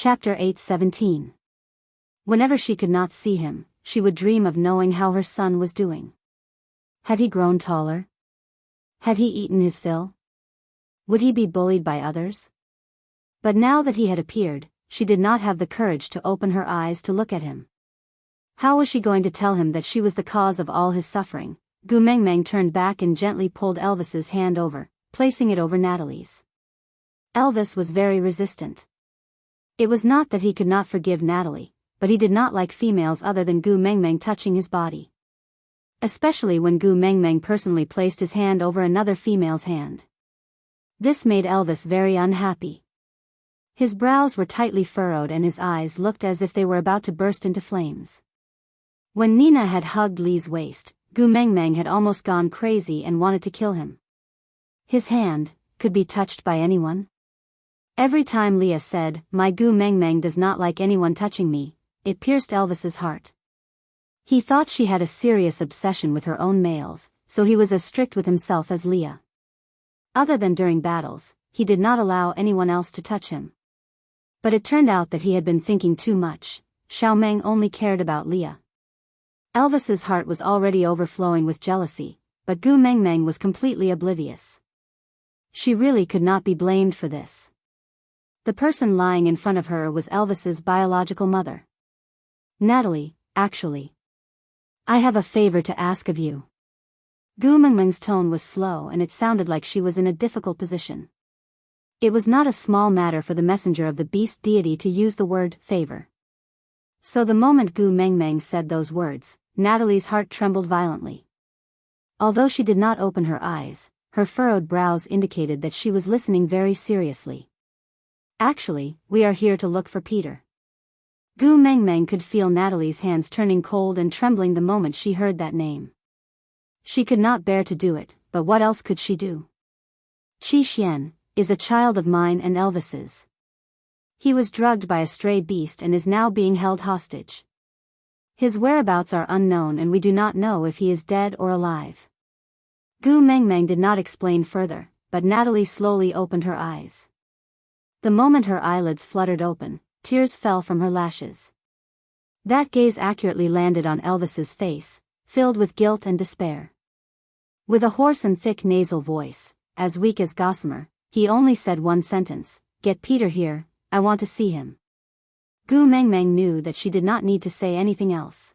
Chapter 8:17. Whenever she could not see him, she would dream of knowing how her son was doing. Had he grown taller? Had he eaten his fill? Would he be bullied by others? But now that he had appeared, she did not have the courage to open her eyes to look at him. How was she going to tell him that she was the cause of all his suffering? Gu Mengmeng turned back and gently pulled Elvis's hand over, placing it over Natalie's. Elvis was very resistant. It was not that he could not forgive Natalie, but he did not like females other than Gu Mengmeng touching his body. Especially when Gu Mengmeng personally placed his hand over another female's hand. This made Elvis very unhappy. His brows were tightly furrowed and his eyes looked as if they were about to burst into flames. When Nina had hugged Li's waist, Gu Mengmeng had almost gone crazy and wanted to kill him. His hand could be touched by anyone. Every time Leah said, "My Gu Mengmeng does not like anyone touching me," it pierced Elvis's heart. He thought she had a serious obsession with her own males, so he was as strict with himself as Leah. Other than during battles, he did not allow anyone else to touch him. But it turned out that he had been thinking too much. Xiao Meng only cared about Leah. Elvis's heart was already overflowing with jealousy, but Gu Mengmeng was completely oblivious. She really could not be blamed for this. The person lying in front of her was Elvis's biological mother. "Natalie, actually. I have a favor to ask of you." Gu Mengmeng's tone was slow and it sounded like she was in a difficult position. It was not a small matter for the messenger of the beast deity to use the word favor. So the moment Gu Mengmeng said those words, Natalie's heart trembled violently. Although she did not open her eyes, her furrowed brows indicated that she was listening very seriously. "Actually, we are here to look for Peter." Gu Mengmeng could feel Natalie's hands turning cold and trembling the moment she heard that name. She could not bear to do it, but what else could she do? Qi Xian is a child of mine and Elvis's. He was drugged by a stray beast and is now being held hostage. His whereabouts are unknown and we do not know if he is dead or alive. Gu Mengmeng did not explain further, but Natalie slowly opened her eyes. The moment her eyelids fluttered open, tears fell from her lashes. That gaze accurately landed on Elvis's face, filled with guilt and despair. With a hoarse and thick nasal voice, as weak as gossamer, he only said one sentence, "Get Peter here, I want to see him." Gu Mengmeng knew that she did not need to say anything else.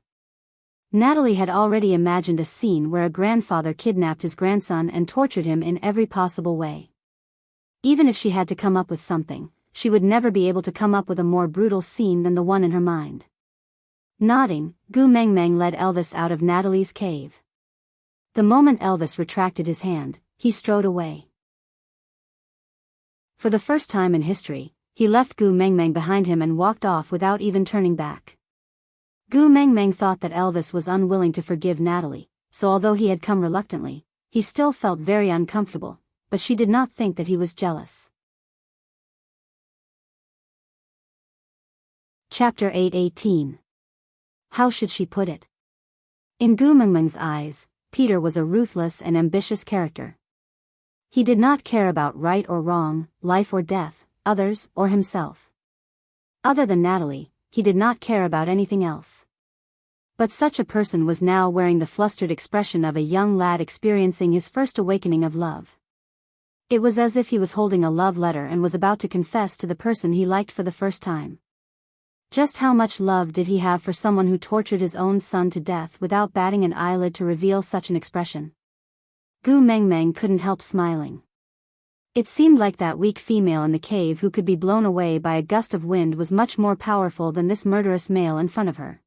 Natalie had already imagined a scene where a grandfather kidnapped his grandson and tortured him in every possible way. Even if she had to come up with something, she would never be able to come up with a more brutal scene than the one in her mind. Nodding, Gu Mengmeng led Elvis out of Natalie's cave. The moment Elvis retracted his hand, he strode away. For the first time in history, he left Gu Mengmeng behind him and walked off without even turning back. Gu Mengmeng thought that Elvis was unwilling to forgive Natalie, so although he had come reluctantly, he still felt very uncomfortable, but she did not think that he was jealous. Chapter 8:18. How should she put it? In Gu Mengmeng's eyes, Peter was a ruthless and ambitious character. He did not care about right or wrong, life or death, others or himself. Other than Natalie, he did not care about anything else. But such a person was now wearing the flustered expression of a young lad experiencing his first awakening of love. It was as if he was holding a love letter and was about to confess to the person he liked for the first time. Just how much love did he have for someone who tortured his own son to death without batting an eyelid to reveal such an expression? Gu Mengmeng couldn't help smiling. It seemed like that weak female in the cave who could be blown away by a gust of wind was much more powerful than this murderous male in front of her.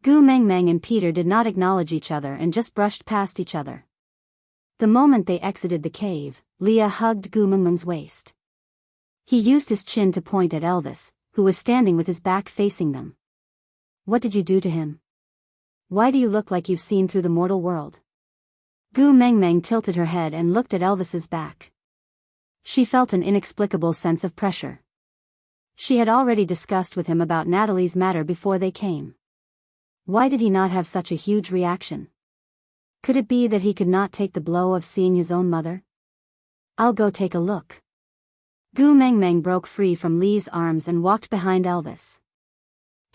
Gu Mengmeng and Peter did not acknowledge each other and just brushed past each other. The moment they exited the cave, Leah hugged Gu Mengmeng's waist. He used his chin to point at Elvis, who was standing with his back facing them. "What did you do to him? Why do you look like you've seen through the mortal world?" Gu Mengmeng tilted her head and looked at Elvis's back. She felt an inexplicable sense of pressure. She had already discussed with him about Natalie's matter before they came. Why did he not have such a huge reaction? Could it be that he could not take the blow of seeing his own mother? "I'll go take a look." Gu Meng Meng broke free from Lee's arms and walked behind Elvis.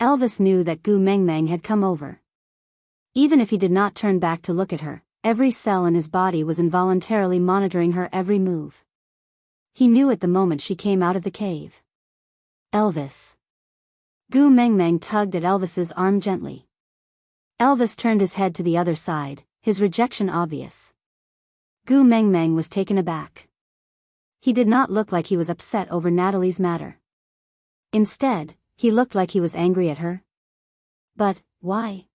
Elvis knew that Gu Meng Meng had come over. Even if he did not turn back to look at her, every cell in his body was involuntarily monitoring her every move. He knew it the moment she came out of the cave. Elvis. Gu Meng Meng tugged at Elvis's arm gently. Elvis turned his head to the other side, his rejection obvious. Gu Meng Meng was taken aback. He did not look like he was upset over Natalie's matter. Instead, he looked like he was angry at her. But, why?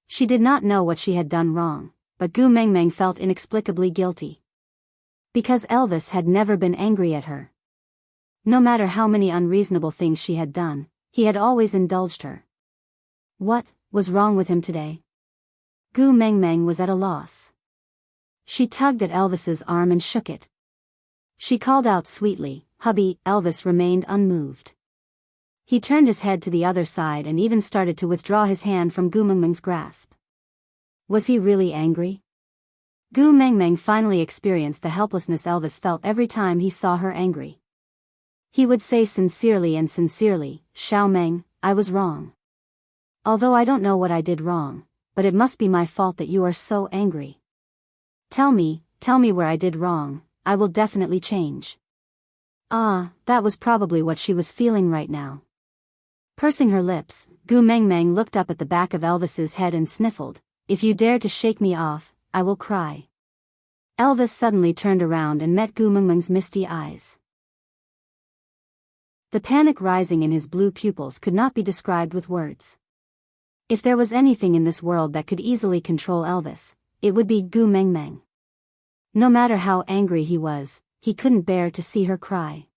She did not know what she had done wrong, but Gu Meng Meng felt inexplicably guilty. Because Elvis had never been angry at her. No matter how many unreasonable things she had done, he had always indulged her. What was wrong with him today? Gu Meng Meng was at a loss. She tugged at Elvis's arm and shook it. She called out sweetly, "Hubby." Elvis remained unmoved. He turned his head to the other side and even started to withdraw his hand from Gu Meng Meng's grasp. Was he really angry? Gu Meng Meng finally experienced the helplessness Elvis felt every time he saw her angry. He would say sincerely, "Xiao Meng, I was wrong. Although I don't know what I did wrong, but it must be my fault that you are so angry. Tell me where I did wrong, I will definitely change." That was probably what she was feeling right now. Pursing her lips, Gu Meng Meng looked up at the back of Elvis's head and sniffled, "If you dare to shake me off, I will cry." Elvis suddenly turned around and met Gu Meng Meng's misty eyes. The panic rising in his blue pupils could not be described with words. If there was anything in this world that could easily control Elvis, it would be Gu Meng Meng. No matter how angry he was, he couldn't bear to see her cry.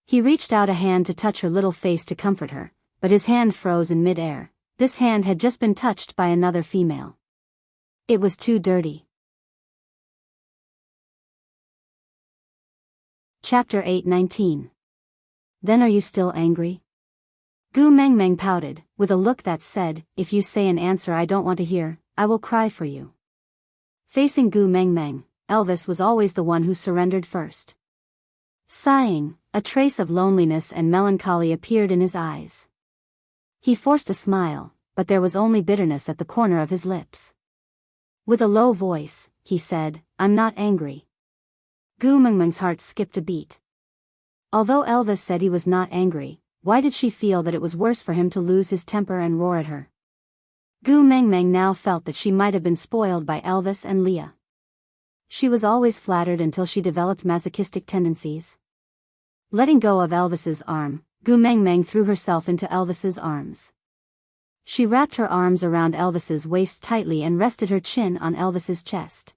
He reached out a hand to touch her little face to comfort her, but his hand froze in mid-air. This hand had just been touched by another female. It was too dirty. Chapter 8:19. Then are you still angry? Gu Meng Meng pouted, with a look that said, "If you say an answer I don't want to hear, I will cry for you." Facing Gu Meng Meng, Elvis was always the one who surrendered first. Sighing, a trace of loneliness and melancholy appeared in his eyes. He forced a smile, but there was only bitterness at the corner of his lips. With a low voice, he said, "I'm not angry." Gu Meng Meng's heart skipped a beat. Although Elvis said he was not angry, why did she feel that it was worse for him to lose his temper and roar at her? Gu Meng Meng now felt that she might have been spoiled by Elvis and Leah. She was always flattered until she developed masochistic tendencies. Letting go of Elvis's arm, Gu Meng Meng threw herself into Elvis's arms. She wrapped her arms around Elvis's waist tightly and rested her chin on Elvis's chest.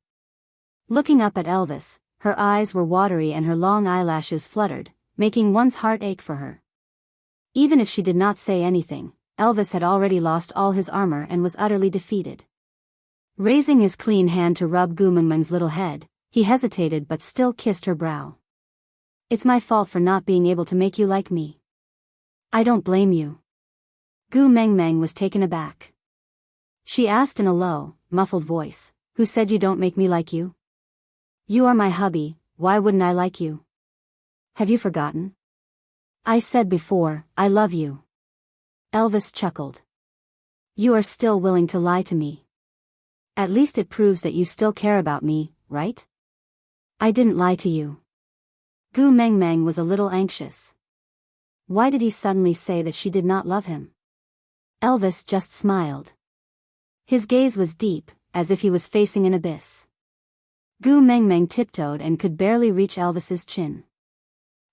Looking up at Elvis, her eyes were watery and her long eyelashes fluttered, making one's heart ache for her. Even if she did not say anything, Elvis had already lost all his armor and was utterly defeated. Raising his clean hand to rub Gu Meng Meng's little head, he hesitated but still kissed her brow. "It's my fault for not being able to make you like me. I don't blame you." Gu Meng Meng was taken aback. She asked in a low, muffled voice, "Who said you don't make me like you? You are my hubby, why wouldn't I like you? Have you forgotten? I said before, I love you." Elvis chuckled. "You are still willing to lie to me. At least it proves that you still care about me, right?" "I didn't lie to you." Gu Meng Meng was a little anxious. Why did he suddenly say that she did not love him? Elvis just smiled. His gaze was deep, as if he was facing an abyss. Gu Meng Meng tiptoed and could barely reach Elvis's chin.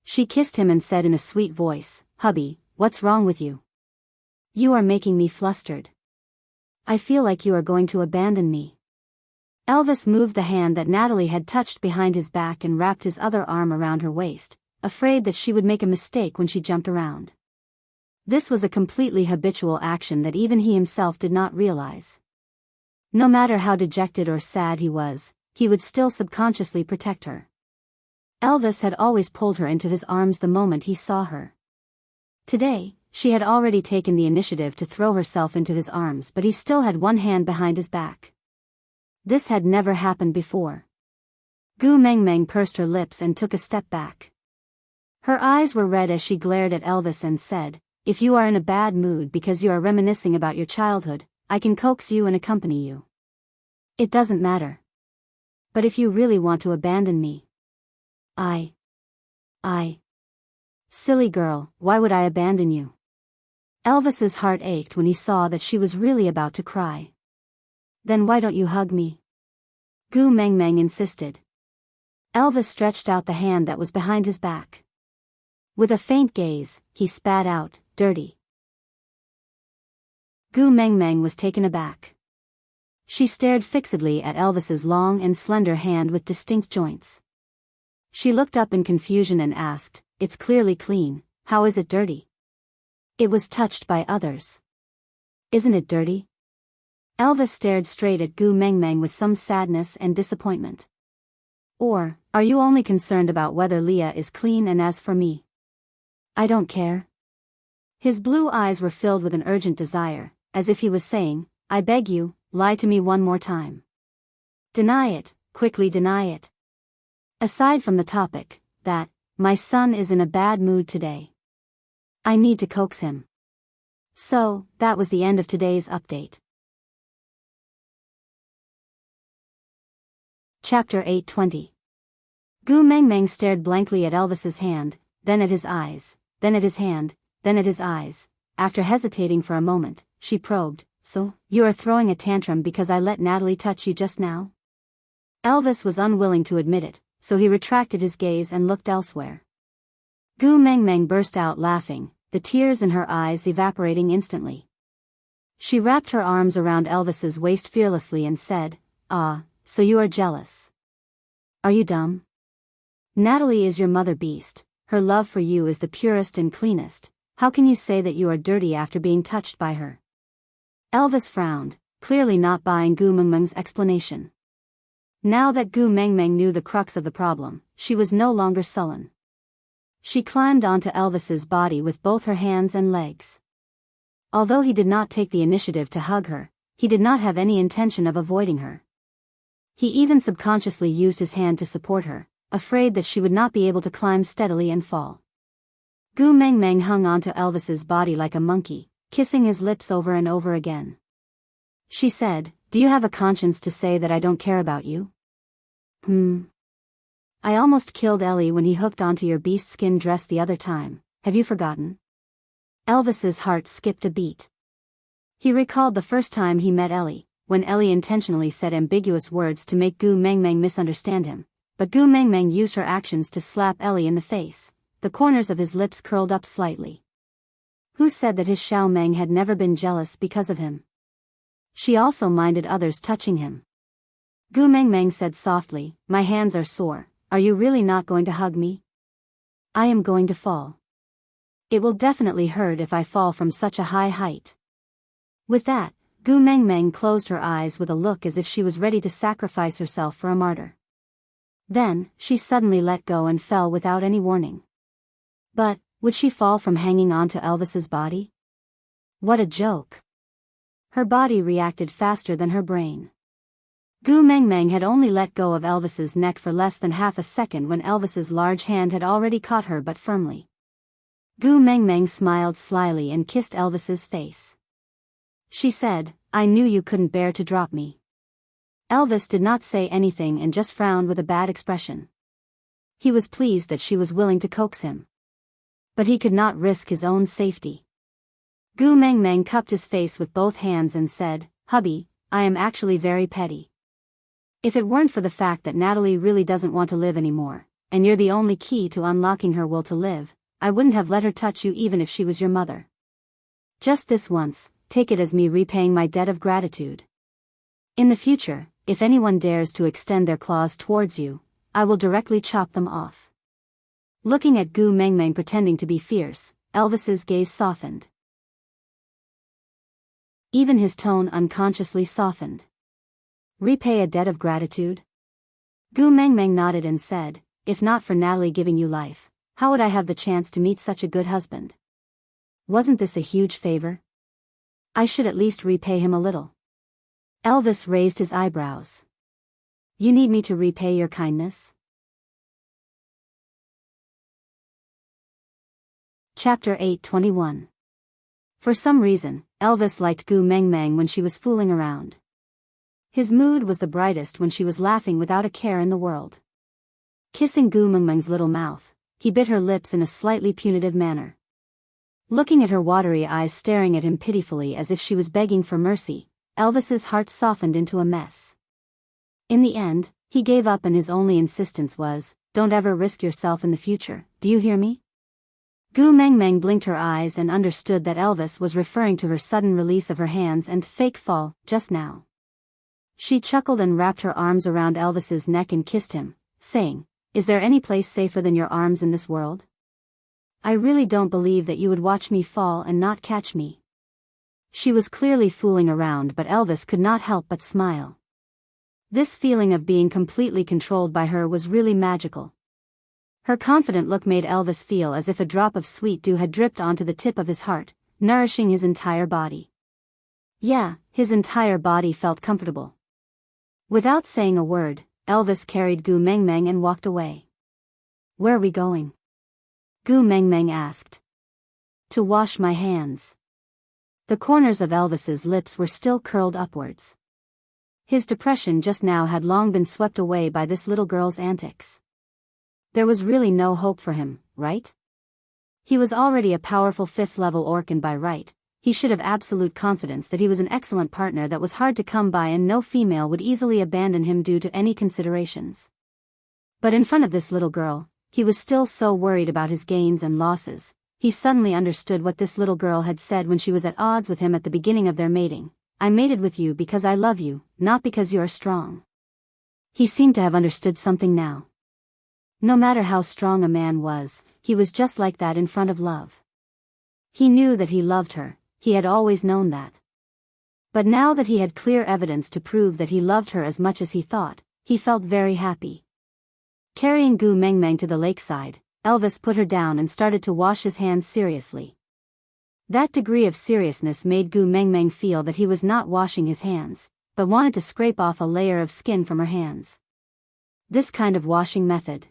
She kissed him and said in a sweet voice, "Hubby, what's wrong with you? You are making me flustered. I feel like you are going to abandon me." Elvis moved the hand that Natalie had touched behind his back and wrapped his other arm around her waist, afraid that she would make a mistake when she jumped around. This was a completely habitual action that even he himself did not realize. No matter how dejected or sad he would still subconsciously protect her. Elvis had always pulled her into his arms the moment he saw her. Today, she had already taken the initiative to throw herself into his arms, but he still had one hand behind his back. This had never happened before. Gu Meng Meng pursed her lips and took a step back. Her eyes were red as she glared at Elvis and said, "If you are in a bad mood because you are reminiscing about your childhood, I can coax you and accompany you. It doesn't matter. But if you really want to abandon me, I... Silly girl, why would I abandon you?" Elvis's heart ached when he saw that she was really about to cry. "Then why don't you hug me?" Gu Meng Meng insisted. Elvis stretched out the hand that was behind his back. With a faint gaze, he spat out, "Dirty." Gu Meng Meng was taken aback. She stared fixedly at Elvis's long and slender hand with distinct joints. She looked up in confusion and asked, "It's clearly clean, how is it dirty?" "It was touched by others." "Isn't it dirty?" Elvis stared straight at Gu Meng Meng with some sadness and disappointment. "Or, are you only concerned about whether Leah is clean, and as for me, I don't care?" His blue eyes were filled with an urgent desire, as if he was saying, "I beg you, lie to me one more time. Deny it, quickly deny it. Aside from the topic, that, my son is in a bad mood today. I need to coax him." So, that was the end of today's update. Chapter 8:20. Gu Meng Meng stared blankly at Elvis's hand, then at his eyes, then at his hand, then at his eyes. After hesitating for a moment, she probed, "So, you are throwing a tantrum because I let Natalie touch you just now?" Elvis was unwilling to admit it, so he retracted his gaze and looked elsewhere. Gu Meng Meng burst out laughing, the tears in her eyes evaporating instantly. She wrapped her arms around Elvis's waist fearlessly and said, "Ah, so you are jealous. Are you dumb? Natalie is your mother beast, her love for you is the purest and cleanest, how can you say that you are dirty after being touched by her?" Elvis frowned, clearly not buying Gu Meng Meng's explanation. Now that Gu Meng Meng knew the crux of the problem, she was no longer sullen. She climbed onto Elvis's body with both her hands and legs. Although he did not take the initiative to hug her, he did not have any intention of avoiding her. He even subconsciously used his hand to support her, afraid that she would not be able to climb steadily and fall. Gu Meng Meng hung onto Elvis's body like a monkey, kissing his lips over and over again. She said, "Do you have a conscience to say that I don't care about you? I almost killed Ellie when he hooked onto your beast skin dress the other time, have you forgotten?" Elvis's heart skipped a beat. He recalled the first time he met Ellie, when Ellie intentionally said ambiguous words to make Gu Meng Meng misunderstand him, but Gu Meng Meng used her actions to slap Ellie in the face. The corners of his lips curled up slightly. Who said that his Xiao Meng had never been jealous because of him? She also minded others touching him. Gu Meng Meng said softly, "My hands are sore, are you really not going to hug me? I am going to fall. It will definitely hurt if I fall from such a high height." With that, Gu Meng Meng closed her eyes with a look as if she was ready to sacrifice herself for a martyr. Then, she suddenly let go and fell without any warning. But, would she fall from hanging onto Elvis's body? What a joke! Her body reacted faster than her brain. Gu Meng Meng had only let go of Elvis's neck for less than half a second when Elvis's large hand had already caught her but firmly. Gu Meng Meng smiled slyly and kissed Elvis's face. She said, "I knew you couldn't bear to drop me." Elvis did not say anything and just frowned with a bad expression. He was pleased that she was willing to coax him. But he could not risk his own safety. Gu Meng Meng cupped his face with both hands and said, "Hubby, I am actually very petty. If it weren't for the fact that Natalie really doesn't want to live anymore, and you're the only key to unlocking her will to live, I wouldn't have let her touch you even if she was your mother. Just this once, take it as me repaying my debt of gratitude. In the future, if anyone dares to extend their claws towards you, I will directly chop them off." Looking at Gu Meng Meng pretending to be fierce, Elvis's gaze softened. Even his tone unconsciously softened. "Repay a debt of gratitude?" Gu Meng Meng nodded and said, "If not for Natalie giving you life, how would I have the chance to meet such a good husband? Wasn't this a huge favor? I should at least repay him a little." Elvis raised his eyebrows. "You need me to repay your kindness?" Chapter 8:21. For some reason, Elvis liked Gu Meng Meng when she was fooling around. His mood was the brightest when she was laughing without a care in the world. Kissing Gu Meng Meng's little mouth, he bit her lips in a slightly punitive manner. Looking at her watery eyes staring at him pitifully as if she was begging for mercy, Elvis's heart softened into a mess. In the end, he gave up and his only insistence was, "Don't ever risk yourself in the future, do you hear me?" Gu Meng Meng blinked her eyes and understood that Elvis was referring to her sudden release of her hands and fake fall, just now. She chuckled and wrapped her arms around Elvis's neck and kissed him, saying, "Is there any place safer than your arms in this world? I really don't believe that you would watch me fall and not catch me." She was clearly fooling around, but Elvis could not help but smile. This feeling of being completely controlled by her was really magical. Her confident look made Elvis feel as if a drop of sweet dew had dripped onto the tip of his heart, nourishing his entire body. Yeah, his entire body felt comfortable. Without saying a word, Elvis carried Gu Meng Meng and walked away. "Where are we going?" Gu Meng Meng asked. "To wash my hands." The corners of Elvis's lips were still curled upwards. His depression just now had long been swept away by this little girl's antics. There was really no hope for him, right? He was already a powerful 5th-level Orcan by right. He should have absolute confidence that he was an excellent partner that was hard to come by and no female would easily abandon him due to any considerations. But in front of this little girl, he was still so worried about his gains and losses. He suddenly understood what this little girl had said when she was at odds with him at the beginning of their mating. "I mated with you because I love you, not because you are strong." He seemed to have understood something now. No matter how strong a man was, he was just like that in front of love. He knew that he loved her, he had always known that. But now that he had clear evidence to prove that he loved her as much as he thought, he felt very happy. Carrying Gu Meng Meng to the lakeside, Elvis put her down and started to wash his hands seriously. That degree of seriousness made Gu Meng Meng feel that he was not washing his hands, but wanted to scrape off a layer of skin from her hands. This kind of washing method,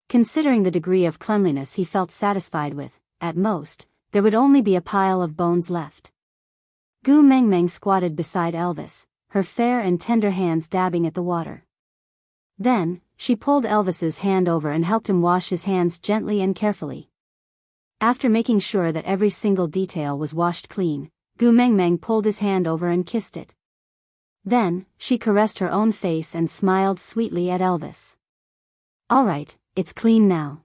considering the degree of cleanliness he felt satisfied with, at most, there would only be a pile of bones left. Gu Meng Meng squatted beside Elvis, her fair and tender hands dabbing at the water. Then, she pulled Elvis's hand over and helped him wash his hands gently and carefully. After making sure that every single detail was washed clean, Gu Meng Meng pulled his hand over and kissed it. Then, she caressed her own face and smiled sweetly at Elvis. "All right, it's clean now.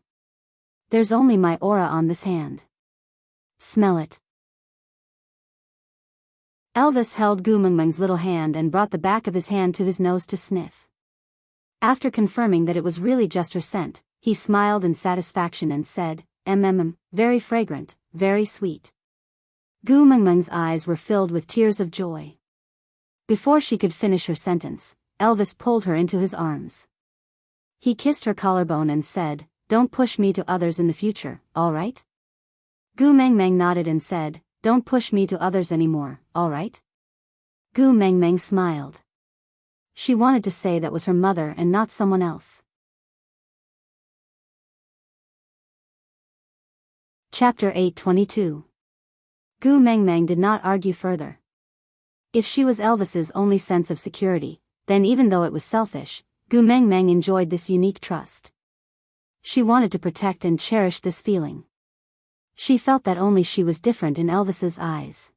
There's only my aura on this hand. Smell it." Elvis held Gu Meng Meng's little hand and brought the back of his hand to his nose to sniff. After confirming that it was really just her scent, he smiled in satisfaction and said, very fragrant, very sweet." Gu Meng Meng's eyes were filled with tears of joy. Before she could finish her sentence, Elvis pulled her into his arms. He kissed her collarbone and said, "Don't push me to others in the future, all right?" Gu Meng Meng nodded and said, "Don't push me to others anymore, all right?" Gu Meng Meng smiled. She wanted to say that was her mother and not someone else. Chapter 8:22. Gu Meng Meng did not argue further. If she was Elvis's only sense of security, then even though it was selfish, Gu Meng Meng enjoyed this unique trust. She wanted to protect and cherish this feeling. She felt that only she was different in Elvis's eyes.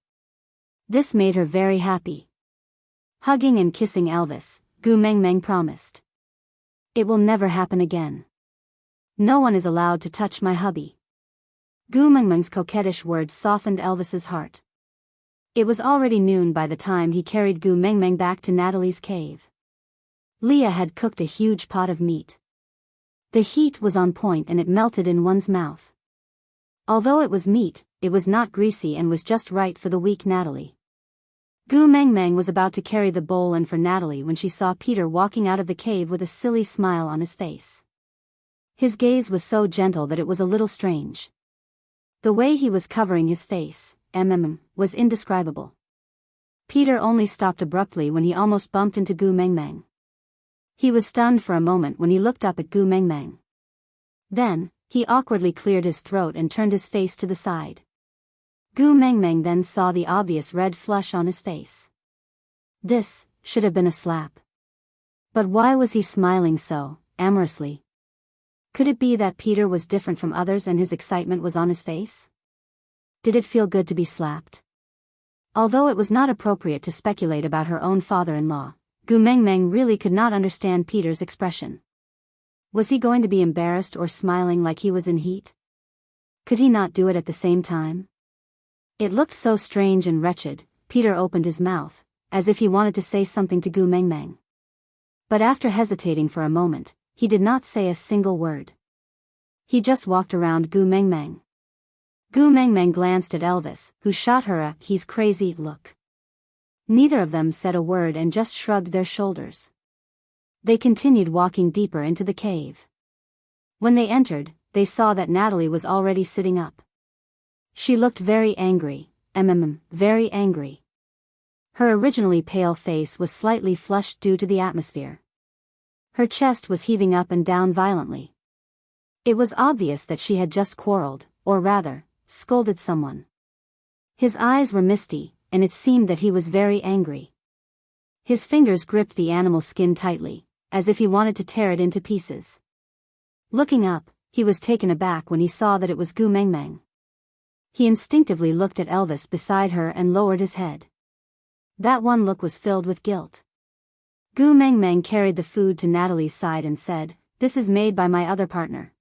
This made her very happy. Hugging and kissing Elvis, Gu Meng Meng promised, "It will never happen again. No one is allowed to touch my hubby." Gu Meng Meng's coquettish words softened Elvis's heart. It was already noon by the time he carried Gu Meng Meng back to Natalie's cave. Leah had cooked a huge pot of meat. The heat was on point and it melted in one's mouth. Although it was meat, it was not greasy and was just right for the weak Natalie. Gu Meng Meng was about to carry the bowl in for Natalie when she saw Peter walking out of the cave with a silly smile on his face. His gaze was so gentle that it was a little strange. The way he was covering his face, was indescribable. Peter only stopped abruptly when he almost bumped into Gu Meng Meng. He was stunned for a moment when he looked up at Gu Meng Meng. Then, He awkwardly cleared his throat and turned his face to the side. Gu Mengmeng then saw the obvious red flush on his face. This should have been a slap. But why was he smiling so amorously? Could it be that Peter was different from others and his excitement was on his face? Did it feel good to be slapped? Although it was not appropriate to speculate about her own father-in-law, Gu Mengmeng really could not understand Peter's expression. Was he going to be embarrassed or smiling like he was in heat? Could he not do it at the same time? It looked so strange and wretched. Peter opened his mouth, as if he wanted to say something to Gu Mengmeng. But after hesitating for a moment, he did not say a single word. He just walked around Gu Mengmeng. Gu Mengmeng glanced at Elvis, who shot her a "he's crazy" look. Neither of them said a word and just shrugged their shoulders. They continued walking deeper into the cave. When they entered, they saw that Natalie was already sitting up. She looked very angry, very angry. Her originally pale face was slightly flushed due to the atmosphere. Her chest was heaving up and down violently. It was obvious that she had just quarreled, or rather, scolded someone. His eyes were misty, and it seemed that he was very angry. His fingers gripped the animal's skin tightly, as if he wanted to tear it into pieces. Looking up, he was taken aback when he saw that it was Gu Mengmeng. He instinctively looked at Elvis beside her and lowered his head. That one look was filled with guilt. Gu Mengmeng carried the food to Natalie's side and said, "This is made by my other partner.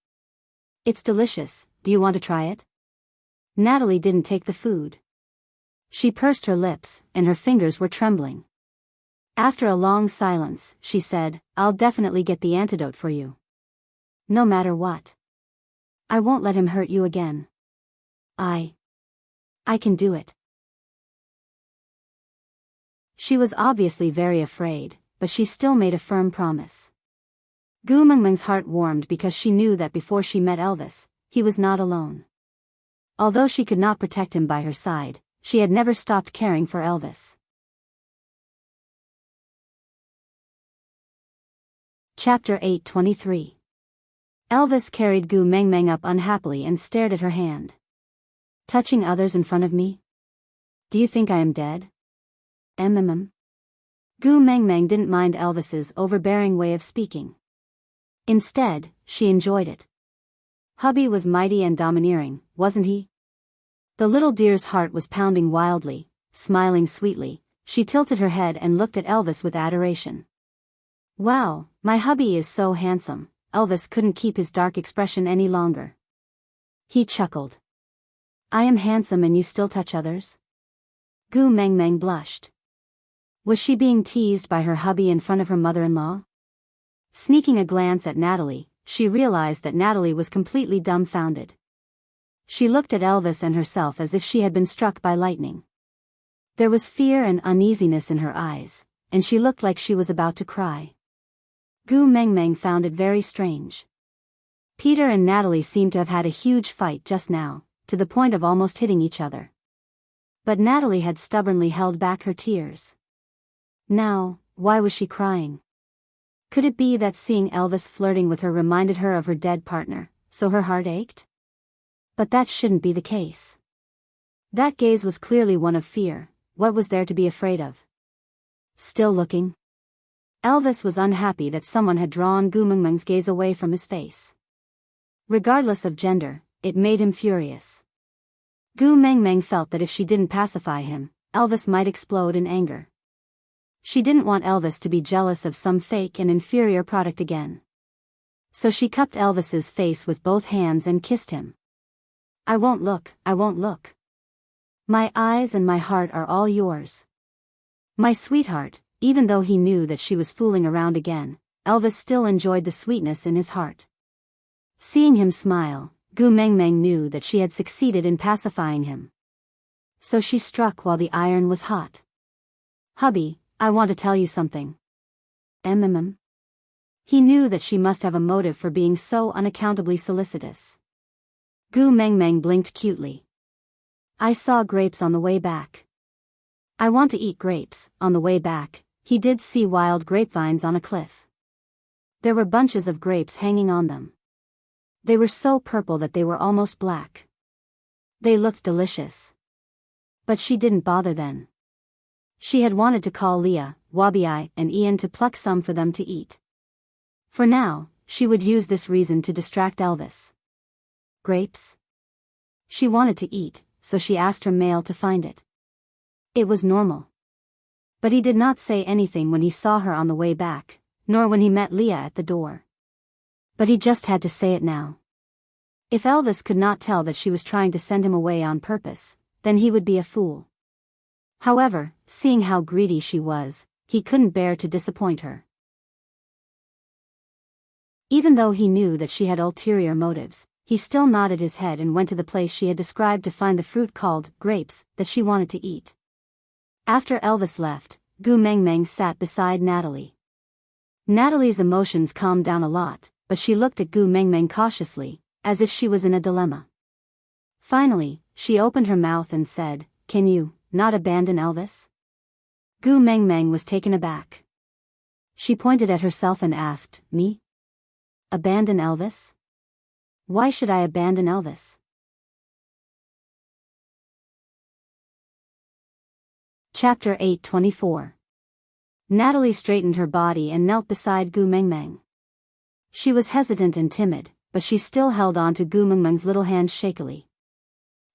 It's delicious, do you want to try it?" Natalie didn't take the food. She pursed her lips, and her fingers were trembling. After a long silence, she said, "I'll definitely get the antidote for you. No matter what. I won't let him hurt you again. I can do it." She was obviously very afraid, but she still made a firm promise. Gu Mengmeng's heart warmed because she knew that before she met Elvis, he was not alone. Although she could not protect him by her side, she had never stopped caring for Elvis. Chapter 8:23. Elvis carried Gu Mengmeng up unhappily and stared at her hand. "Touching others in front of me? Do you think I am dead?" Gu Mengmeng didn't mind Elvis's overbearing way of speaking. Instead, she enjoyed it. Hubby was mighty and domineering, wasn't he? The little dear's heart was pounding wildly. Smiling sweetly, she tilted her head and looked at Elvis with adoration. "Wow, my hubby is so handsome." Elvis couldn't keep his dark expression any longer. He chuckled. "I am handsome and you still touch others?" Gu Mengmeng blushed. Was she being teased by her hubby in front of her mother-in-law? Sneaking a glance at Natalie, she realized that Natalie was completely dumbfounded. She looked at Elvis and herself as if she had been struck by lightning. There was fear and uneasiness in her eyes, and she looked like she was about to cry. Gu Mengmeng found it very strange. Peter and Natalie seemed to have had a huge fight just now, to the point of almost hitting each other. But Natalie had stubbornly held back her tears. Now, why was she crying? Could it be that seeing Elvis flirting with her reminded her of her dead partner, so her heart ached? But that shouldn't be the case. That gaze was clearly one of fear. What was there to be afraid of? Still looking? Elvis was unhappy that someone had drawn Gu Mengmeng's gaze away from his face. Regardless of gender, it made him furious. Gu Mengmeng felt that if she didn't pacify him, Elvis might explode in anger. She didn't want Elvis to be jealous of some fake and inferior product again. So she cupped Elvis's face with both hands and kissed him. I won't look. My eyes and my heart are all yours. My sweetheart." Even though he knew that she was fooling around again, Elvis still enjoyed the sweetness in his heart. Seeing him smile, Gu Mengmeng knew that she had succeeded in pacifying him. So she struck while the iron was hot. "Hubby, I want to tell you something." He knew that she must have a motive for being so unaccountably solicitous. Gu Mengmeng blinked cutely. "I saw grapes on the way back. I want to eat grapes." On the way back, he did see wild grapevines on a cliff. There were bunches of grapes hanging on them. They were so purple that they were almost black. They looked delicious. But she didn't bother then. She had wanted to call Leah, Wabi, and Ian to pluck some for them to eat. For now, she would use this reason to distract Elvis. Grapes? She wanted to eat, so she asked her male to find it. It was normal. But he did not say anything when he saw her on the way back, nor when he met Leah at the door. But he just had to say it now. If Elvis could not tell that she was trying to send him away on purpose, then he would be a fool. However, seeing how greedy she was, he couldn't bear to disappoint her. Even though he knew that she had ulterior motives, he still nodded his head and went to the place she had described to find the fruit called grapes that she wanted to eat. After Elvis left, Gu Mengmeng sat beside Natalie. Natalie's emotions calmed down a lot, but she looked at Gu Mengmeng cautiously, as if she was in a dilemma. Finally, she opened her mouth and said, "Can you not abandon Elvis?" Gu Mengmeng was taken aback. She pointed at herself and asked, "Me? Abandon Elvis? Why should I abandon Elvis?" Chapter 8:24. Natalie straightened her body and knelt beside Gu Mengmeng. She was hesitant and timid, but she still held on to Gu Mengmeng's little hand shakily.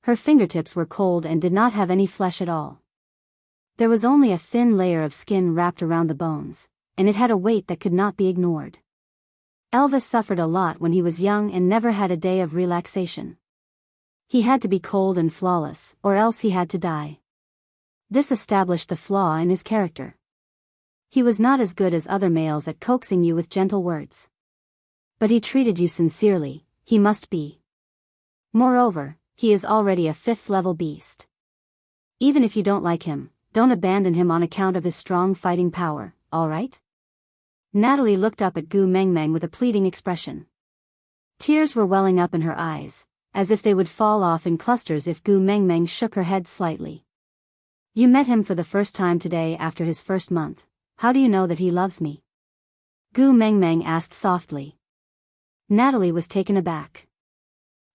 Her fingertips were cold and did not have any flesh at all. There was only a thin layer of skin wrapped around the bones, and it had a weight that could not be ignored. Elvis suffered a lot when he was young and never had a day of relaxation. He had to be cold and flawless, or else he had to die. This established the flaw in his character. He was not as good as other males at coaxing you with gentle words. But he treated you sincerely, he must be. Moreover, he is already a 5th-level beast. Even if you don't like him, don't abandon him on account of his strong fighting power, alright? Natalie looked up at Gu Mengmeng with a pleading expression. Tears were welling up in her eyes, as if they would fall off in clusters if Gu Mengmeng shook her head slightly. "You met him for the first time today after his first month. How do you know that he loves me?" Gu Mengmeng asked softly. Natalie was taken aback.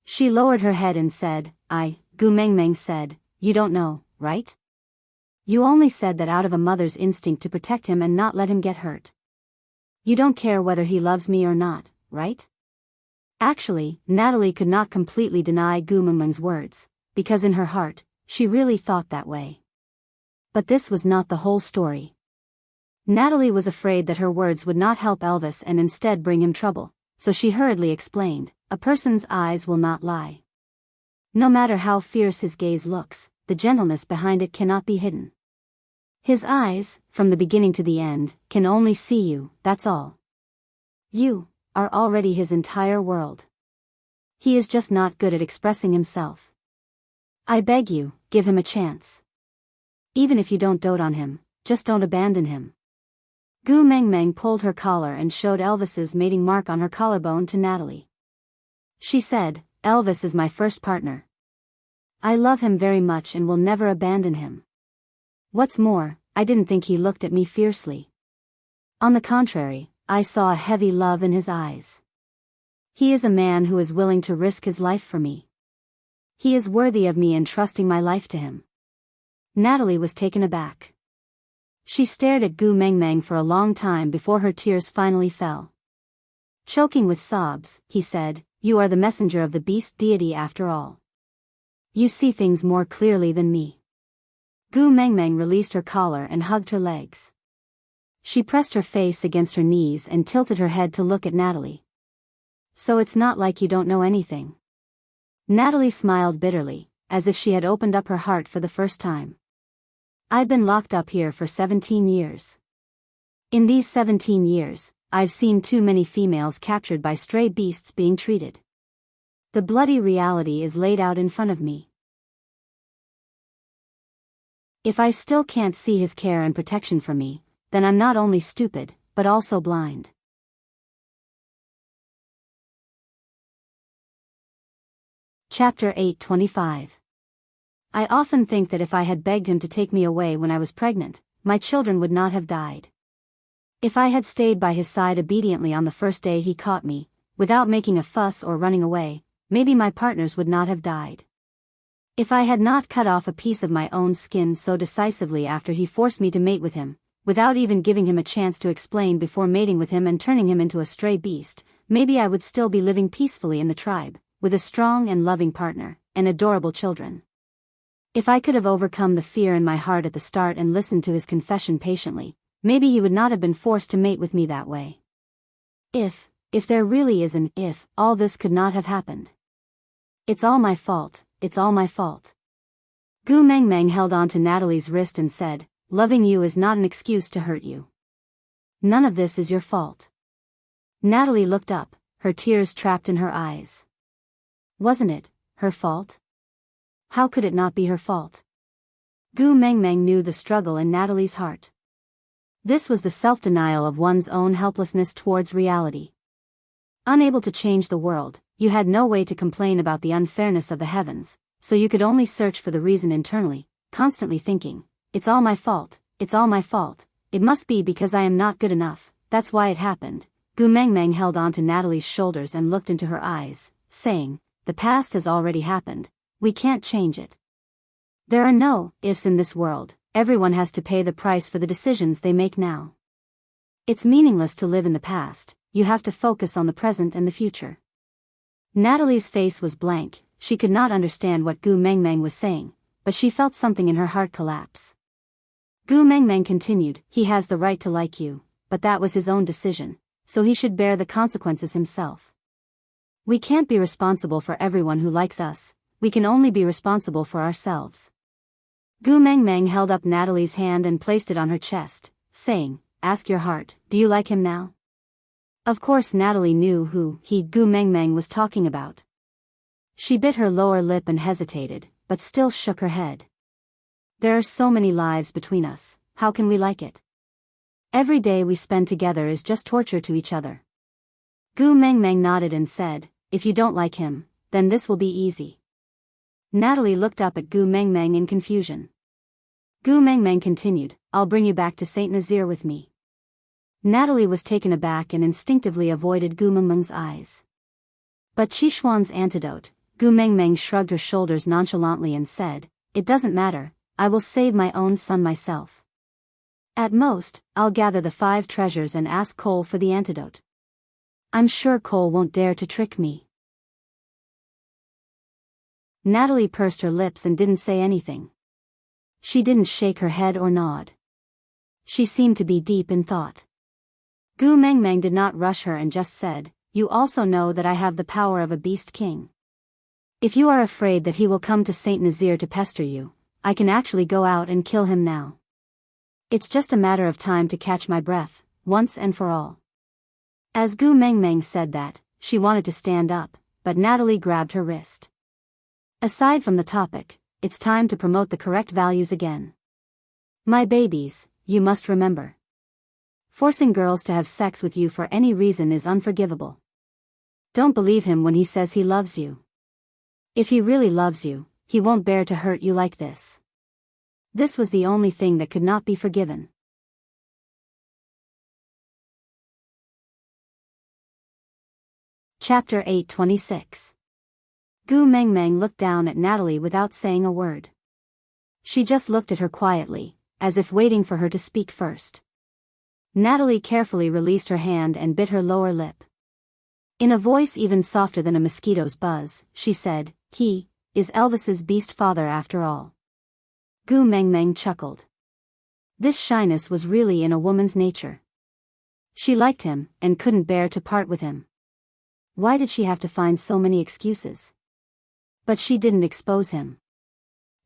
She lowered her head and said, Gu Mengmeng said, "You don't know, right? You only said that out of a mother's instinct to protect him and not let him get hurt. You don't care whether he loves me or not, right?" Actually, Natalie could not completely deny Gu Mengmeng's words, because in her heart, she really thought that way. But this was not the whole story. Natalie was afraid that her words would not help Elvis and instead bring him trouble, so she hurriedly explained, "A person's eyes will not lie. No matter how fierce his gaze looks, the gentleness behind it cannot be hidden. His eyes, from the beginning to the end, can only see you, that's all. You are already his entire world. He is just not good at expressing himself. I beg you, give him a chance. Even if you don't dote on him, just don't abandon him." Gu Mengmeng pulled her collar and showed Elvis's mating mark on her collarbone to Natalie. She said, "Elvis is my first partner. I love him very much and will never abandon him. What's more, I didn't think he looked at me fiercely. On the contrary, I saw a heavy love in his eyes. He is a man who is willing to risk his life for me. He is worthy of me entrusting my life to him." Natalie was taken aback. She stared at Gu Mengmeng for a long time before her tears finally fell. Choking with sobs, he said, "You are the messenger of the beast deity after all. You see things more clearly than me." Gu Mengmeng released her collar and hugged her legs. She pressed her face against her knees and tilted her head to look at Natalie. "So it's not like you don't know anything." Natalie smiled bitterly, as if she had opened up her heart for the first time. "I've been locked up here for 17 years. In these 17 years, I've seen too many females captured by stray beasts being treated. The bloody reality is laid out in front of me. If I still can't see his care and protection for me, then I'm not only stupid, but also blind." Chapter 8:25. I often think that if I had begged him to take me away when I was pregnant, my children would not have died. If I had stayed by his side obediently on the first day he caught me, without making a fuss or running away, maybe my partners would not have died. If I had not cut off a piece of my own skin so decisively after he forced me to mate with him, without even giving him a chance to explain before mating with him and turning him into a stray beast, maybe I would still be living peacefully in the tribe, with a strong and loving partner, and adorable children. If I could have overcome the fear in my heart at the start and listened to his confession patiently, maybe he would not have been forced to mate with me that way. If there really is an if, all this could not have happened. It's all my fault, it's all my fault. Gu Mengmeng held on to Natalie's wrist and said, loving you is not an excuse to hurt you. None of this is your fault. Natalie looked up, her tears trapped in her eyes. Wasn't it her fault? How could it not be her fault? Gu Mengmeng knew the struggle in Natalie's heart. This was the self-denial of one's own helplessness towards reality. Unable to change the world, you had no way to complain about the unfairness of the heavens, so you could only search for the reason internally, constantly thinking, it's all my fault, it's all my fault, it must be because I am not good enough, that's why it happened. Gu Mengmeng held on to Natalie's shoulders and looked into her eyes, saying, the past has already happened, we can't change it. There are no ifs in this world, everyone has to pay the price for the decisions they make now. It's meaningless to live in the past, you have to focus on the present and the future. Natalie's face was blank, she could not understand what Gu Mengmeng was saying, but she felt something in her heart collapse. Gu Mengmeng continued, he has the right to like you, but that was his own decision, so he should bear the consequences himself. We can't be responsible for everyone who likes us, we can only be responsible for ourselves. Gu Mengmeng held up Natalie's hand and placed it on her chest, saying, ask your heart, do you like him now? Of course Natalie knew who Gu Mengmeng was talking about. She bit her lower lip and hesitated, but still shook her head. There are so many lives between us, how can we like it? Every day we spend together is just torture to each other. Gu Mengmeng nodded and said, if you don't like him, then this will be easy. Natalie looked up at Gu Mengmeng in confusion. Gu Mengmeng continued, I'll bring you back to Saint Nazaire with me. Natalie was taken aback and instinctively avoided Gu Mengmeng's eyes. But Qishuan's antidote, Gu Mengmeng shrugged her shoulders nonchalantly and said, it doesn't matter, I will save my own son myself. At most, I'll gather the 5 treasures and ask Cole for the antidote. I'm sure Cole won't dare to trick me. Natalie pursed her lips and didn't say anything. She didn't shake her head or nod. She seemed to be deep in thought. Gu Mengmeng did not rush her and just said, you also know that I have the power of a beast king. If you are afraid that he will come to Saint Nazaire to pester you, I can actually go out and kill him now. It's just a matter of time to catch my breath, once and for all. As Gu Mengmeng said that, she wanted to stand up, but Natalie grabbed her wrist. Aside from the topic, it's time to promote the correct values again. My babies, you must remember. Forcing girls to have sex with you for any reason is unforgivable. Don't believe him when he says he loves you. If he really loves you, he won't bear to hurt you like this. This was the only thing that could not be forgiven. Chapter 8:26. Gu Mengmeng looked down at Natalie without saying a word. She just looked at her quietly, as if waiting for her to speak first. Natalie carefully released her hand and bit her lower lip. In a voice even softer than a mosquito's buzz, she said, he is Elvis's beast father after all. Gu Mengmeng chuckled. This shyness was really in a woman's nature. She liked him, and couldn't bear to part with him. Why did she have to find so many excuses? But she didn't expose him.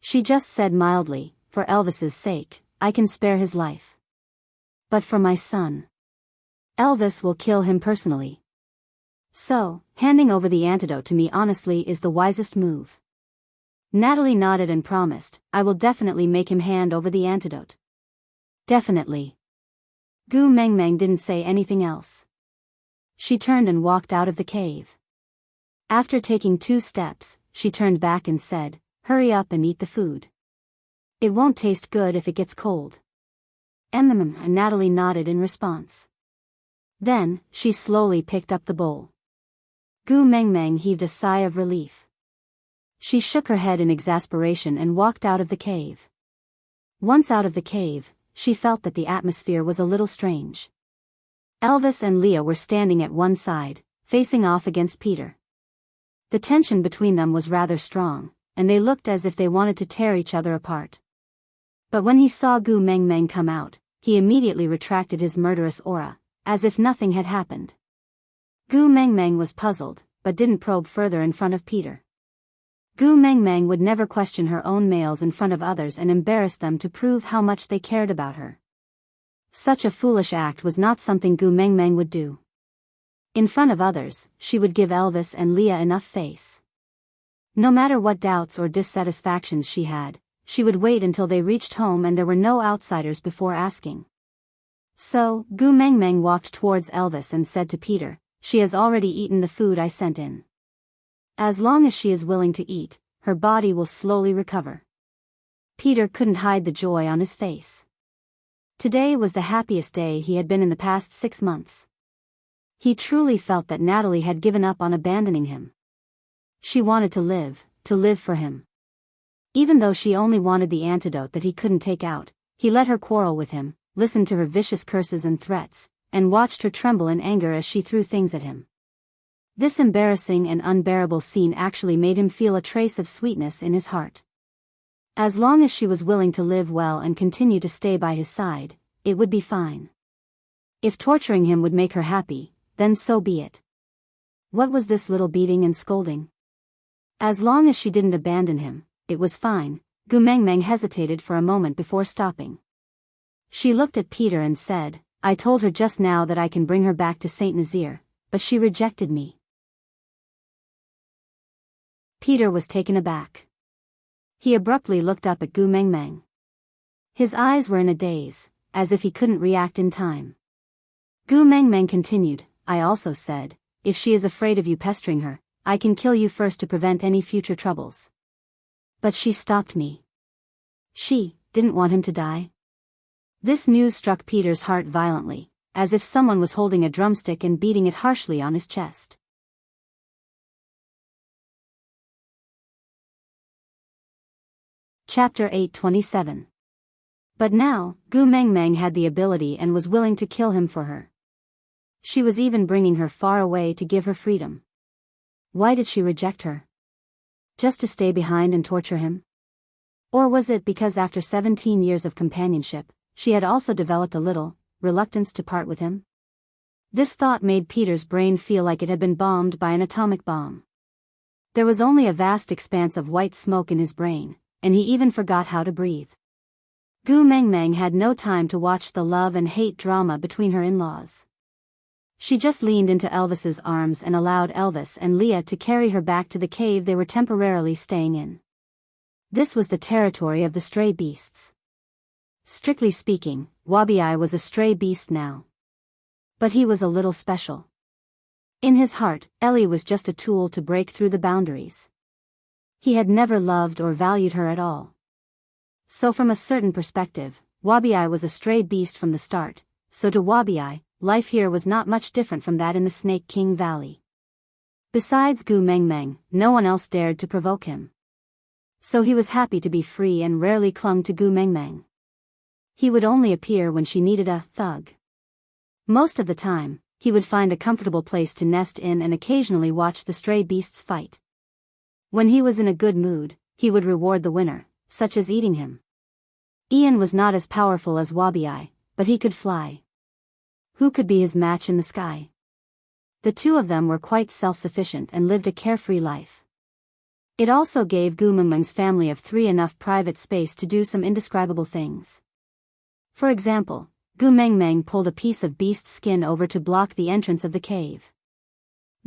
She just said mildly, for Elvis's sake, I can spare his life. But for my son, Elvis will kill him personally. So, handing over the antidote to me honestly is the wisest move. Natalie nodded and promised, I will definitely make him hand over the antidote. Definitely. Gu Mengmeng didn't say anything else. She turned and walked out of the cave. After taking 2 steps, she turned back and said, hurry up and eat the food. It won't taste good if it gets cold. And Natalie nodded in response. Then, she slowly picked up the bowl. Gu Mengmeng heaved a sigh of relief. She shook her head in exasperation and walked out of the cave. Once out of the cave, she felt that the atmosphere was a little strange. Elvis and Leah were standing at one side, facing off against Peter. The tension between them was rather strong, and they looked as if they wanted to tear each other apart. But when he saw Gu Mengmeng come out, he immediately retracted his murderous aura, as if nothing had happened. Gu Mengmeng was puzzled, but didn't probe further in front of Peter. Gu Mengmeng would never question her own males in front of others and embarrass them to prove how much they cared about her. Such a foolish act was not something Gu Mengmeng would do. In front of others, she would give Elvis and Leah enough face. No matter what doubts or dissatisfactions she had, she would wait until they reached home and there were no outsiders before asking. So, Gu Mengmeng walked towards Elvis and said to Peter, "She has already eaten the food I sent in. As long as she is willing to eat, her body will slowly recover." Peter couldn't hide the joy on his face. Today was the happiest day he had been in the past 6 months. He truly felt that Natalie had given up on abandoning him. She wanted to live for him. Even though she only wanted the antidote that he couldn't take out, he let her quarrel with him, listened to her vicious curses and threats, and watched her tremble in anger as she threw things at him. This embarrassing and unbearable scene actually made him feel a trace of sweetness in his heart. As long as she was willing to live well and continue to stay by his side, it would be fine. If torturing him would make her happy, then so be it. What was this little beating and scolding? As long as she didn't abandon him, it was fine. Gu Mengmeng hesitated for a moment before stopping. She looked at Peter and said, "I told her just now that I can bring her back to Saint Nazaire, but she rejected me." Peter was taken aback. He abruptly looked up at Gu Mengmeng. His eyes were in a daze, as if he couldn't react in time. Gu Mengmeng continued, "I also said, if she is afraid of you pestering her, I can kill you first to prevent any future troubles. But she stopped me. She didn't want him to die." This news struck Peter's heart violently, as if someone was holding a drumstick and beating it harshly on his chest. Chapter 8:27. But now, Gu Mengmeng had the ability and was willing to kill him for her. She was even bringing her far away to give her freedom. Why did she reject her? Just to stay behind and torture him? Or was it because after 17 years of companionship, she had also developed a little reluctance to part with him? This thought made Peter's brain feel like it had been bombed by an atomic bomb. There was only a vast expanse of white smoke in his brain, and he even forgot how to breathe. Gu Mengmeng had no time to watch the love and hate drama between her in-laws. She just leaned into Elvis's arms and allowed Elvis and Leah to carry her back to the cave they were temporarily staying in. This was the territory of the stray beasts. Strictly speaking, Wabi was a stray beast now. But he was a little special. In his heart, Ellie was just a tool to break through the boundaries. He had never loved or valued her at all. So from a certain perspective, Wabi was a stray beast from the start, so to Wabi, life here was not much different from that in the Snake King Valley. Besides Gu Mengmeng, no one else dared to provoke him. So he was happy to be free and rarely clung to Gu Mengmeng. He would only appear when she needed a thug. Most of the time, he would find a comfortable place to nest in and occasionally watch the stray beasts fight. When he was in a good mood, he would reward the winner, such as eating him. Ian was not as powerful as Wabi, but he could fly. Who could be his match in the sky? The two of them were quite self-sufficient and lived a carefree life. It also gave Gu Mengmeng's family of 3 enough private space to do some indescribable things. For example, Gu Mengmeng pulled a piece of beast skin over to block the entrance of the cave.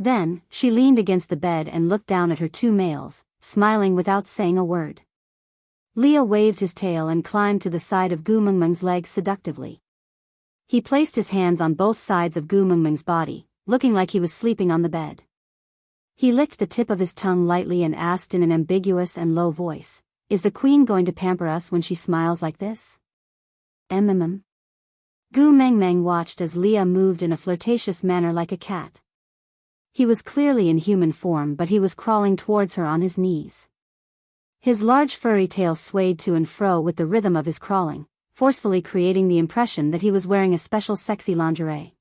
Then, she leaned against the bed and looked down at her 2 males, smiling without saying a word. Leo waved his tail and climbed to the side of Gu Mengmeng's legs seductively. He placed his hands on both sides of Gu Mengmeng's body, looking like he was sleeping on the bed. He licked the tip of his tongue lightly and asked in an ambiguous and low voice, "Is the queen going to pamper us when she smiles like this?" Gu Mengmeng watched as Leah moved in a flirtatious manner like a cat. He was clearly in human form, but he was crawling towards her on his knees. His large furry tail swayed to and fro with the rhythm of his crawling, forcefully creating the impression that he was wearing a special sexy lingerie.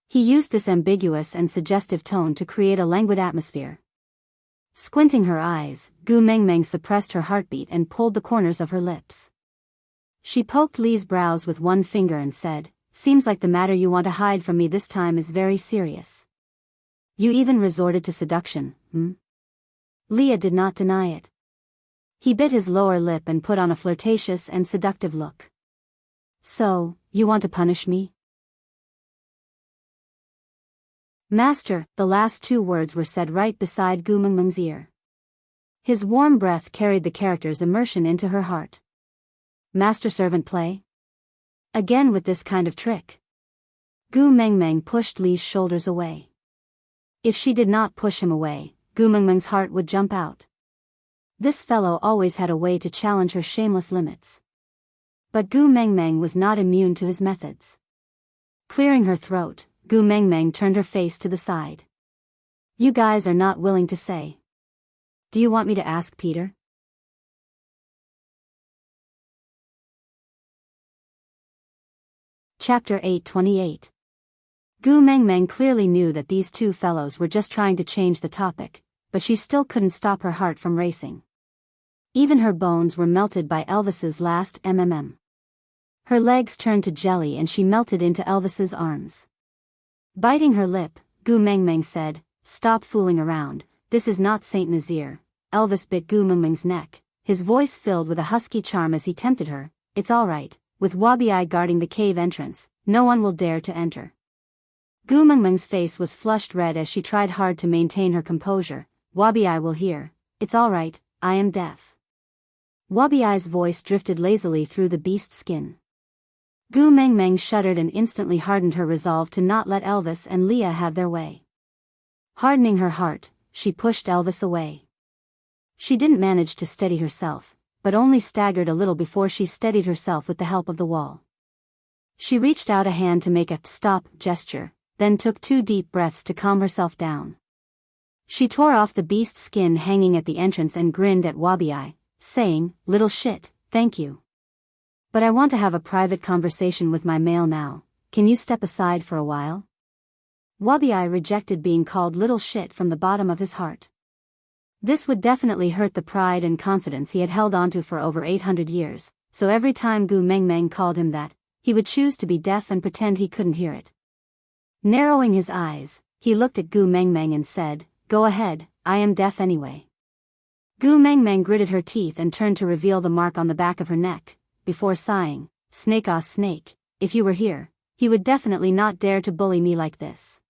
He used this ambiguous and suggestive tone to create a languid atmosphere. Squinting her eyes, Gu Mengmeng suppressed her heartbeat and pulled the corners of her lips. She poked Li's brows with one finger and said, "Seems like the matter you want to hide from me this time is very serious. You even resorted to seduction, hmm?" Leah did not deny it. He bit his lower lip and put on a flirtatious and seductive look. "So, you want to punish me?" "Master," the last two words were said right beside Gu Mengmeng's ear. His warm breath carried the character's immersion into her heart. Master-servant play? Again with this kind of trick? Gu Mengmeng pushed Li's shoulders away. If she did not push him away, Gu Mengmeng's heart would jump out. This fellow always had a way to challenge her shameless limits. But Gu Mengmeng was not immune to his methods. Clearing her throat, Gu Mengmeng turned her face to the side. "You guys are not willing to say. Do you want me to ask Peter?" Chapter 828. Gu Mengmeng clearly knew that these two fellows were just trying to change the topic, but she still couldn't stop her heart from racing. Even her bones were melted by Elvis's last mmm. Her legs turned to jelly and she melted into Elvis's arms. Biting her lip, Gu Mengmeng said, "Stop fooling around, this is not Saint Nazaire." Elvis bit Gu Mengmeng's neck, his voice filled with a husky charm as he tempted her. "It's all right, with Wabi guarding the cave entrance, no one will dare to enter." Gu Mengmeng's face was flushed red as she tried hard to maintain her composure. "Wabi will hear. It's all right, I am deaf." Wabi's voice drifted lazily through the beast's skin. Gu Mengmeng shuddered and instantly hardened her resolve to not let Elvis and Leah have their way. Hardening her heart, she pushed Elvis away. She didn't manage to steady herself, but only staggered a little before she steadied herself with the help of the wall. She reached out a hand to make a stop gesture, then took 2 deep breaths to calm herself down. She tore off the beast's skin hanging at the entrance and grinned at Wabi, saying, "Little shit, thank you. But I want to have a private conversation with my male now, can you step aside for a while?" Wabi rejected being called little shit from the bottom of his heart. This would definitely hurt the pride and confidence he had held onto for over 800 years, so every time Gu Mengmeng called him that, he would choose to be deaf and pretend he couldn't hear it. Narrowing his eyes, he looked at Gu Mengmeng and said, "Go ahead, I am deaf anyway." Gu Mengmeng gritted her teeth and turned to reveal the mark on the back of her neck, before sighing, "Snake ah snake, if you were here, he would definitely not dare to bully me like this."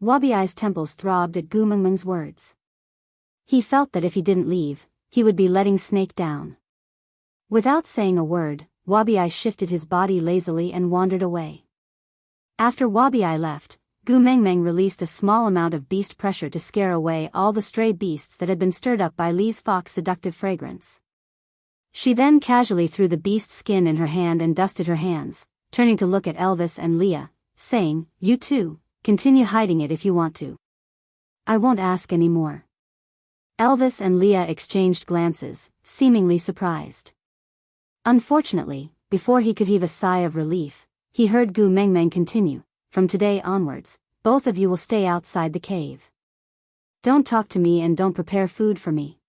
Wabi's temples throbbed at Gu Mengmeng's words. He felt that if he didn't leave, he would be letting Snake down. Without saying a word, Wabi shifted his body lazily and wandered away. After Wabi left, Gu Mengmeng released a small amount of beast pressure to scare away all the stray beasts that had been stirred up by Li's fox seductive fragrance. She then casually threw the beast's skin in her hand and dusted her hands, turning to look at Elvis and Leah, saying, "You two, continue hiding it if you want to. I won't ask any more." Elvis and Leah exchanged glances, seemingly surprised. Unfortunately, before he could heave a sigh of relief, he heard Gu Mengmeng continue, "From today onwards, both of you will stay outside the cave. Don't talk to me and don't prepare food for me.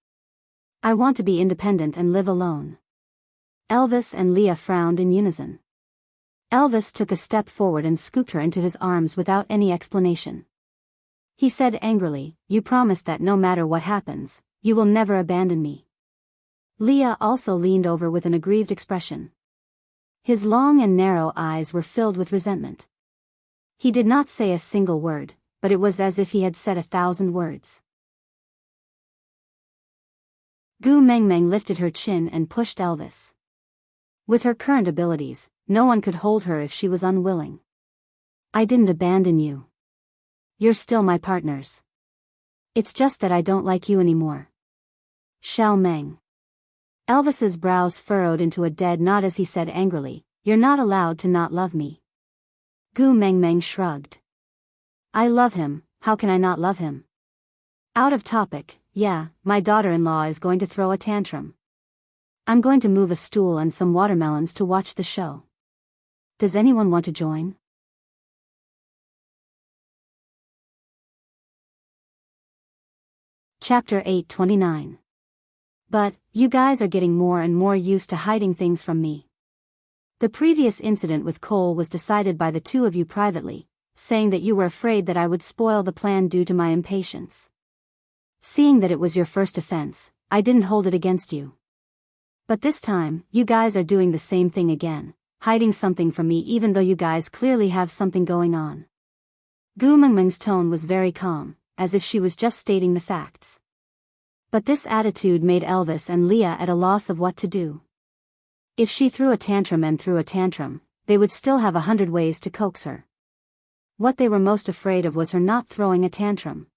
I want to be independent and live alone." Elvis and Leah frowned in unison. Elvis took a step forward and scooped her into his arms without any explanation. He said angrily, "You promised that no matter what happens, you will never abandon me." Leah also leaned over with an aggrieved expression. His long and narrow eyes were filled with resentment. He did not say a single word, but it was as if he had said 1,000 words. Gu Mengmeng lifted her chin and pushed Elvis. With her current abilities, no one could hold her if she was unwilling. "I didn't abandon you. You're still my partners. It's just that I don't like you anymore." Xiao Meng. Elvis's brows furrowed into a dead knot as he said angrily, "You're not allowed to not love me." Gu Mengmeng shrugged. "I love him, how can I not love him? Out of topic, yeah, my daughter-in-law is going to throw a tantrum. I'm going to move a stool and some watermelons to watch the show. Does anyone want to join? Chapter 8:29. But, you guys are getting more and more used to hiding things from me. The previous incident with Cole was decided by the two of you privately, saying that you were afraid that I would spoil the plan due to my impatience. Seeing that it was your first offense, I didn't hold it against you. But this time, you guys are doing the same thing again, hiding something from me even though you guys clearly have something going on. Gu Mengmeng's tone was very calm, as if she was just stating the facts. But this attitude made Elvis and Leah at a loss of what to do. If she threw a tantrum and threw a tantrum, they would still have 100 ways to coax her. What they were most afraid of was her not throwing a tantrum.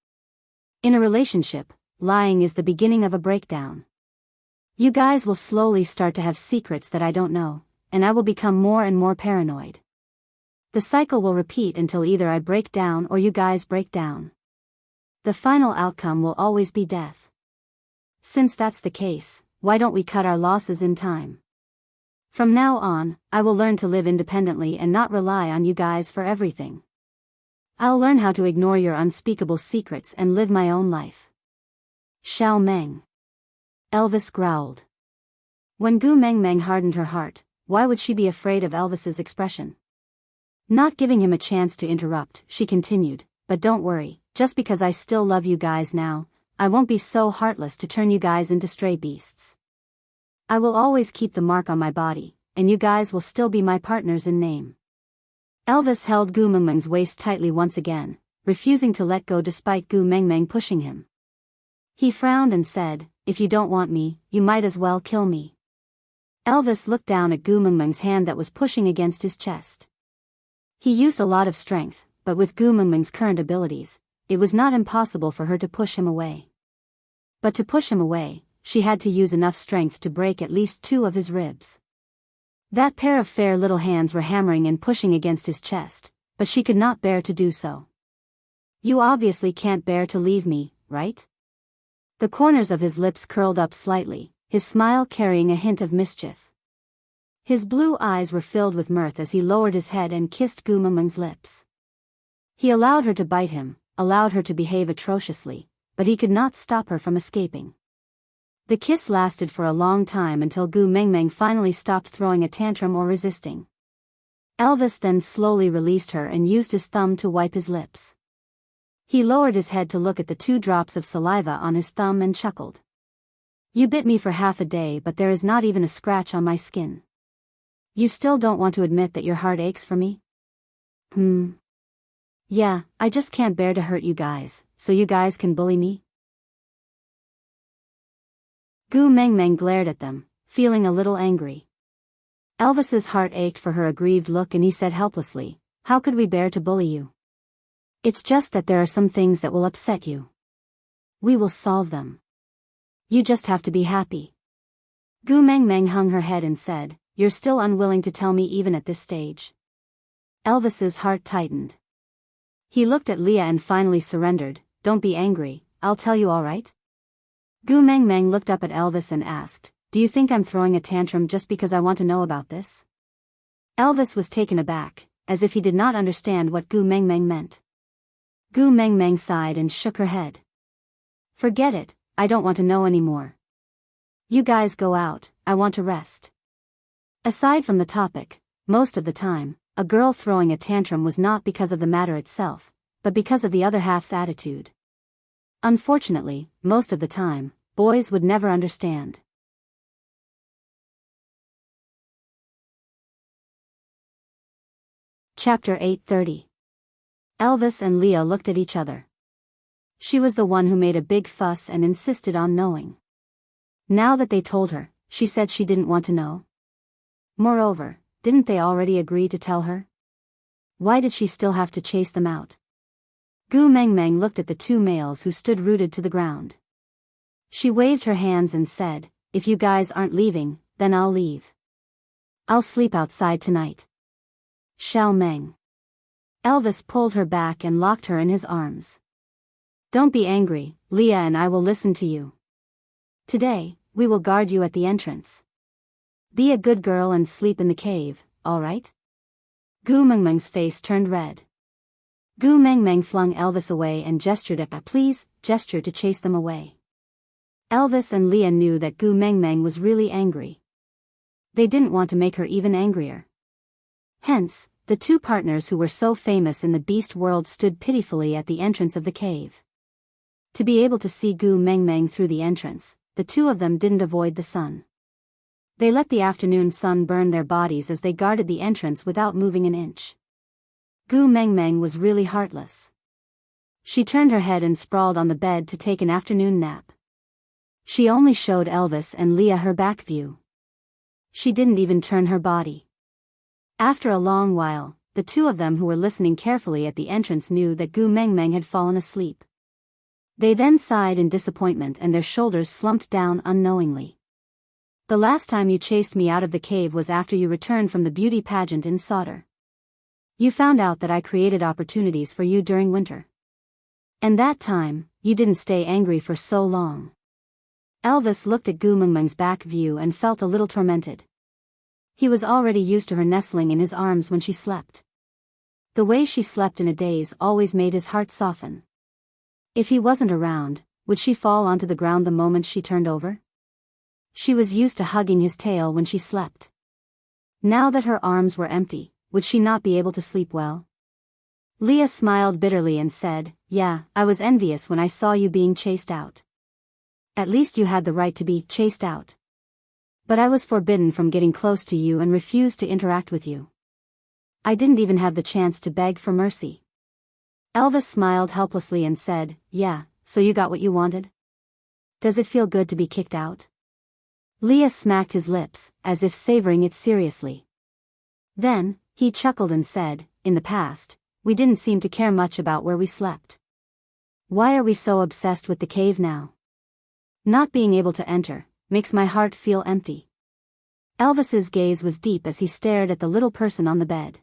In a relationship, lying is the beginning of a breakdown. You guys will slowly start to have secrets that I don't know, and I will become more and more paranoid. The cycle will repeat until either I break down or you guys break down. The final outcome will always be death. Since that's the case, why don't we cut our losses in time? From now on, I will learn to live independently and not rely on you guys for everything. I'll learn how to ignore your unspeakable secrets and live my own life. Xiao Meng. Elvis growled. When Gu Mengmeng hardened her heart, why would she be afraid of Elvis's expression? Not giving him a chance to interrupt, she continued, but don't worry, just because I still love you guys now, I won't be so heartless to turn you guys into stray beasts. I will always keep the mark on my body, and you guys will still be my partners in name. Elvis held Gu Mengmeng's waist tightly once again, refusing to let go despite Gu Mengmeng pushing him. He frowned and said, if you don't want me, you might as well kill me. Elvis looked down at Gu Mengmeng's hand that was pushing against his chest. He used a lot of strength, but with Gu Mengmeng's current abilities, it was not impossible for her to push him away. But to push him away, she had to use enough strength to break at least 2 of his ribs. That pair of fair little hands were hammering and pushing against his chest, but she could not bear to do so. You obviously can't bear to leave me, right? The corners of his lips curled up slightly, his smile carrying a hint of mischief. His blue eyes were filled with mirth as he lowered his head and kissed Gu Mengmeng's lips. He allowed her to bite him, allowed her to behave atrociously, but he could not stop her from escaping. The kiss lasted for a long time until Gu Mengmeng finally stopped throwing a tantrum or resisting. Elvis then slowly released her and used his thumb to wipe his lips. He lowered his head to look at the 2 drops of saliva on his thumb and chuckled. You bit me for half a day, but there is not even a scratch on my skin. You still don't want to admit that your heart aches for me? Yeah, I just can't bear to hurt you guys, so you guys can bully me? Gu Mengmeng glared at them, feeling a little angry. Elvis's heart ached for her aggrieved look and he said helplessly, how could we bear to bully you? It's just that there are some things that will upset you. We will solve them. You just have to be happy. Gu Mengmeng hung her head and said, you're still unwilling to tell me even at this stage. Elvis's heart tightened. He looked at Leah and finally surrendered, don't be angry, I'll tell you all right? Gu Mengmeng looked up at Elvis and asked, do you think I'm throwing a tantrum just because I want to know about this? Elvis was taken aback, as if he did not understand what Gu Mengmeng meant. Gu Mengmeng sighed and shook her head. Forget it, I don't want to know anymore. You guys go out, I want to rest. Aside from the topic, most of the time, a girl throwing a tantrum was not because of the matter itself, but because of the other half's attitude. Unfortunately, most of the time, boys would never understand. Chapter 8:30. Elvis and Leah looked at each other. She was the one who made a big fuss and insisted on knowing. Now that they told her, she said she didn't want to know. Moreover, didn't they already agree to tell her? Why did she still have to chase them out? Gu Mengmeng looked at the 2 males who stood rooted to the ground. She waved her hands and said, if you guys aren't leaving, then I'll leave. I'll sleep outside tonight. Xiao Meng. Elvis pulled her back and locked her in his arms. Don't be angry, Leah and I will listen to you. Today, we will guard you at the entrance. Be a good girl and sleep in the cave, alright? Gu Mengmeng's face turned red. Gu Mengmeng flung Elvis away and gestured a please gesture to chase them away. Elvis and Leah knew that Gu Mengmeng was really angry. They didn't want to make her even angrier. Hence, the two partners who were so famous in the beast world stood pitifully at the entrance of the cave. To be able to see Gu Mengmeng through the entrance, the two of them didn't avoid the sun. They let the afternoon sun burn their bodies as they guarded the entrance without moving an inch. Gu Mengmeng was really heartless. She turned her head and sprawled on the bed to take an afternoon nap. She only showed Elvis and Leah her back view. She didn't even turn her body. After a long while, the two of them who were listening carefully at the entrance knew that Gu Mengmeng had fallen asleep. They then sighed in disappointment and their shoulders slumped down unknowingly. The last time you chased me out of the cave was after you returned from the beauty pageant in Sauter. You found out that I created opportunities for you during winter. And that time, you didn't stay angry for so long. Elvis looked at Gu Mengmeng's back view and felt a little tormented. He was already used to her nestling in his arms when she slept. The way she slept in a daze always made his heart soften. If he wasn't around, would she fall onto the ground the moment she turned over? She was used to hugging his tail when she slept. Now that her arms were empty, would she not be able to sleep well? Leah smiled bitterly and said, "Yeah, I was envious when I saw you being chased out. At least you had the right to be chased out. But I was forbidden from getting close to you and refused to interact with you. I didn't even have the chance to beg for mercy." Elvis smiled helplessly and said, "Yeah, so you got what you wanted? Does it feel good to be kicked out?" Leah smacked his lips, as if savoring it seriously. Then, he chuckled and said, "In the past, we didn't seem to care much about where we slept. Why are we so obsessed with the cave now? Not being able to enter makes my heart feel empty." Elvis's gaze was deep as he stared at the little person on the bed.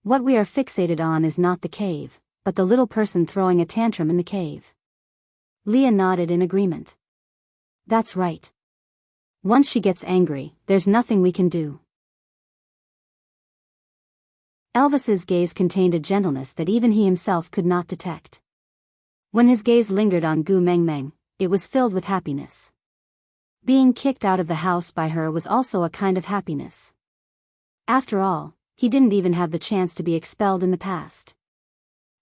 What we are fixated on is not the cave, but the little person throwing a tantrum in the cave. Leah nodded in agreement. That's right. Once she gets angry, there's nothing we can do. Elvis's gaze contained a gentleness that even he himself could not detect. When his gaze lingered on Gu Mengmeng, it was filled with happiness. Being kicked out of the house by her was also a kind of happiness. After all, he didn't even have the chance to be expelled in the past.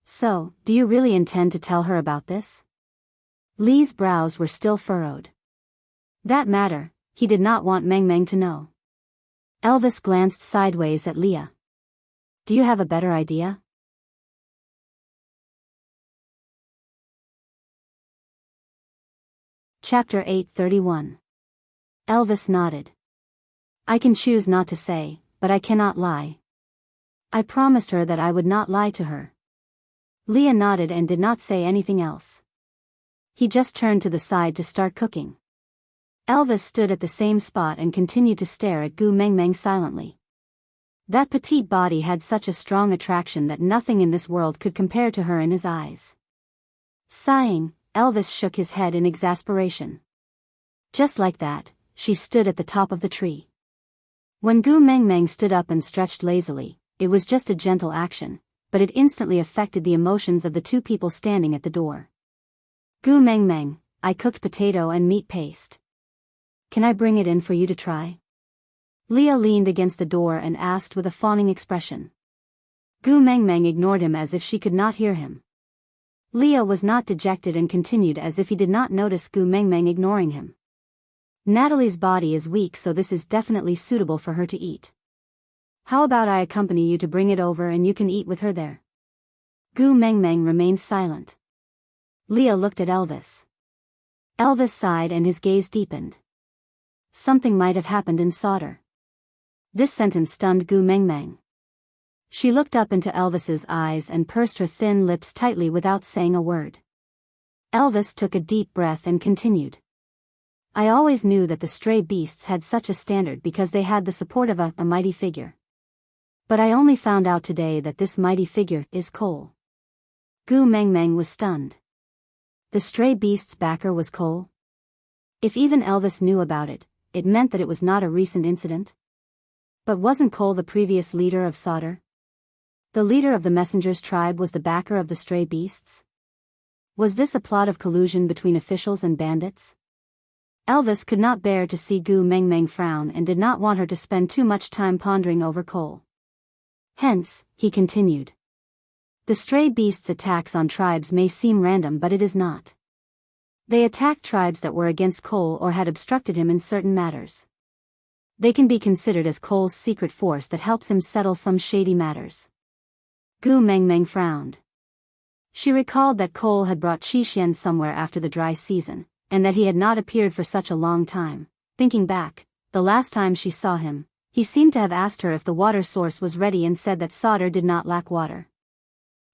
So, do you really intend to tell her about this? Lee's brows were still furrowed. That matter, he did not want Mengmeng to know. Elvis glanced sideways at Leah. Do you have a better idea? Chapter 831. Elvis nodded. I can choose not to say, but I cannot lie. I promised her that I would not lie to her. Leah nodded and did not say anything else. He just turned to the side to start cooking. Elvis stood at the same spot and continued to stare at Gu Mengmeng silently. That petite body had such a strong attraction that nothing in this world could compare to her in his eyes. Sighing, Elvis shook his head in exasperation. Just like that, she stood at the top of the tree. When Gu Mengmeng stood up and stretched lazily, it was just a gentle action, but it instantly affected the emotions of the two people standing at the door. Gu Mengmeng, I cooked potato and meat paste. Can I bring it in for you to try? Leah leaned against the door and asked with a fawning expression. Gu Mengmeng ignored him as if she could not hear him. Leah was not dejected and continued as if he did not notice Gu Mengmeng ignoring him. Natalie's body is weak, so this is definitely suitable for her to eat. How about I accompany you to bring it over and you can eat with her there? Gu Mengmeng remained silent. Leah looked at Elvis. Elvis sighed and his gaze deepened. Something might have happened in Sauter. This sentence stunned Gu Mengmeng. She looked up into Elvis's eyes and pursed her thin lips tightly without saying a word. Elvis took a deep breath and continued. I always knew that the stray beasts had such a standard because they had the support of a mighty figure. But I only found out today that this mighty figure is Cole. Gu Mengmeng was stunned. The stray beast's backer was Cole? If even Elvis knew about it, it meant that it was not a recent incident. But wasn't Cole the previous leader of Sodder? The leader of the Messenger's tribe was the backer of the stray beasts? Was this a plot of collusion between officials and bandits? Elvis could not bear to see Gu Mengmeng frown and did not want her to spend too much time pondering over Cole. Hence, he continued. The stray beasts' attacks on tribes may seem random, but it is not. They attacked tribes that were against Cole or had obstructed him in certain matters. They can be considered as Cole's secret force that helps him settle some shady matters. Gu Mengmeng frowned. She recalled that Cole had brought Qixuan somewhere after the dry season, and that he had not appeared for such a long time. Thinking back, the last time she saw him, he seemed to have asked her if the water source was ready and said that Sodder did not lack water.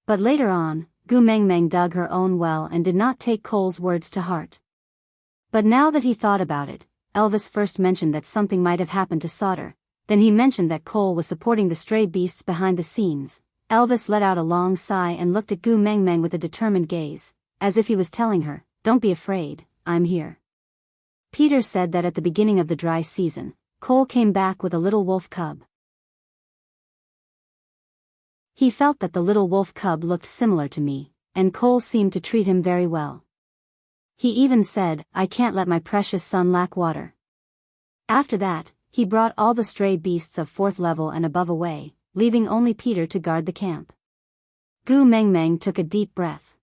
But later on, Gu Mengmeng dug her own well and did not take Cole's words to heart. But now that he thought about it, Elvis first mentioned that something might have happened to Sodder, then he mentioned that Cole was supporting the stray beasts behind the scenes. Elvis let out a long sigh and looked at Gu Mengmeng with a determined gaze, as if he was telling her, "Don't be afraid, I'm here." Peter said that at the beginning of the dry season, Cole came back with a little wolf cub. He felt that the little wolf cub looked similar to me, and Cole seemed to treat him very well. He even said, "I can't let my precious son lack water." After that, he brought all the stray beasts of 4th level and above away, leaving only Peter to guard the camp. Gu Mengmeng took a deep breath.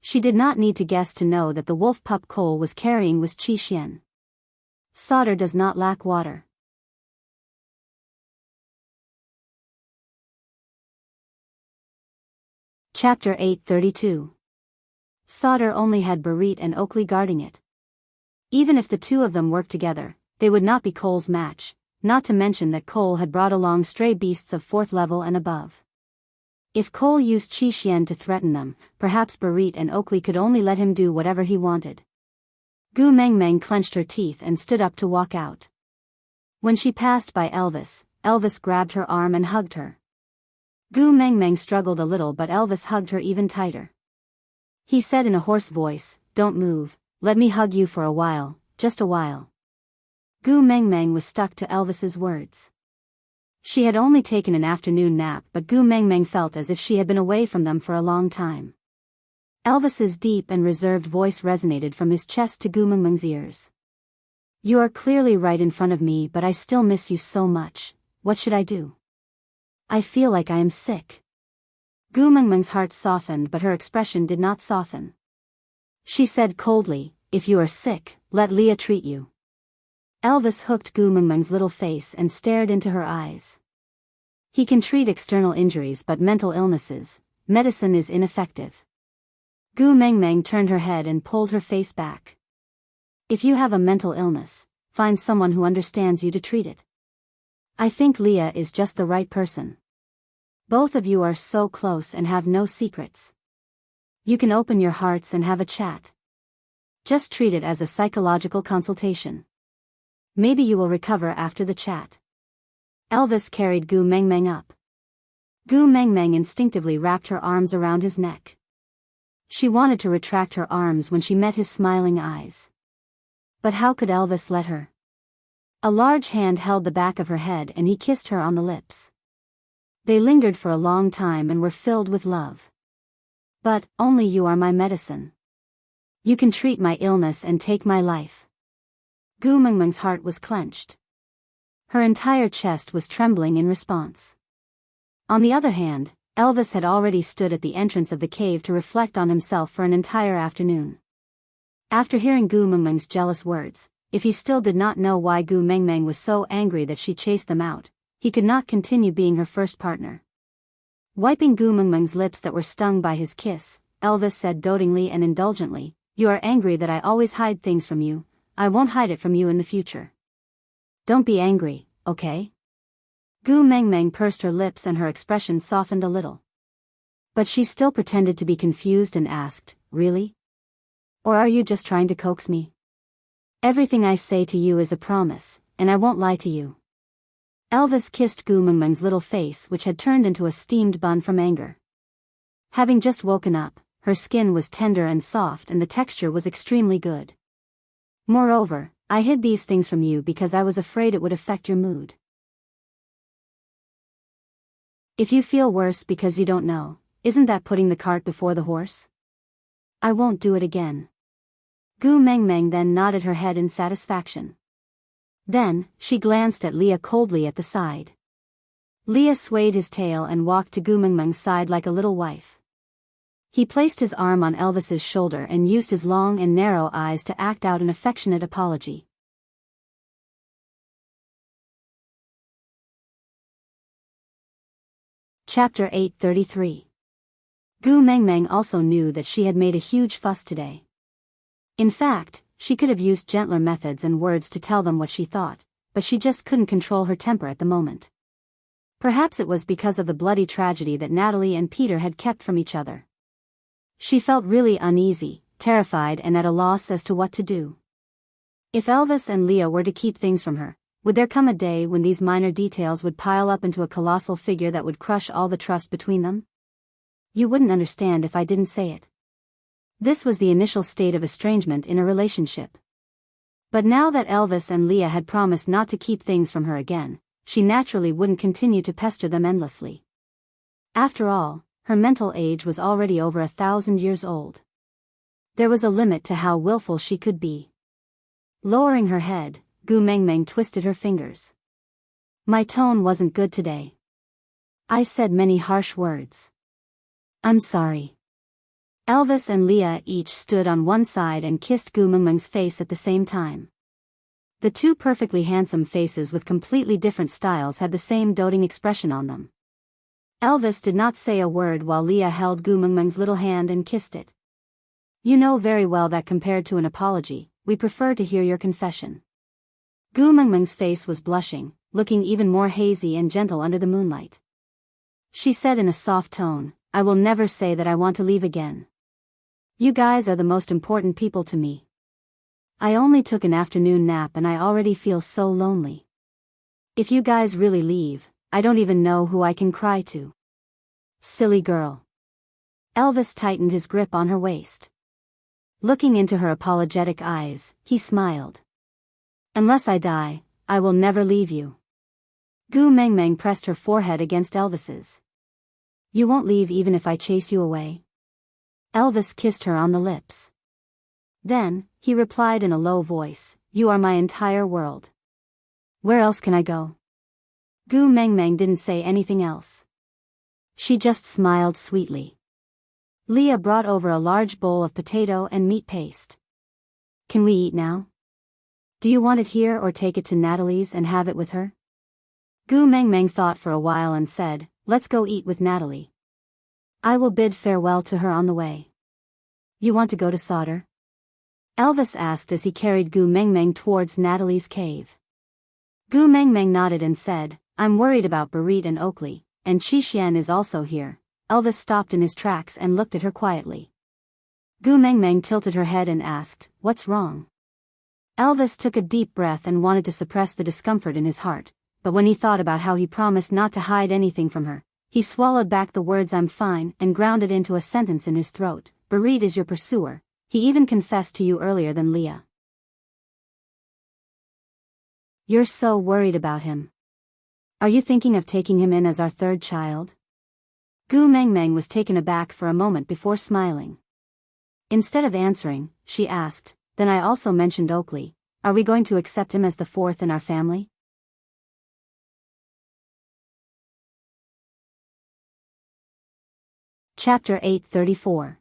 She did not need to guess to know that the wolf pup Cole was carrying was Qixuan. Sodder does not lack water. Chapter 832. Sodder only had Barit and Oakley guarding it. Even if the two of them worked together, they would not be Cole's match, not to mention that Cole had brought along stray beasts of 4th level and above. If Cole used Qixuan to threaten them, perhaps Barit and Oakley could only let him do whatever he wanted. Gu Mengmeng clenched her teeth and stood up to walk out. When she passed by Elvis, Elvis grabbed her arm and hugged her. Gu Mengmeng struggled a little, but Elvis hugged her even tighter. He said in a hoarse voice, "Don't move, let me hug you for a while, just a while." Gu Mengmeng was stuck to Elvis's words. She had only taken an afternoon nap, but Gu Mengmeng felt as if she had been away from them for a long time. Elvis's deep and reserved voice resonated from his chest to Gu Mengmeng's ears. "You are clearly right in front of me, but I still miss you so much. What should I do? I feel like I am sick." Gu Mengmeng's heart softened, but her expression did not soften. She said coldly, "If you are sick, let Leah treat you." Elvis hooked Gu Mengmeng's little face and stared into her eyes. He can treat external injuries, but mental illnesses, medicine is ineffective. Gu Mengmeng turned her head and pulled her face back. "If you have a mental illness, find someone who understands you to treat it. I think Leah is just the right person. Both of you are so close and have no secrets. You can open your hearts and have a chat. Just treat it as a psychological consultation. Maybe you will recover after the chat." Elvis carried Gu Mengmeng up. Gu Mengmeng instinctively wrapped her arms around his neck. She wanted to retract her arms when she met his smiling eyes. But how could Elvis let her? A large hand held the back of her head and he kissed her on the lips. They lingered for a long time and were filled with love. "But, only you are my medicine. You can treat my illness and take my life." Gu Mengmeng's heart was clenched. Her entire chest was trembling in response. On the other hand, Elvis had already stood at the entrance of the cave to reflect on himself for an entire afternoon. After hearing Gu Mengmeng's jealous words, if he still did not know why Gu Mengmeng was so angry that she chased them out, he could not continue being her first partner. Wiping Gu Mengmeng's lips that were stung by his kiss, Elvis said dotingly and indulgently, "You are angry that I always hide things from you. I won't hide it from you in the future. Don't be angry, okay?" Gu Mengmeng pursed her lips and her expression softened a little. But she still pretended to be confused and asked, "Really? Or are you just trying to coax me? Everything I say to you is a promise, and I won't lie to you." Elvis kissed Gu Mengmeng's little face, which had turned into a steamed bun from anger. Having just woken up, her skin was tender and soft and the texture was extremely good. Moreover, I hid these things from you because I was afraid it would affect your mood. If you feel worse because you don't know, isn't that putting the cart before the horse? I won't do it again. Gu Mengmeng then nodded her head in satisfaction. Then, she glanced at Leah coldly at the side. Leah swayed his tail and walked to Gu Mengmeng's side like a little wife. He placed his arm on Elvis's shoulder and used his long and narrow eyes to act out an affectionate apology. Chapter 833. Gu Mengmeng also knew that she had made a huge fuss today. In fact, she could have used gentler methods and words to tell them what she thought, but she just couldn't control her temper at the moment. Perhaps it was because of the bloody tragedy that Natalie and Peter had kept from each other. She felt really uneasy, terrified and at a loss as to what to do. If Elvis and Leah were to keep things from her, would there come a day when these minor details would pile up into a colossal figure that would crush all the trust between them? You wouldn't understand if I didn't say it. This was the initial state of estrangement in a relationship. But now that Elvis and Leah had promised not to keep things from her again, she naturally wouldn't continue to pester them endlessly. After all, her mental age was already over 1,000 years old. There was a limit to how willful she could be. Lowering her head, Gu Mengmeng twisted her fingers. My tone wasn't good today. I said many harsh words. I'm sorry. Elvis and Leah each stood on one side and kissed Gu Mengmeng's face at the same time. The two perfectly handsome faces with completely different styles had the same doting expression on them. Elvis did not say a word while Leah held Gu Mengmeng's little hand and kissed it. You know very well that compared to an apology, we prefer to hear your confession. Gu Mengmeng's face was blushing, looking even more hazy and gentle under the moonlight. She said in a soft tone, I will never say that I want to leave again. You guys are the most important people to me. I only took an afternoon nap and I already feel so lonely. If you guys really leave, I don't even know who I can cry to. Silly girl. Elvis tightened his grip on her waist. Looking into her apologetic eyes, he smiled. Unless I die, I will never leave you. Gu Mengmeng pressed her forehead against Elvis's. You won't leave even if I chase you away? Elvis kissed her on the lips. Then, he replied in a low voice, You are my entire world. Where else can I go? Gu Mengmeng didn't say anything else. She just smiled sweetly. Leah brought over a large bowl of potato and meat paste. Can we eat now? Do you want it here or take it to Natalie's and have it with her? Gu Mengmeng thought for a while and said, Let's go eat with Natalie. I will bid farewell to her on the way. You want to go to Sauter? Elvis asked as he carried Gu Mengmeng towards Natalie's cave. Gu Mengmeng nodded and said, I'm worried about Barit and Oakley, and Chi Xian is also here. Elvis stopped in his tracks and looked at her quietly. Gu Mengmeng tilted her head and asked, What's wrong? Elvis took a deep breath and wanted to suppress the discomfort in his heart, but when he thought about how he promised not to hide anything from her, he swallowed back the words I'm fine and ground it into a sentence in his throat. Barit is your pursuer. He even confessed to you earlier than Leah. You're so worried about him. Are you thinking of taking him in as our third child? Gu Mengmeng was taken aback for a moment before smiling. Instead of answering, she asked, Then I also mentioned Oakley. Are we going to accept him as the fourth in our family? Chapter 834.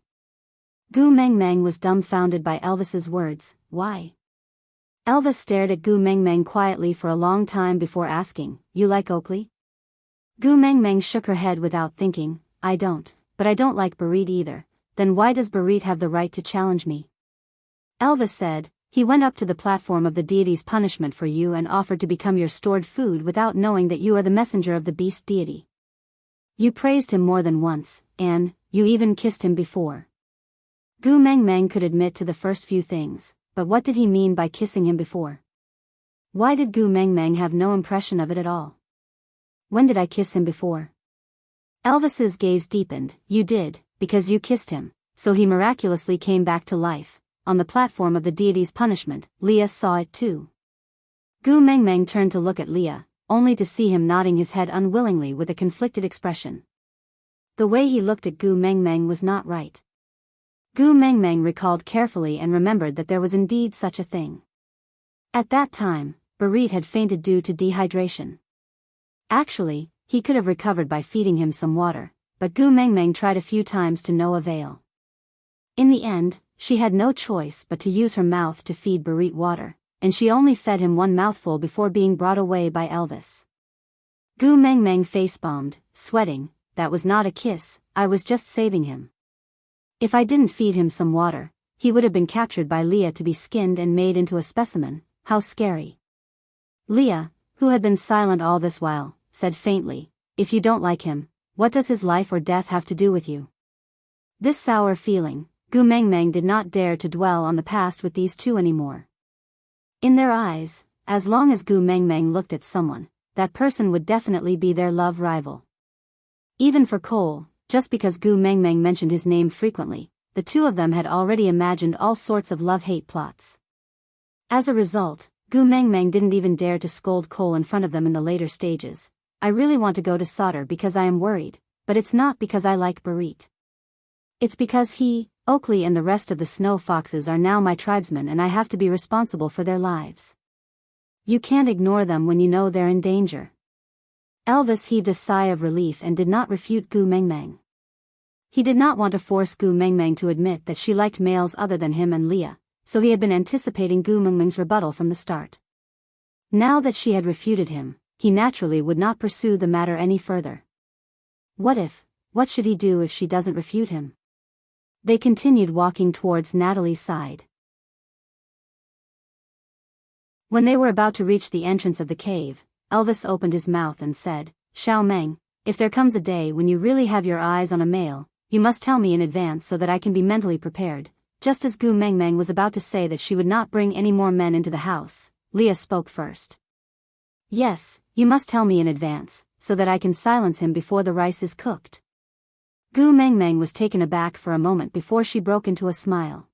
Gu Mengmeng was dumbfounded by Elvis's words. Why? Elvis stared at Gu Mengmeng quietly for a long time before asking, You like Oakley? Gu Mengmeng shook her head without thinking, I don't, but I don't like Barit either. Then why does Barit have the right to challenge me? Elvis said, He went up to the platform of the deity's punishment for you and offered to become your stored food without knowing that you are the messenger of the beast deity. You praised him more than once, and you even kissed him before. Gu Mengmeng could admit to the first few things, but what did he mean by kissing him before? Why did Gu Mengmeng have no impression of it at all? When did I kiss him before? Elvis's gaze deepened. You did, because you kissed him, so he miraculously came back to life, on the platform of the deity's punishment. Leah saw it too. Gu Mengmeng turned to look at Leah, only to see him nodding his head unwillingly with a conflicted expression. The way he looked at Gu Mengmeng was not right. Gu Mengmeng recalled carefully and remembered that there was indeed such a thing. At that time, Barit had fainted due to dehydration. Actually, he could have recovered by feeding him some water, but Gu Mengmeng tried a few times to no avail. In the end, she had no choice but to use her mouth to feed Barit water, and she only fed him one mouthful before being brought away by Elvis. Gu Mengmeng face-bombed, sweating. That was not a kiss, I was just saving him. If I didn't feed him some water, he would have been captured by Leah to be skinned and made into a specimen. How scary. Leah, who had been silent all this while, said faintly, if you don't like him, what does his life or death have to do with you? This sour feeling, Gu Mengmeng did not dare to dwell on the past with these two anymore. In their eyes, as long as Gu Mengmeng looked at someone, that person would definitely be their love rival. Even for Cole, just because Gu Mengmeng mentioned his name frequently, the two of them had already imagined all sorts of love-hate plots. As a result, Gu Mengmeng didn't even dare to scold Cole in front of them in the later stages. I really want to go to Sauter because I am worried, but it's not because I like Barit. It's because he, Oakley and the rest of the snow foxes are now my tribesmen and I have to be responsible for their lives. You can't ignore them when you know they're in danger. Elvis heaved a sigh of relief and did not refute Gu Mengmeng. He did not want to force Gu Mengmeng to admit that she liked males other than him and Leah, so he had been anticipating Gu Mengmeng's rebuttal from the start. Now that she had refuted him, he naturally would not pursue the matter any further. What should he do if she doesn't refute him? They continued walking towards Natalie's side. When they were about to reach the entrance of the cave, Elvis opened his mouth and said, Xiao Meng, if there comes a day when you really have your eyes on a male, you must tell me in advance so that I can be mentally prepared. Just as Gu Mengmeng was about to say that she would not bring any more men into the house, Leah spoke first. Yes, you must tell me in advance, so that I can silence him before the rice is cooked. Gu Mengmeng was taken aback for a moment before she broke into a smile.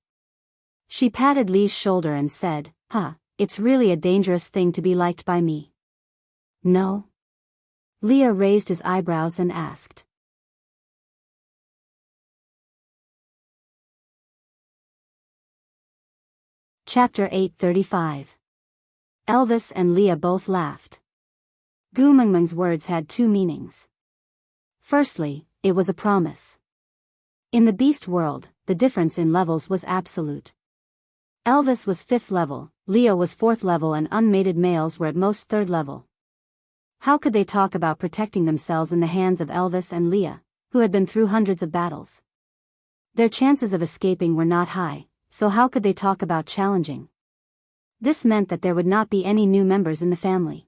She patted Li's shoulder and said, it's really a dangerous thing to be liked by me. No? Leah raised his eyebrows and asked. Chapter 835. Elvis and Leah both laughed. Gu Mengmeng's words had two meanings. Firstly, it was a promise. In the beast world, the difference in levels was absolute. Elvis was 5th level, Leah was 4th level and unmated males were at most 3rd level. How could they talk about protecting themselves in the hands of Elvis and Leah, who had been through hundreds of battles? Their chances of escaping were not high, so how could they talk about challenging? This meant that there would not be any new members in the family.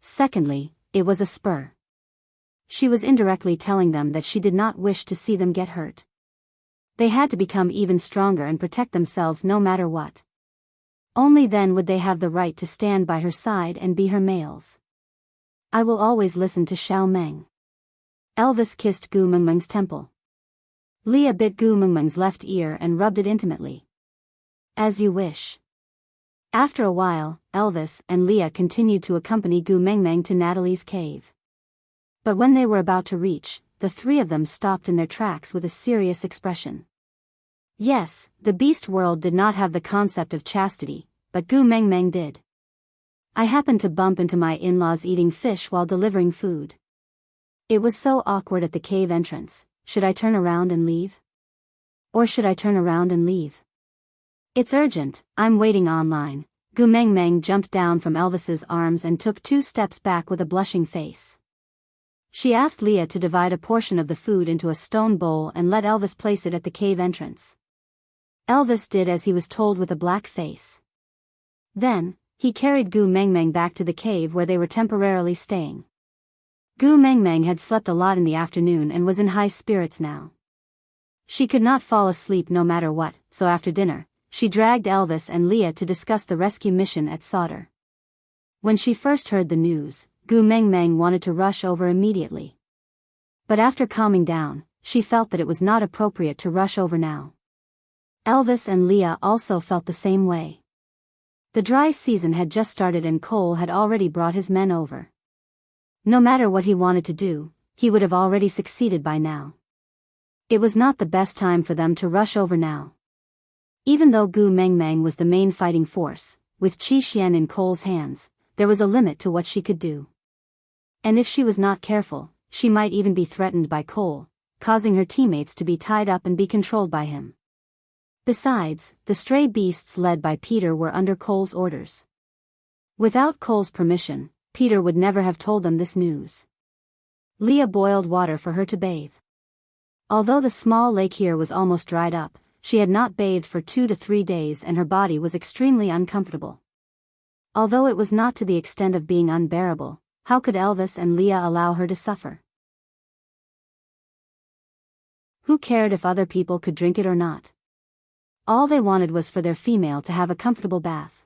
Secondly, it was a spur. She was indirectly telling them that she did not wish to see them get hurt. They had to become even stronger and protect themselves no matter what. Only then would they have the right to stand by her side and be her males. I will always listen to Xiao Meng. Elvis kissed Gu Mengmeng's temple. Leah bit Gu Mengmeng's left ear and rubbed it intimately. As you wish. After a while, Elvis and Leah continued to accompany Gu Mengmeng to Natalie's cave. But when they were about to reach, the three of them stopped in their tracks with a serious expression. Yes, the beast world did not have the concept of chastity, but Gu Mengmeng did. I happened to bump into my in-laws eating fish while delivering food. It was so awkward at the cave entrance. Should I turn around and leave? Or should I turn around and leave? It's urgent, I'm waiting online. Gu Mengmeng jumped down from Elvis's arms and took 2 steps back with a blushing face. She asked Leah to divide a portion of the food into a stone bowl and let Elvis place it at the cave entrance. Elvis did as he was told with a black face. Then, he carried Gu Mengmeng back to the cave where they were temporarily staying. Gu Mengmeng had slept a lot in the afternoon and was in high spirits now. She could not fall asleep no matter what, so after dinner, she dragged Elvis and Leah to discuss the rescue mission at Sauter. When she first heard the news, Gu Mengmeng wanted to rush over immediately. But after calming down, she felt that it was not appropriate to rush over now. Elvis and Leah also felt the same way. The dry season had just started and Cole had already brought his men over. No matter what he wanted to do, he would have already succeeded by now. It was not the best time for them to rush over now. Even though Gu Mengmeng was the main fighting force, with Qi Xian in Cole's hands, there was a limit to what she could do. And if she was not careful, she might even be threatened by Cole, causing her teammates to be tied up and be controlled by him. Besides, the stray beasts led by Peter were under Cole's orders. Without Cole's permission, Peter would never have told them this news. Leah boiled water for her to bathe. Although the small lake here was almost dried up, she had not bathed for 2 to 3 days and her body was extremely uncomfortable. Although it was not to the extent of being unbearable, how could Elvis and Leah allow her to suffer? Who cared if other people could drink it or not? All they wanted was for their female to have a comfortable bath.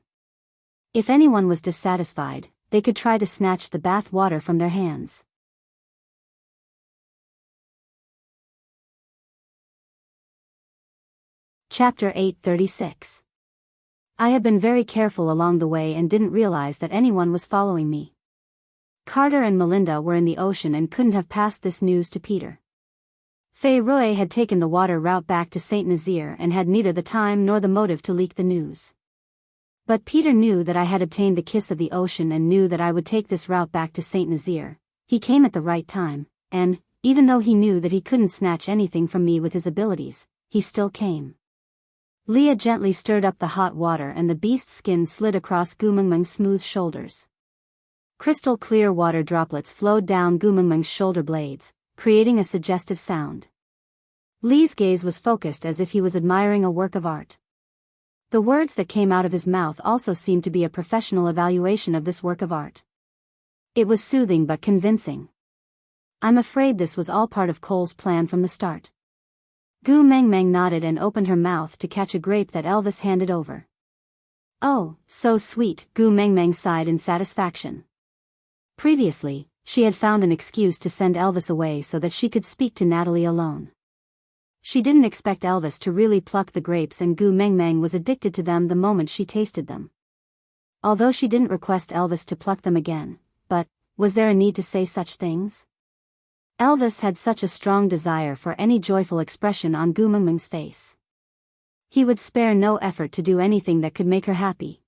If anyone was dissatisfied, they could try to snatch the bath water from their hands. Chapter 836. I had been very careful along the way and didn't realize that anyone was following me. Carter and Melinda were in the ocean and couldn't have passed this news to Peter. Fei Rui had taken the water route back to Saint Nazaire and had neither the time nor the motive to leak the news. But Peter knew that I had obtained the kiss of the ocean and knew that I would take this route back to Saint Nazaire. He came at the right time, and, even though he knew that he couldn't snatch anything from me with his abilities, he still came. Leah gently stirred up the hot water and the beast's skin slid across Gu Mengmeng's smooth shoulders. Crystal clear water droplets flowed down Gu Mengmeng's shoulder blades, creating a suggestive sound. Lee's gaze was focused as if he was admiring a work of art. The words that came out of his mouth also seemed to be a professional evaluation of this work of art. It was soothing but convincing. I'm afraid this was all part of Cole's plan from the start. Gu Mengmeng nodded and opened her mouth to catch a grape that Elvis handed over. Oh, so sweet, Gu Mengmeng sighed in satisfaction. Previously, she had found an excuse to send Elvis away so that she could speak to Natalie alone. She didn't expect Elvis to really pluck the grapes and Gu Mengmeng was addicted to them the moment she tasted them. Although she didn't request Elvis to pluck them again, but, was there a need to say such things? Elvis had such a strong desire for any joyful expression on Gu Mengmeng's face. He would spare no effort to do anything that could make her happy.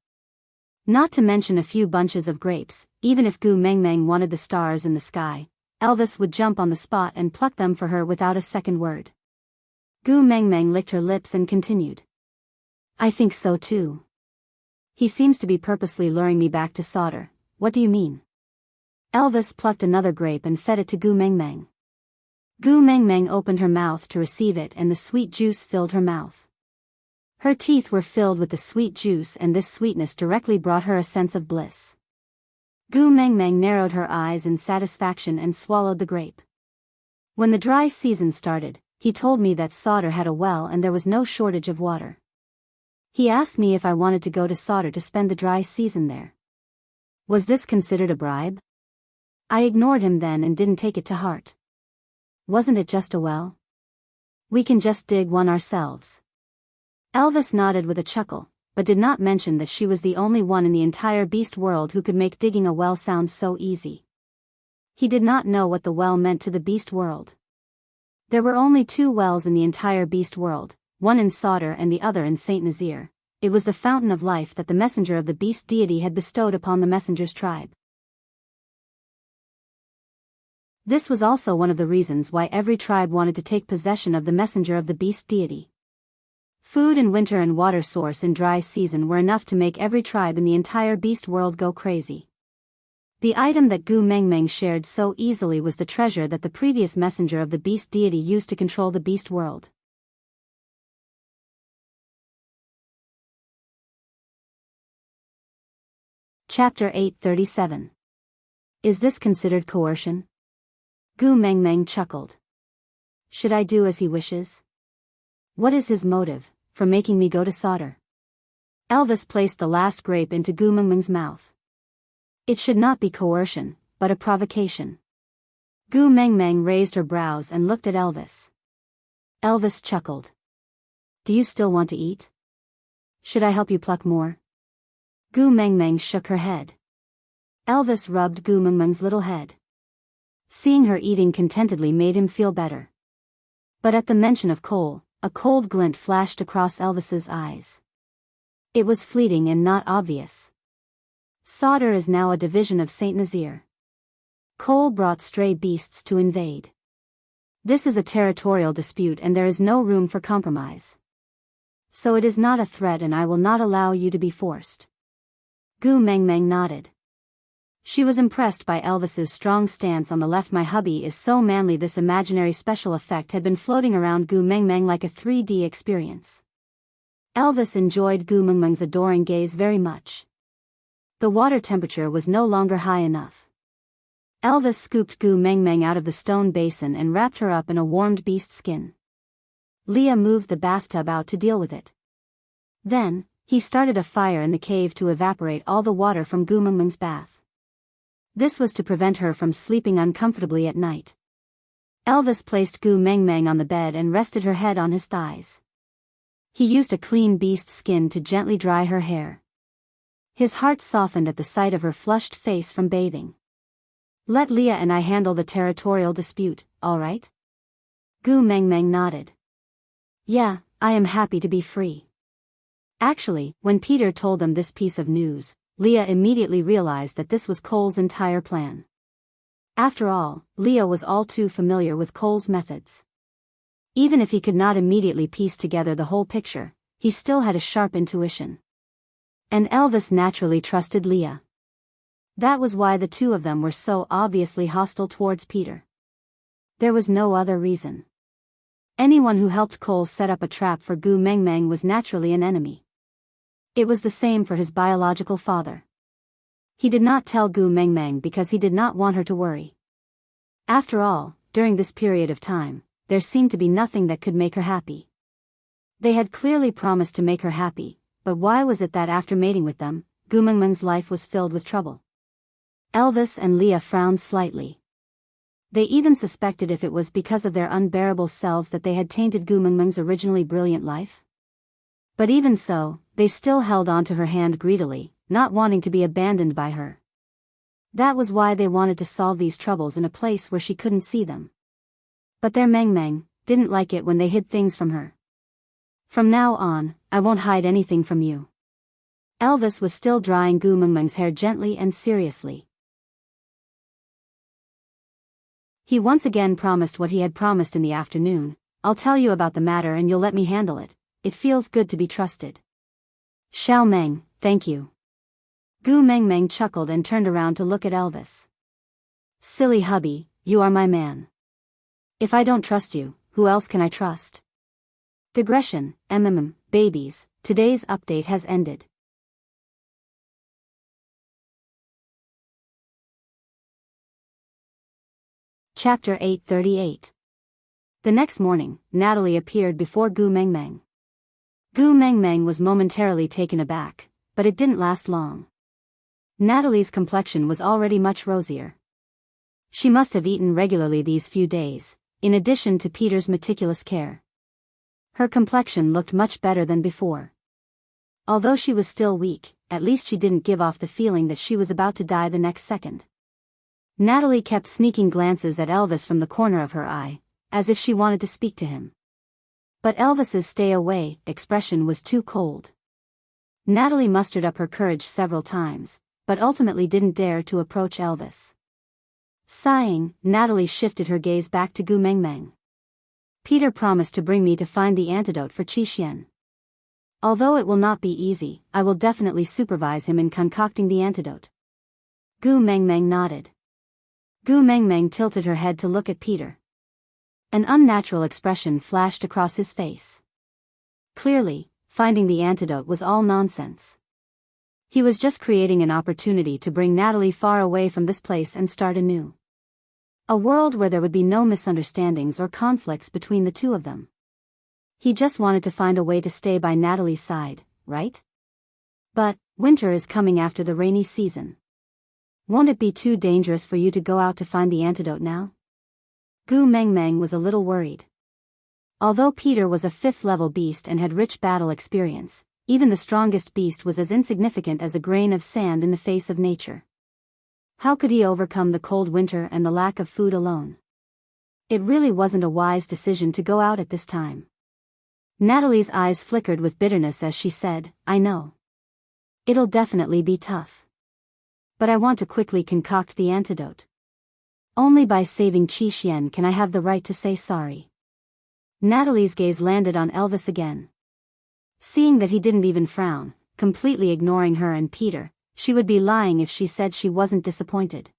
Not to mention a few bunches of grapes, even if Gu Mengmeng wanted the stars in the sky, Elvis would jump on the spot and pluck them for her without a second word. Gu Mengmeng licked her lips and continued. I think so too. He seems to be purposely luring me back to solder. What do you mean? Elvis plucked another grape and fed it to Gu Mengmeng. Gu Mengmeng opened her mouth to receive it and the sweet juice filled her mouth. Her teeth were filled with the sweet juice and this sweetness directly brought her a sense of bliss. Gu Mengmeng narrowed her eyes in satisfaction and swallowed the grape. When the dry season started, he told me that Solder had a well and there was no shortage of water. He asked me if I wanted to go to Solder to spend the dry season there. Was this considered a bribe? I ignored him then and didn't take it to heart. Wasn't it just a well? We can just dig one ourselves. Elvis nodded with a chuckle, but did not mention that she was the only one in the entire beast world who could make digging a well sound so easy. He did not know what the well meant to the beast world. There were only 2 wells in the entire beast world, one in Solder and the other in Saint Nazaire. It was the fountain of life that the messenger of the beast deity had bestowed upon the messenger's tribe. This was also one of the reasons why every tribe wanted to take possession of the messenger of the beast deity. Food in winter and water source in dry season were enough to make every tribe in the entire beast world go crazy. The item that Gu Mengmeng shared so easily was the treasure that the previous messenger of the beast deity used to control the beast world. Chapter 837. Is this considered coercion? Gu Mengmeng chuckled. Should I do as he wishes? What is his motive for making me go to Solder? Elvis placed the last grape into Gu Mengmeng's mouth. It should not be coercion, but a provocation. Gu Mengmeng raised her brows and looked at Elvis. Elvis chuckled. Do you still want to eat? Should I help you pluck more? Gu Mengmeng shook her head. Elvis rubbed Gu Mengmeng's little head. Seeing her eating contentedly made him feel better. But at the mention of coal, a cold glint flashed across Elvis's eyes. It was fleeting and not obvious. Solder is now a division of Saint Nazaire. Coal brought stray beasts to invade. This is a territorial dispute and there is no room for compromise. So it is not a threat and I will not allow you to be forced. Gu Mengmeng nodded. She was impressed by Elvis's strong stance on the left. My hubby is so manly. This imaginary special effect had been floating around Gu Mengmeng like a 3D experience. Elvis enjoyed Gu Mengmeng's adoring gaze very much. The water temperature was no longer high enough. Elvis scooped Gu Mengmeng out of the stone basin and wrapped her up in a warmed beast skin. Leah moved the bathtub out to deal with it. Then, he started a fire in the cave to evaporate all the water from Gu Mengmeng's bath. This was to prevent her from sleeping uncomfortably at night. Elvis placed Gu Mengmeng on the bed and rested her head on his thighs. He used a clean beast skin to gently dry her hair. His heart softened at the sight of her flushed face from bathing. Let Leah and I handle the territorial dispute, all right? Gu Mengmeng nodded. Yeah, I am happy to be free. Actually, when Peter told them this piece of news, Leah immediately realized that this was Cole's entire plan. After all, Leah was all too familiar with Cole's methods. Even if he could not immediately piece together the whole picture, he still had a sharp intuition. And Elvis naturally trusted Leah. That was why the two of them were so obviously hostile towards Peter. There was no other reason. Anyone who helped Cole set up a trap for Gu Mengmeng was naturally an enemy. It was the same for his biological father. He did not tell Gu Mengmeng because he did not want her to worry. After all, during this period of time, there seemed to be nothing that could make her happy. They had clearly promised to make her happy, but why was it that after mating with them, Gu Mengmeng's life was filled with trouble? Elvis and Leah frowned slightly. They even suspected if it was because of their unbearable selves that they had tainted Gu Mengmeng's originally brilliant life. But even so, they still held on to her hand greedily, not wanting to be abandoned by her. That was why they wanted to solve these troubles in a place where she couldn't see them. But their Mengmeng didn't like it when they hid things from her. From now on, I won't hide anything from you. Elvis was still drying Gu Mengmeng's hair gently and seriously. He once again promised what he had promised in the afternoon. I'll tell you about the matter and you'll let me handle it. It feels good to be trusted. Xiao Meng, thank you. Gu Mengmeng chuckled and turned around to look at Elvis. Silly hubby, you are my man. If I don't trust you, who else can I trust? Digression, babies, today's update has ended. Chapter 838. The next morning, Natalie appeared before Gu Mengmeng. Gu Mengmeng was momentarily taken aback, but it didn't last long. Natalie's complexion was already much rosier. She must have eaten regularly these few days, in addition to Peter's meticulous care. Her complexion looked much better than before. Although she was still weak, at least she didn't give off the feeling that she was about to die the next second. Natalie kept sneaking glances at Elvis from the corner of her eye, as if she wanted to speak to him. But Elvis's stay-away expression was too cold. Natalie mustered up her courage several times, but ultimately didn't dare to approach Elvis. Sighing, Natalie shifted her gaze back to Gu Mengmeng. Peter promised to bring me to find the antidote for Qi. Although it will not be easy, I will definitely supervise him in concocting the antidote. Gu Mengmeng nodded. Gu Mengmeng tilted her head to look at Peter. An unnatural expression flashed across his face. Clearly, finding the antidote was all nonsense. He was just creating an opportunity to bring Natalie far away from this place and start anew. A world where there would be no misunderstandings or conflicts between the two of them. He just wanted to find a way to stay by Natalie's side, right? But, winter is coming after the rainy season. Won't it be too dangerous for you to go out to find the antidote now? Gu Mengmeng was a little worried. Although Peter was a 5th-level beast and had rich battle experience, even the strongest beast was as insignificant as a grain of sand in the face of nature. How could he overcome the cold winter and the lack of food alone? It really wasn't a wise decision to go out at this time. Natalie's eyes flickered with bitterness as she said, "I know. It'll definitely be tough. But I want to quickly concoct the antidote. Only by saving Qi Xian can I have the right to say sorry." Natalie's gaze landed on Elvis again. Seeing that he didn't even frown, completely ignoring her and Peter, she would be lying if she said she wasn't disappointed.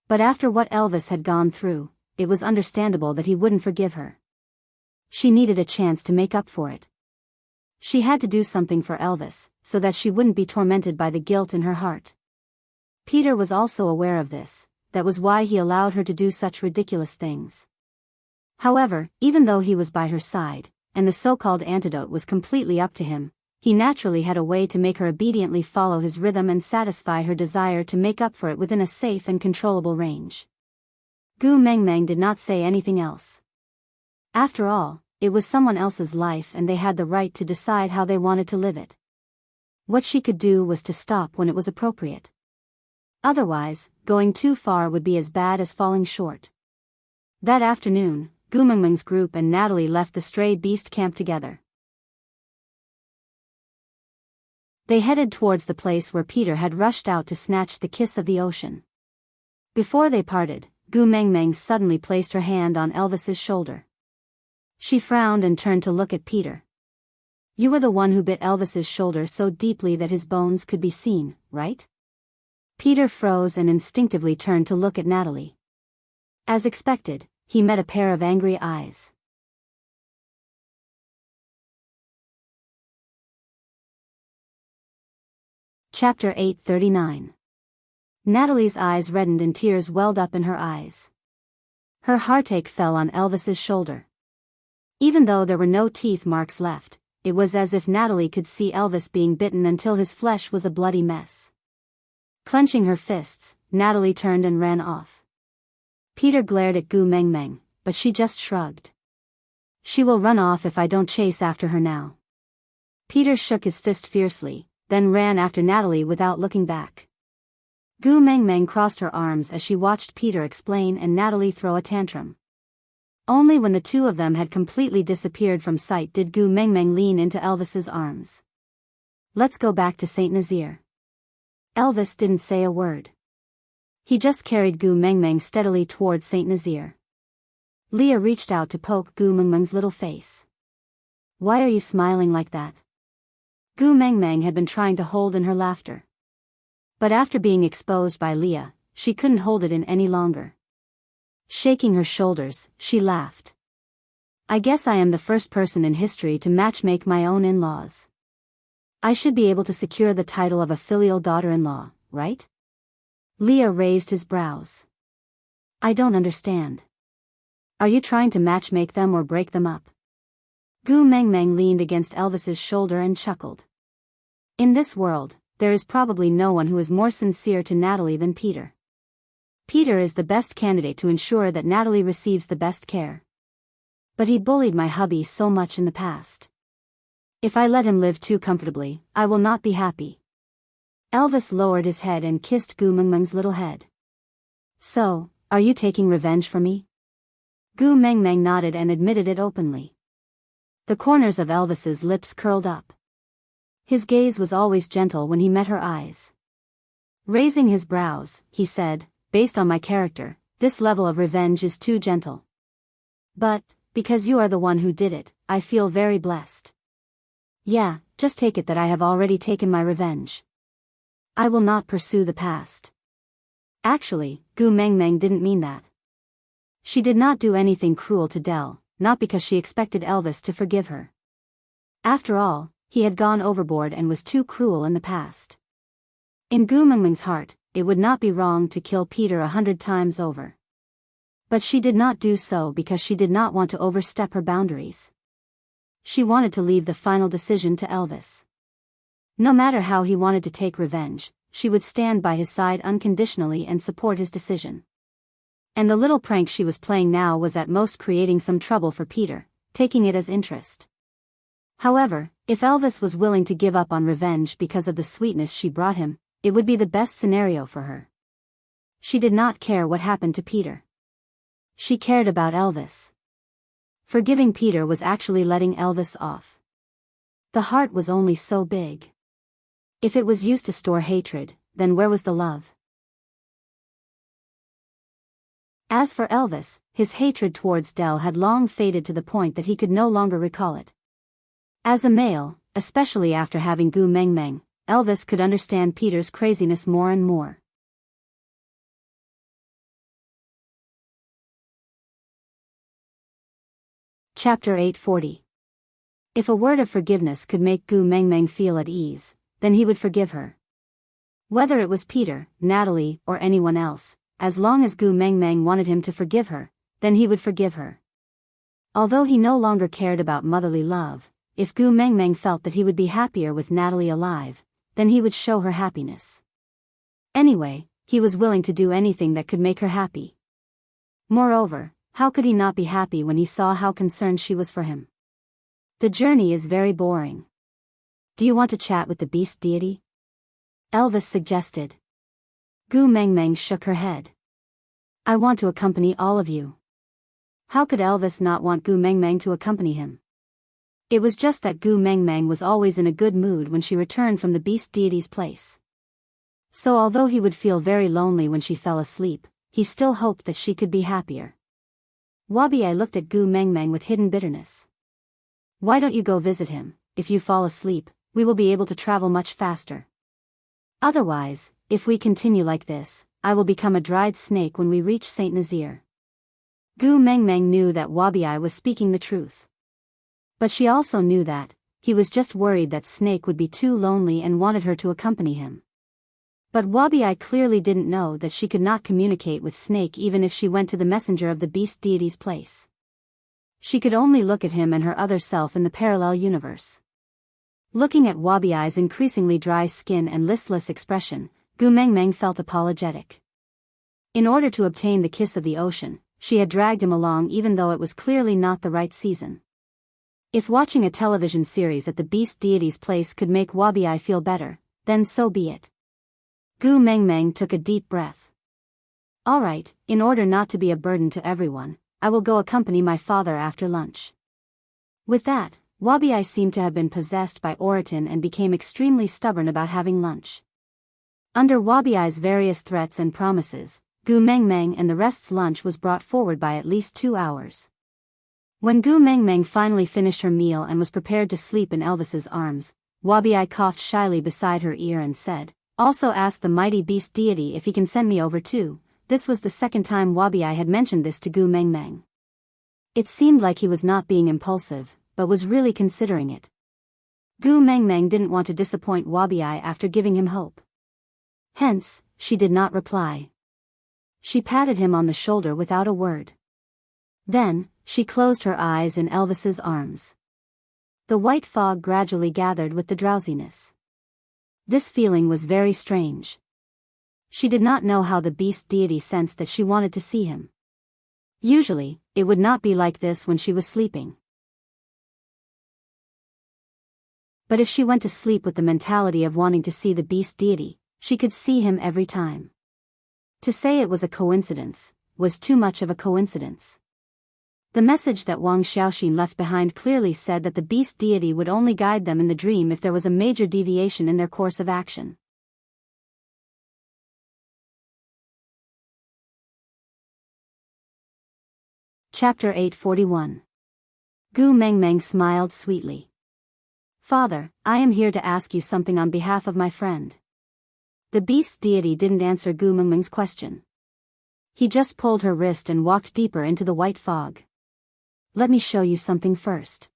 But after what Elvis had gone through, it was understandable that he wouldn't forgive her. She needed a chance to make up for it. She had to do something for Elvis, so that she wouldn't be tormented by the guilt in her heart. Peter was also aware of this. That was why he allowed her to do such ridiculous things. However, even though he was by her side, and the so-called antidote was completely up to him, he naturally had a way to make her obediently follow his rhythm and satisfy her desire to make up for it within a safe and controllable range. Gu Mengmeng did not say anything else. After all, it was someone else's life and they had the right to decide how they wanted to live it. What she could do was to stop when it was appropriate. Otherwise, going too far would be as bad as falling short. That afternoon, Gu Mengmeng's group and Natalie left the stray beast camp together. They headed towards the place where Peter had rushed out to snatch the kiss of the ocean. Before they parted, Gu Mengmeng suddenly placed her hand on Elvis's shoulder. She frowned and turned to look at Peter. "You were the one who bit Elvis's shoulder so deeply that his bones could be seen, right?" Peter froze and instinctively turned to look at Natalie. As expected, he met a pair of angry eyes. Chapter 839. Natalie's eyes reddened and tears welled up in her eyes. Her heartache fell on Elvis's shoulder. Even though there were no teeth marks left, it was as if Natalie could see Elvis being bitten until his flesh was a bloody mess. Clenching her fists, Natalie turned and ran off. Peter glared at Gu Mengmeng, but she just shrugged. "She will run off if I don't chase after her now." Peter shook his fist fiercely, then ran after Natalie without looking back. Gu Mengmeng crossed her arms as she watched Peter explain and Natalie throw a tantrum. Only when the two of them had completely disappeared from sight did Gu Mengmeng lean into Elvis's arms. "Let's go back to Saint Nazaire." Elvis didn't say a word. He just carried Gu Mengmeng steadily toward Saint Nazaire. Leah reached out to poke Gu Mengmeng's little face. "Why are you smiling like that?" Gu Mengmeng had been trying to hold in her laughter. But after being exposed by Leah, she couldn't hold it in any longer. Shaking her shoulders, she laughed. "I guess I am the first person in history to matchmake my own in-laws. I should be able to secure the title of a filial daughter-in-law, right?" Leah raised his brows. "I don't understand. Are you trying to matchmake them or break them up?" Gu Mengmeng leaned against Elvis's shoulder and chuckled. In this world, there is probably no one who is more sincere to Natalie than Peter. Peter is the best candidate to ensure that Natalie receives the best care. But he bullied my hubby so much in the past. If I let him live too comfortably, I will not be happy. Elvis lowered his head and kissed Gu Mengmeng's little head. "So, are you taking revenge for me?" Gu Mengmeng nodded and admitted it openly. The corners of Elvis's lips curled up. His gaze was always gentle when he met her eyes. Raising his brows, he said, "Based on my character, this level of revenge is too gentle. But, because you are the one who did it, I feel very blessed. Yeah, just take it that I have already taken my revenge. I will not pursue the past." Actually, Gu Mengmeng didn't mean that. She did not do anything cruel to Dell, not because she expected Elvis to forgive her. After all, he had gone overboard and was too cruel in the past. In Gu Mengmeng's heart, it would not be wrong to kill Peter 100 times over. But she did not do so because she did not want to overstep her boundaries. She wanted to leave the final decision to Elvis. No matter how he wanted to take revenge, she would stand by his side unconditionally and support his decision. And the little prank she was playing now was at most creating some trouble for Peter, taking it as interest. However, if Elvis was willing to give up on revenge because of the sweetness she brought him, it would be the best scenario for her. She did not care what happened to Peter. She cared about Elvis. Forgiving Peter was actually letting Elvis off. The heart was only so big. If it was used to store hatred, then where was the love? As for Elvis, his hatred towards Dell had long faded to the point that he could no longer recall it. As a male, especially after having Gu Meng Meng, Elvis could understand Peter's craziness more and more. Chapter 840. If a word of forgiveness could make Gu Meng Meng feel at ease, then he would forgive her. Whether it was Peter, Natalie, or anyone else, as long as Gu Meng Meng wanted him to forgive her, then he would forgive her. Although he no longer cared about motherly love, if Gu Meng Meng felt that he would be happier with Natalie alive, then he would show her happiness. Anyway, he was willing to do anything that could make her happy. Moreover, how could he not be happy when he saw how concerned she was for him? The journey is very boring. Do you want to chat with the beast deity? Elvis suggested. Gu Meng Meng shook her head. I want to accompany all of you. How could Elvis not want Gu Meng Meng to accompany him? It was just that Gu Meng Meng was always in a good mood when she returned from the beast deity's place. So although he would feel very lonely when she fell asleep, he still hoped that she could be happier. Wabi-I looked at Gu Meng Meng with hidden bitterness. Why don't you go visit him? If you fall asleep, we will be able to travel much faster. Otherwise, if we continue like this, I will become a dried snake when we reach Saint Nazaire. Gu Meng Meng knew that Wabi-I was speaking the truth. But she also knew that he was just worried that Snake would be too lonely and wanted her to accompany him. But Wabi-I clearly didn't know that she could not communicate with Snake even if she went to the messenger of the beast deity's place. She could only look at him and her other self in the parallel universe. Looking at Wabi-I's increasingly dry skin and listless expression, Gu Meng Meng felt apologetic. In order to obtain the kiss of the ocean, she had dragged him along even though it was clearly not the right season. If watching a television series at the beast deity's place could make Wabi-I feel better, then so be it. Gu Meng Meng took a deep breath. Alright, in order not to be a burden to everyone, I will go accompany my father after lunch. With that, Wabi-I seemed to have been possessed by Oriton and became extremely stubborn about having lunch. Under Wabi-I's various threats and promises, Gu Meng Meng and the rest's lunch was brought forward by at least 2 hours. When Gu Meng Meng finally finished her meal and was prepared to sleep in Elvis's arms, Wabi-I coughed shyly beside her ear and said, Also ask the mighty beast deity if he can send me over too. This was the second time Wabi-I had mentioned this to Gu Meng Meng. It seemed like he was not being impulsive, but was really considering it. Gu Meng Meng didn't want to disappoint Wabi-I after giving him hope. Hence, she did not reply. She patted him on the shoulder without a word. Then, she closed her eyes in Elvis's arms. The white fog gradually gathered with the drowsiness. This feeling was very strange. She did not know how the beast deity sensed that she wanted to see him. Usually, it would not be like this when she was sleeping. But if she went to sleep with the mentality of wanting to see the beast deity, she could see him every time. To say it was a coincidence was too much of a coincidence. The message that Wang Xiaoxin left behind clearly said that the beast deity would only guide them in the dream if there was a major deviation in their course of action. Chapter 841. Gu Meng Meng smiled sweetly. Father, I am here to ask you something on behalf of my friend. The beast deity didn't answer Gu Meng Meng's question. He just pulled her wrist and walked deeper into the white fog. Let me show you something first.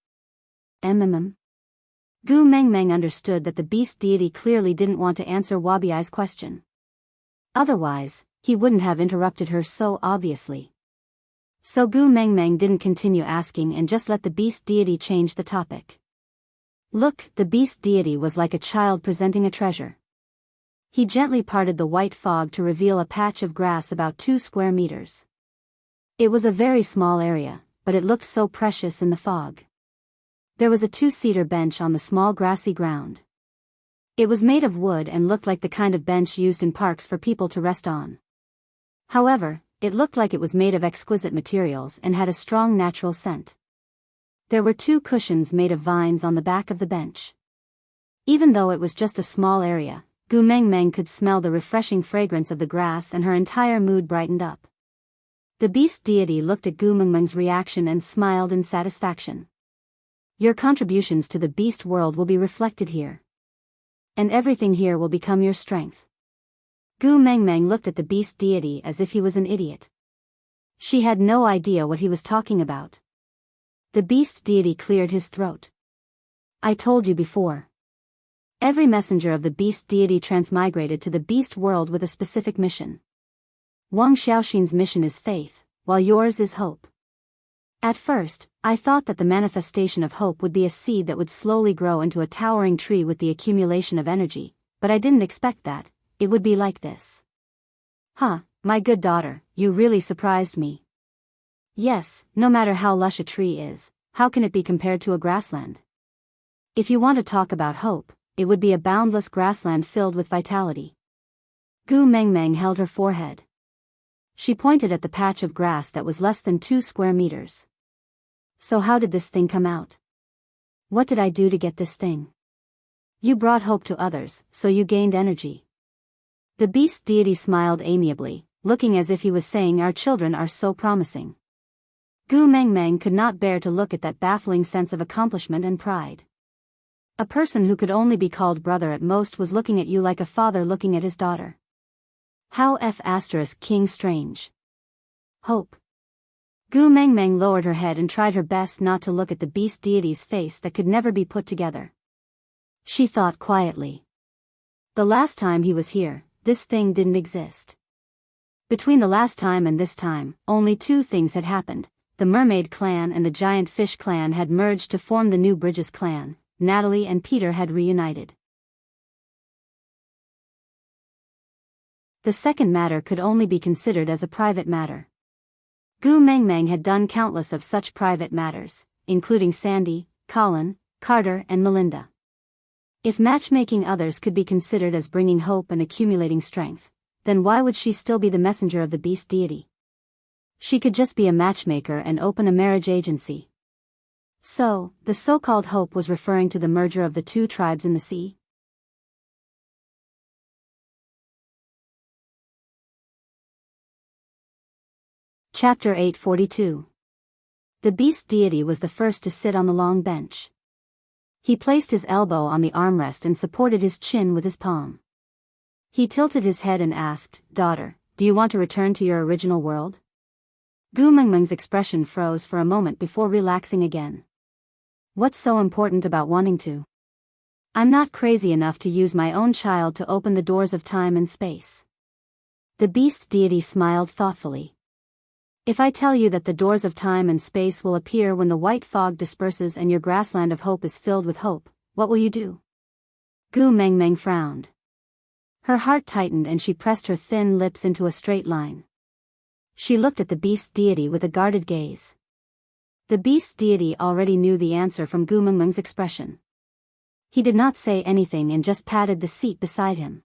Gu Meng Meng understood that the beast deity clearly didn't want to answer Wabi-I's question. Otherwise, he wouldn't have interrupted her so obviously. So Gu Meng Meng didn't continue asking and just let the beast deity change the topic. Look, the beast deity was like a child presenting a treasure. He gently parted the white fog to reveal a patch of grass about 2 square meters. It was a very small area, but it looked so precious in the fog. There was a two-seater bench on the small grassy ground. It was made of wood and looked like the kind of bench used in parks for people to rest on. However, it looked like it was made of exquisite materials and had a strong natural scent. There were two cushions made of vines on the back of the bench. Even though it was just a small area, Gu Mengmeng could smell the refreshing fragrance of the grass and her entire mood brightened up. The beast deity looked at Gu Mengmeng's reaction and smiled in satisfaction. Your contributions to the beast world will be reflected here. And everything here will become your strength. Gu Mengmeng looked at the beast deity as if he was an idiot. She had no idea what he was talking about. The beast deity cleared his throat. I told you before. Every messenger of the beast deity transmigrated to the beast world with a specific mission. Wang Xiaoxin's mission is faith, while yours is hope. At first, I thought that the manifestation of hope would be a seed that would slowly grow into a towering tree with the accumulation of energy, but I didn't expect that it would be like this. Huh, my good daughter, you really surprised me. Yes, no matter how lush a tree is, how can it be compared to a grassland? If you want to talk about hope, it would be a boundless grassland filled with vitality. Gu Mengmeng held her forehead. She pointed at the patch of grass that was less than 2 square meters. So how did this thing come out? What did I do to get this thing? You brought hope to others, so you gained energy. The beast deity smiled amiably, looking as if he was saying our children are so promising. Gu Mengmeng could not bear to look at that baffling sense of accomplishment and pride. A person who could only be called brother at most was looking at you like a father looking at his daughter. How King strange. Hope. Gu Mengmeng lowered her head and tried her best not to look at the beast deity's face that could never be put together. She thought quietly. The last time he was here, this thing didn't exist. Between the last time and this time, only 2 things had happened. The mermaid clan and the giant fish clan had merged to form the new Bridges clan. Natalie and Peter had reunited. The second matter could only be considered as a private matter. Gu Mengmeng had done countless of such private matters, including Sandy, Colin, Carter and Melinda. If matchmaking others could be considered as bringing hope and accumulating strength, then why would she still be the messenger of the beast deity? She could just be a matchmaker and open a marriage agency. So, the so-called hope was referring to the merger of the 2 tribes in the sea? Chapter 842. The beast deity was the first to sit on the long bench. He placed his elbow on the armrest and supported his chin with his palm. He tilted his head and asked, Daughter, do you want to return to your original world? Gu Mengmeng's expression froze for a moment before relaxing again. What's so important about wanting to? I'm not crazy enough to use my own child to open the doors of time and space. The beast deity smiled thoughtfully. If I tell you that the doors of time and space will appear when the white fog disperses and your grassland of hope is filled with hope, what will you do? Gu Mengmeng frowned. Her heart tightened and she pressed her thin lips into a straight line. She looked at the beast deity with a guarded gaze. The beast deity already knew the answer from Gu Mengmeng's expression. He did not say anything and just patted the seat beside him.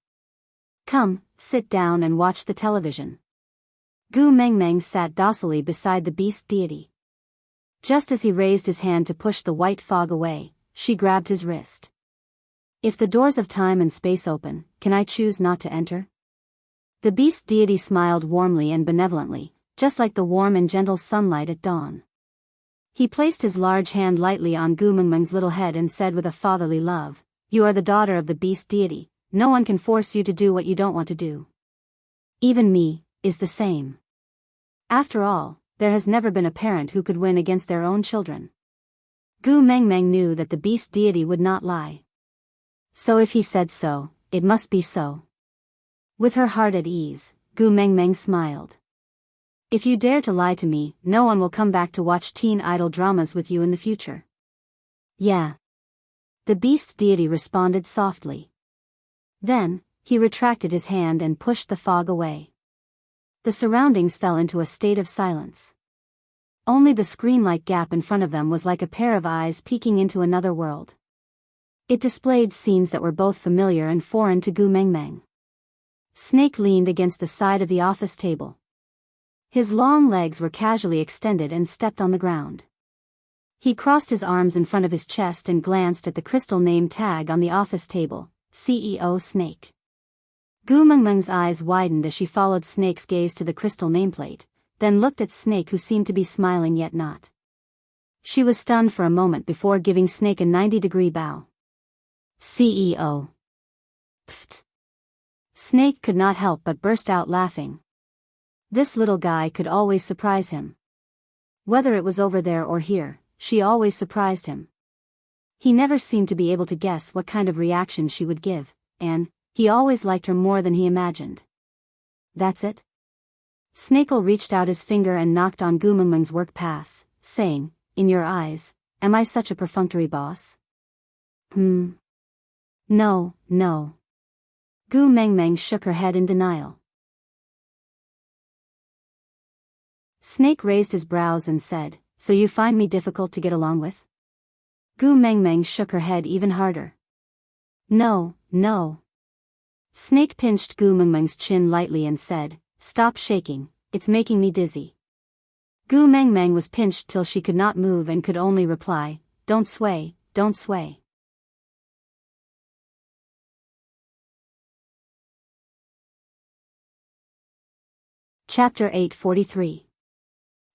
Come, sit down and watch the television. Gu Mengmeng sat docilely beside the beast deity. Just as he raised his hand to push the white fog away, she grabbed his wrist. If the doors of time and space open, can I choose not to enter? The beast deity smiled warmly and benevolently, just like the warm and gentle sunlight at dawn. He placed his large hand lightly on Gu Mengmeng's little head and said with a fatherly love, You are the daughter of the beast deity, no one can force you to do what you don't want to do. Even me, is the same. After all, there has never been a parent who could win against their own children. Gu Mengmeng knew that the beast deity would not lie. So if he said so, it must be so. With her heart at ease, Gu Mengmeng smiled. If you dare to lie to me, no one will come back to watch teen idol dramas with you in the future. Yeah. The beast deity responded softly. Then, he retracted his hand and pushed the fog away. The surroundings fell into a state of silence. Only the screen-like gap in front of them was like a pair of eyes peeking into another world. It displayed scenes that were both familiar and foreign to Gu Mengmeng. Snake leaned against the side of the office table. His long legs were casually extended and stepped on the ground. He crossed his arms in front of his chest and glanced at the crystal name tag on the office table, CEO Snake. Gu Mengmeng's eyes widened as she followed Snake's gaze to the crystal nameplate, then looked at Snake, who seemed to be smiling yet not. She was stunned for a moment before giving Snake a 90-degree bow. CEO. Pfft. Snake could not help but burst out laughing. This little guy could always surprise him. Whether it was over there or here, she always surprised him. He never seemed to be able to guess what kind of reaction she would give, and he always liked her more than he imagined. That's it? Snakel reached out his finger and knocked on Gu Mengmeng's work pass, saying, "In your eyes, am I such a perfunctory boss?" No, no. Gu Mengmeng shook her head in denial. Snake raised his brows and said, "So you find me difficult to get along with?" Gu Mengmeng shook her head even harder. No, no. Snake pinched Gu Mengmeng's chin lightly and said, "Stop shaking, it's making me dizzy." Gu Mengmeng was pinched till she could not move and could only reply, "Don't sway, don't sway." Chapter 843.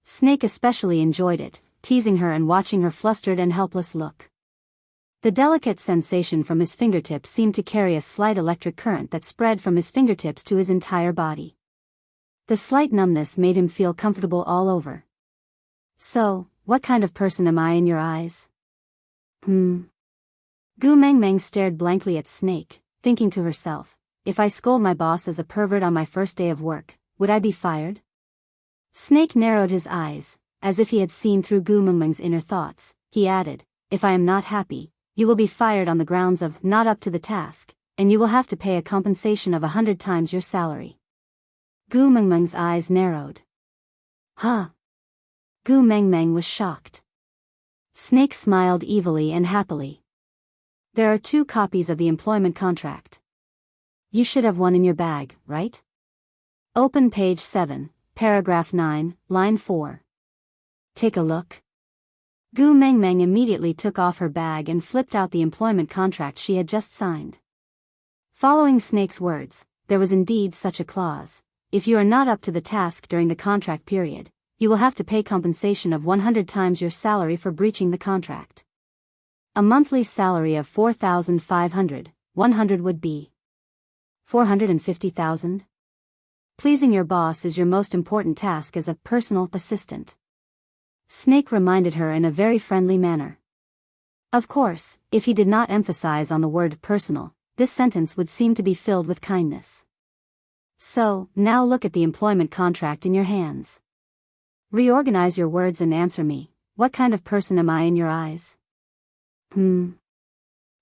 Snake especially enjoyed it, teasing her and watching her flustered and helpless look. The delicate sensation from his fingertips seemed to carry a slight electric current that spread from his fingertips to his entire body. The slight numbness made him feel comfortable all over. "So, what kind of person am I in your eyes?" Gu Mengmeng stared blankly at Snake, thinking to herself, "If I scold my boss as a pervert on my first day of work, would I be fired?" Snake narrowed his eyes, as if he had seen through Gu Mengmeng's inner thoughts. He added, "If I am not happy, you will be fired on the grounds of not up to the task, and you will have to pay a compensation of 100 times your salary." Gu Mengmeng's eyes narrowed. Huh? Gu Mengmeng was shocked. Snake smiled evilly and happily. "There are 2 copies of the employment contract. You should have one in your bag, right? Open page 7, paragraph 9, line 4. Take a look." Gu Mengmeng immediately took off her bag and flipped out the employment contract she had just signed. Following Snake's words, there was indeed such a clause. If you are not up to the task during the contract period, you will have to pay compensation of 100 times your salary for breaching the contract. A monthly salary of 4,500, 100 would be 450,000. Pleasing your boss is your most important task as a personal assistant. Snake reminded her in a very friendly manner. Of course, if he did not emphasize on the word personal, this sentence would seem to be filled with kindness. "So, now look at the employment contract in your hands. Reorganize your words and answer me, what kind of person am I in your eyes?" Gu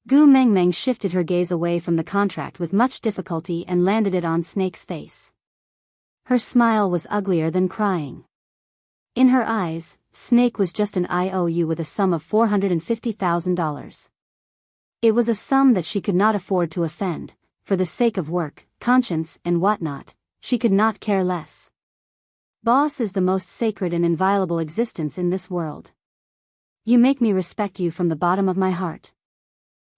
Mengmeng shifted her gaze away from the contract with much difficulty and landed it on Snake's face. Her smile was uglier than crying. In her eyes, Snake was just an IOU with a sum of $450,000. It was a sum that she could not afford to offend. For the sake of work, conscience, and whatnot, she could not care less. Boss is the most sacred and inviolable existence in this world. You make me respect you from the bottom of my heart.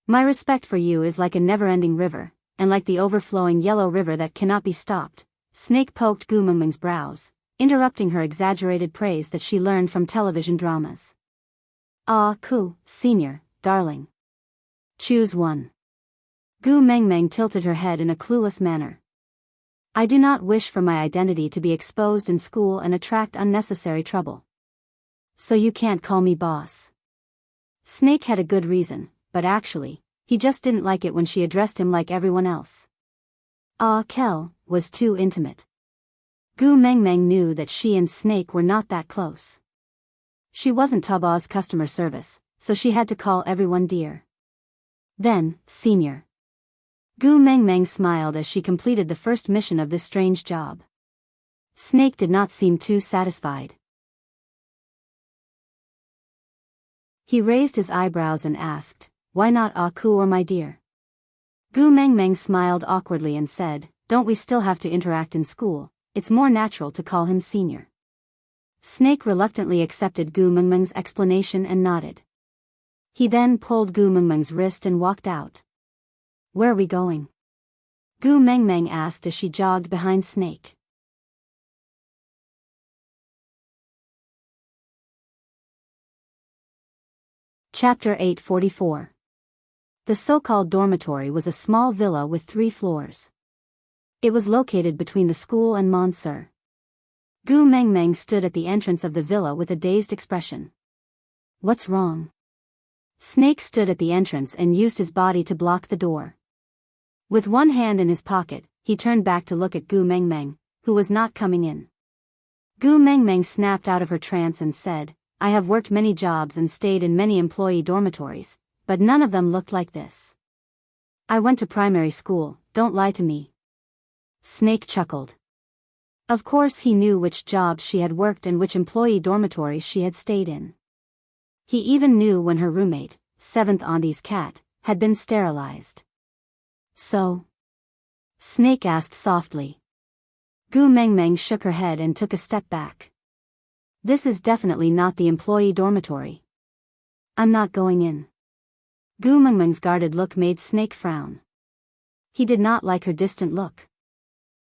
My respect for you is like a never-ending river, and like the overflowing yellow river that cannot be stopped. Snake poked Gu Mengmeng's brows, interrupting her exaggerated praise that she learned from television dramas. "Ah, Ku, senior, darling. Choose one." Gu Mengmeng tilted her head in a clueless manner. "I do not wish for my identity to be exposed in school and attract unnecessary trouble. So you can't call me boss." Snake had a good reason, but actually, he just didn't like it when she addressed him like everyone else. "Ah, Kel" was too intimate. Gu Mengmeng knew that she and Snake were not that close. She wasn't Taba's customer service, so she had to call everyone dear. Then, senior. Gu Mengmeng smiled as she completed the first mission of this strange job. Snake did not seem too satisfied. He raised his eyebrows and asked, "Why not Aku or my dear?" Gu Mengmeng smiled awkwardly and said, "Don't we still have to interact in school? It's more natural to call him senior." Snake reluctantly accepted Gu Mengmeng's explanation and nodded. He then pulled Gu Mengmeng's wrist and walked out. "Where are we going?" Gu Mengmeng asked as she jogged behind Snake. Chapter 844. The so-called dormitory was a small villa with 3 floors. It was located between the school and Monsieur. Gu Mengmeng stood at the entrance of the villa with a dazed expression. "What's wrong?" Snake stood at the entrance and used his body to block the door. With one hand in his pocket, he turned back to look at Gu Mengmeng, who was not coming in. Gu Mengmeng snapped out of her trance and said, "I have worked many jobs and stayed in many employee dormitories, but none of them looked like this. I went to primary school, don't lie to me." Snake chuckled. Of course he knew which jobs she had worked and which employee dormitories she had stayed in. He even knew when her roommate, 7th Auntie's cat, had been sterilized. "So?" Snake asked softly. Gu Mengmeng shook her head and took a step back. "This is definitely not the employee dormitory. I'm not going in." Gu Mengmeng's guarded look made Snake frown. He did not like her distant look.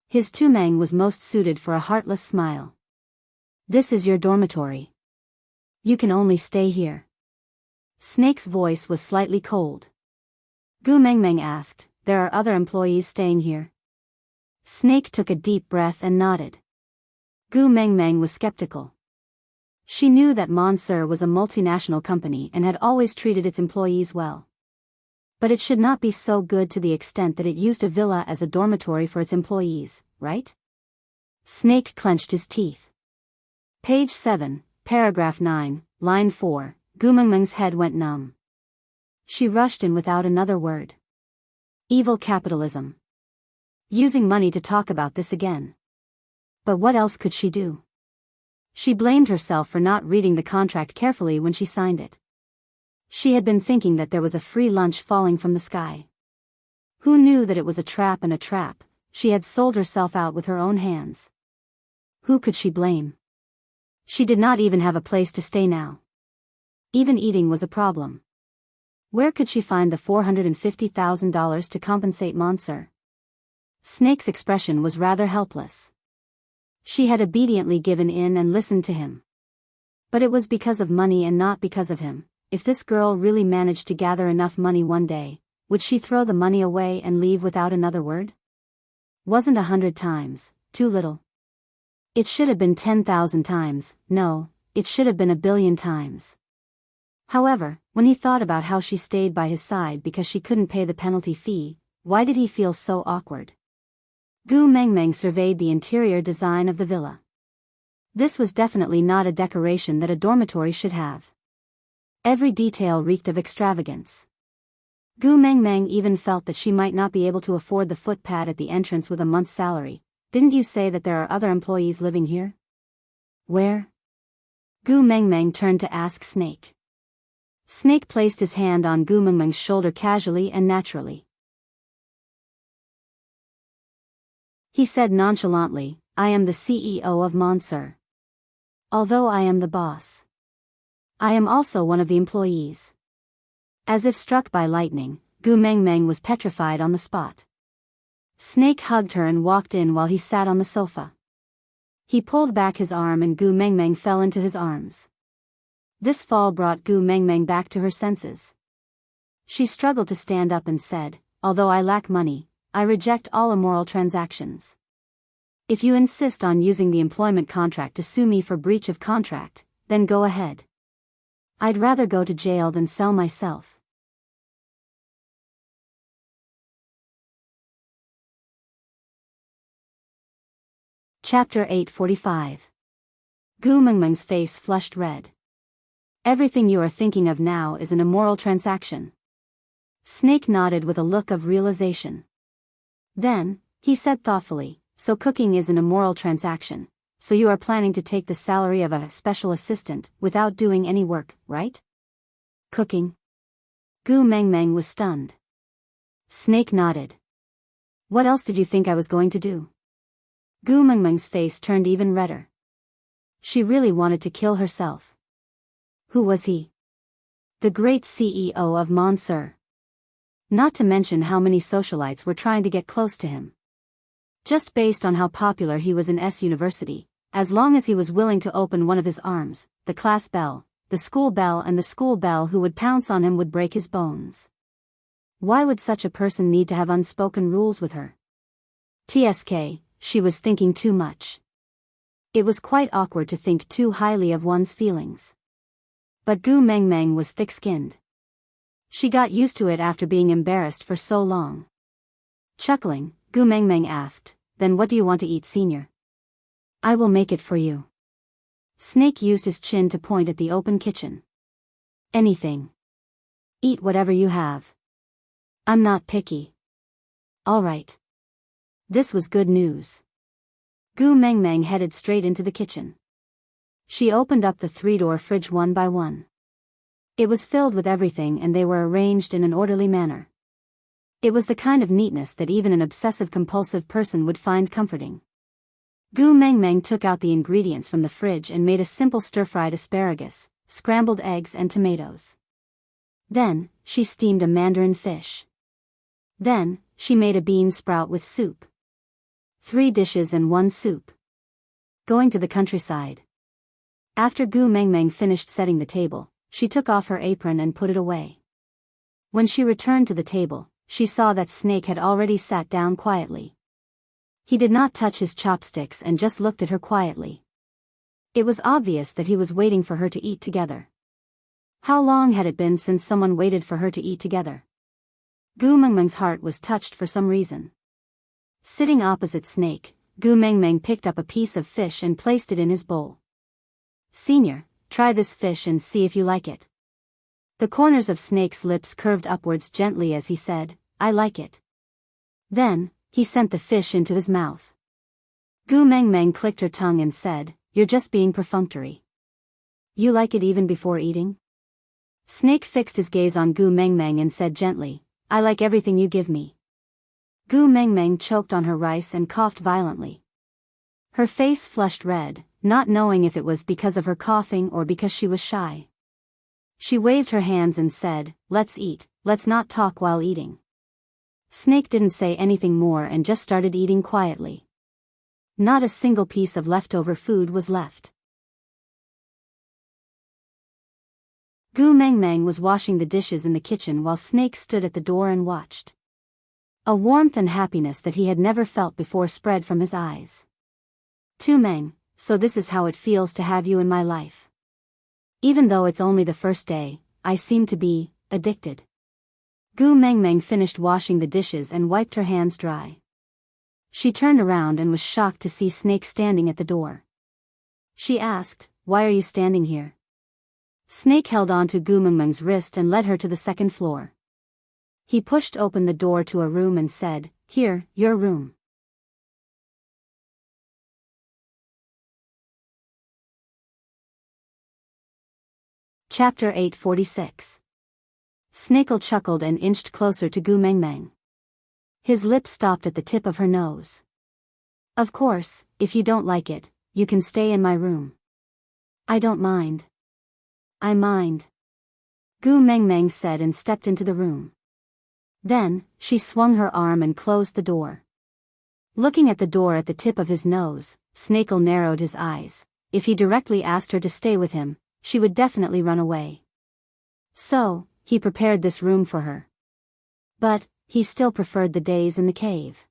His tumeng was most suited for a heartless smile. "This is your dormitory. You can only stay here." Snake's voice was slightly cold. Gu Mengmeng asked, "There are other employees staying here?" Snake took a deep breath and nodded. Gu Mengmeng was skeptical. She knew that Monsieur was a multinational company and had always treated its employees well. But it should not be so good to the extent that it used a villa as a dormitory for its employees, right? Snake clenched his teeth. Page 7, paragraph 9, line 4, Gu Mengmeng's head went numb. She rushed in without another word. Evil capitalism. Using money to talk about this again. But what else could she do? She blamed herself for not reading the contract carefully when she signed it. She had been thinking that there was a free lunch falling from the sky. Who knew that it was a trap and a trap? She had sold herself out with her own hands. Who could she blame? She did not even have a place to stay now. Even eating was a problem. Where could she find the $450,000 to compensate Monsieur? Snake's expression was rather helpless. She had obediently given in and listened to him. But it was because of money and not because of him. If this girl really managed to gather enough money one day, would she throw the money away and leave without another word? Wasn't 100 times too little? It should have been 10,000 times, no, it should have been 1,000,000,000 times. However, when he thought about how she stayed by his side because she couldn't pay the penalty fee, why did he feel so awkward? Gu Mengmeng surveyed the interior design of the villa. This was definitely not a decoration that a dormitory should have. Every detail reeked of extravagance. Gu Mengmeng even felt that she might not be able to afford the footpad at the entrance with a month's salary. "Didn't you say that there are other employees living here?" "Where?" Gu Mengmeng turned to ask Snake. Snake placed his hand on Gu Mengmeng's shoulder casually and naturally. He said nonchalantly, "I am the CEO of Monsieur. Although I am the boss, I am also one of the employees." As if struck by lightning, Gu Mengmeng was petrified on the spot. Snake hugged her and walked in while he sat on the sofa. He pulled back his arm and Gu Mengmeng fell into his arms. This fall brought Gu Mengmeng back to her senses. She struggled to stand up and said, "Although I lack money, I reject all immoral transactions. If you insist on using the employment contract to sue me for breach of contract, then go ahead. I'd rather go to jail than sell myself." Chapter 845. Gu Mengmeng's face flushed red. "Everything you are thinking of now is an immoral transaction." Snake nodded with a look of realization. Then, he said thoughtfully, "So cooking is an immoral transaction, so you are planning to take the salary of a special assistant without doing any work, right?" Cooking? Gu Mengmeng was stunned. Snake nodded. What else did you think I was going to do? Gu Mengmeng's face turned even redder. She really wanted to kill herself. Who was he? The great CEO of Monsieur. Not to mention how many socialites were trying to get close to him. Just based on how popular he was in S University, as long as he was willing to open one of his arms, the class bell, the school bell and the school bell who would pounce on him would break his bones. Why would such a person need to have unspoken rules with her? TSK, she was thinking too much. It was quite awkward to think too highly of one's feelings. But Gu Mengmeng was thick-skinned. She got used to it after being embarrassed for so long. Chuckling, Gu Mengmeng asked, "Then what do you want to eat, senior?" "I will make it for you." Snake used his chin to point at the open kitchen. "Anything. Eat whatever you have. I'm not picky." "All right." This was good news. Gu Mengmeng headed straight into the kitchen. She opened up the 3-door fridge one by one. It was filled with everything and they were arranged in an orderly manner. It was the kind of neatness that even an obsessive-compulsive person would find comforting. Gu Mengmeng took out the ingredients from the fridge and made a simple stir-fried asparagus, scrambled eggs and tomatoes. Then, she steamed a mandarin fish. Then, she made a bean sprout with soup. 3 dishes and 1 soup. Going to the countryside. After Gu Mengmeng finished setting the table, she took off her apron and put it away. When she returned to the table, she saw that Snake had already sat down quietly. He did not touch his chopsticks and just looked at her quietly. It was obvious that he was waiting for her to eat together. How long had it been since someone waited for her to eat together? Gu Mengmeng's heart was touched for some reason. Sitting opposite Snake, Gu Mengmeng picked up a piece of fish and placed it in his bowl. "Senior, try this fish and see if you like it." The corners of Snake's lips curved upwards gently as he said, "I like it." Then, he sent the fish into his mouth. Gu Mengmeng clicked her tongue and said, "You're just being perfunctory. You like it even before eating?" Snake fixed his gaze on Gu Mengmeng and said gently, "I like everything you give me." Gu Mengmeng choked on her rice and coughed violently. Her face flushed red, not knowing if it was because of her coughing or because she was shy. She waved her hands and said, "Let's eat, let's not talk while eating." Snake didn't say anything more and just started eating quietly. Not a single piece of leftover food was left. Gu Mengmeng was washing the dishes in the kitchen while Snake stood at the door and watched. A warmth and happiness that he had never felt before spread from his eyes. "Tu Meng, so this is how it feels to have you in my life. Even though it's only the first day, I seem to be addicted." Gu Mengmeng finished washing the dishes and wiped her hands dry. She turned around and was shocked to see Snake standing at the door. She asked, "Why are you standing here?" Snake held on to Gu Mengmeng's wrist and led her to the second floor. He pushed open the door to a room and said, "Here, your room." Chapter 846. Snakel chuckled and inched closer to Gu Mengmeng. His lips stopped at the tip of her nose. "Of course, if you don't like it, you can stay in my room." "I don't mind." "I mind," Gu Mengmeng said and stepped into the room. Then, she swung her arm and closed the door. Looking at the door at the tip of his nose, Snakel narrowed his eyes. If he directly asked her to stay with him, she would definitely run away. So, he prepared this room for her. But, he still preferred the days in the cave.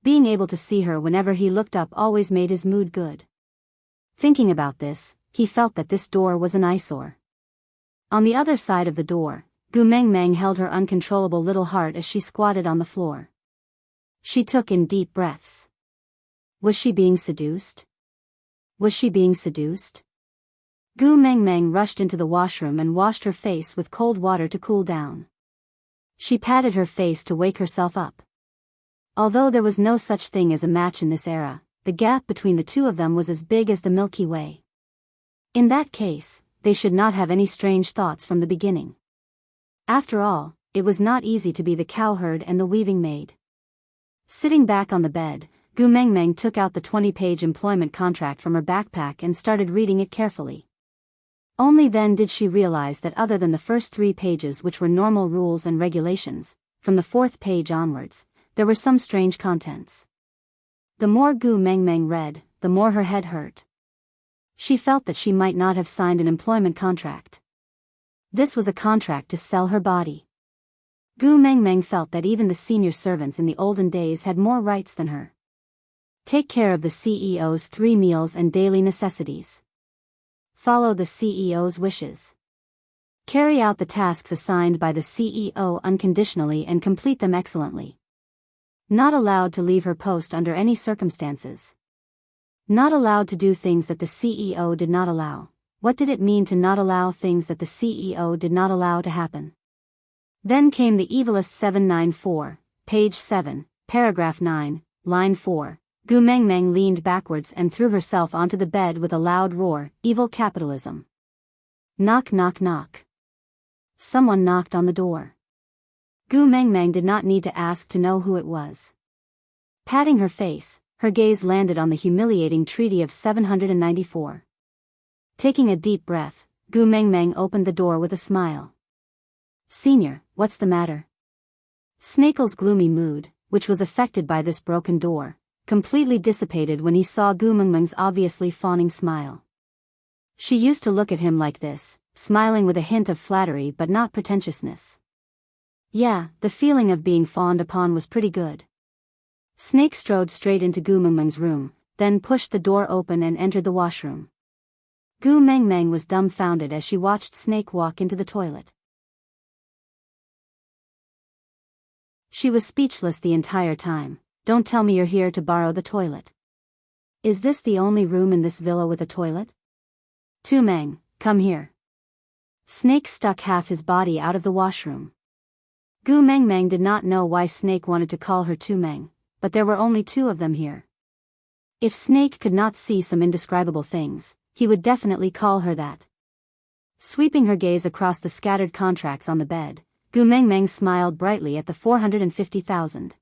Being able to see her whenever he looked up always made his mood good. Thinking about this, he felt that this door was an eyesore. On the other side of the door, Gu Mengmeng held her uncontrollable little heart as she squatted on the floor. She took in deep breaths. Was she being seduced? Was she being seduced? Gu Mengmeng rushed into the washroom and washed her face with cold water to cool down. She patted her face to wake herself up. Although there was no such thing as a match in this era, the gap between the two of them was as big as the Milky Way. In that case, they should not have any strange thoughts from the beginning. After all, it was not easy to be the cowherd and the weaving maid. Sitting back on the bed, Gu Mengmeng took out the 20-page employment contract from her backpack and started reading it carefully. Only then did she realize that other than the first 3 pages, which were normal rules and regulations, from the 4th page onwards, there were some strange contents. The more Gu Mengmeng read, the more her head hurt. She felt that she might not have signed an employment contract. This was a contract to sell her body. Gu Mengmeng felt that even the senior servants in the olden days had more rights than her. Take care of the CEO's 3 meals and daily necessities. Follow the CEO's wishes. Carry out the tasks assigned by the CEO unconditionally and complete them excellently. Not allowed to leave her post under any circumstances. Not allowed to do things that the CEO did not allow. What did it mean to not allow things that the CEO did not allow to happen? Then came the evilest 794, page 7, paragraph 9, line 4. Gu Mengmeng leaned backwards and threw herself onto the bed with a loud roar, evil capitalism. Knock knock knock. Someone knocked on the door. Gu Mengmeng did not need to ask to know who it was. Patting her face, her gaze landed on the humiliating treaty of 794. Taking a deep breath, Gu Mengmeng opened the door with a smile. "Senior, what's the matter?" Snakel's gloomy mood, which was affected by this broken door, completely dissipated when he saw Gu Mengmeng's obviously fawning smile. She used to look at him like this, smiling with a hint of flattery but not pretentiousness. Yeah, the feeling of being fawned upon was pretty good. Snake strode straight into Gu Mengmeng's room, then pushed the door open and entered the washroom. Gu Mengmeng was dumbfounded as she watched Snake walk into the toilet. She was speechless the entire time. "Don't tell me you're here to borrow the toilet. Is this the only room in this villa with a toilet? Tu Meng, come here." Snake stuck half his body out of the washroom. Gu Mengmeng did not know why Snake wanted to call her Tu Meng, but there were only 2 of them here. If Snake could not see some indescribable things, he would definitely call her that. Sweeping her gaze across the scattered contracts on the bed, Gu Mengmeng smiled brightly at the 450,000.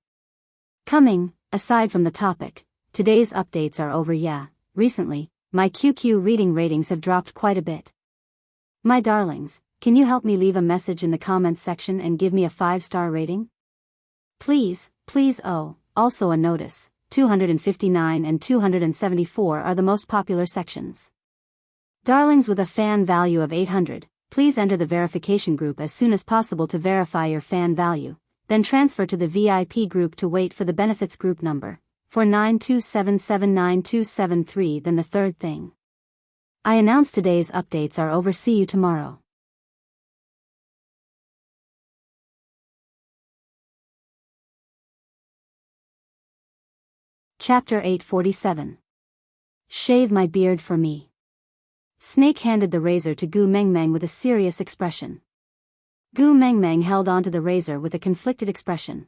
Coming, aside from the topic, today's updates are over. Yeah, recently, my QQ reading ratings have dropped quite a bit. My darlings, can you help me leave a message in the comments section and give me a 5-star rating? Please, please. Oh, also a notice, 259 and 274 are the most popular sections. Darlings with a fan value of 800, please enter the verification group as soon as possible to verify your fan value, then transfer to the VIP group to wait for the benefits group number, 4927799273. Then the third thing. I announce today's updates are over. See you tomorrow. Chapter 847. Shave my beard for me. Snake handed the razor to Gu Mengmeng with a serious expression. Gu Mengmeng held onto the razor with a conflicted expression.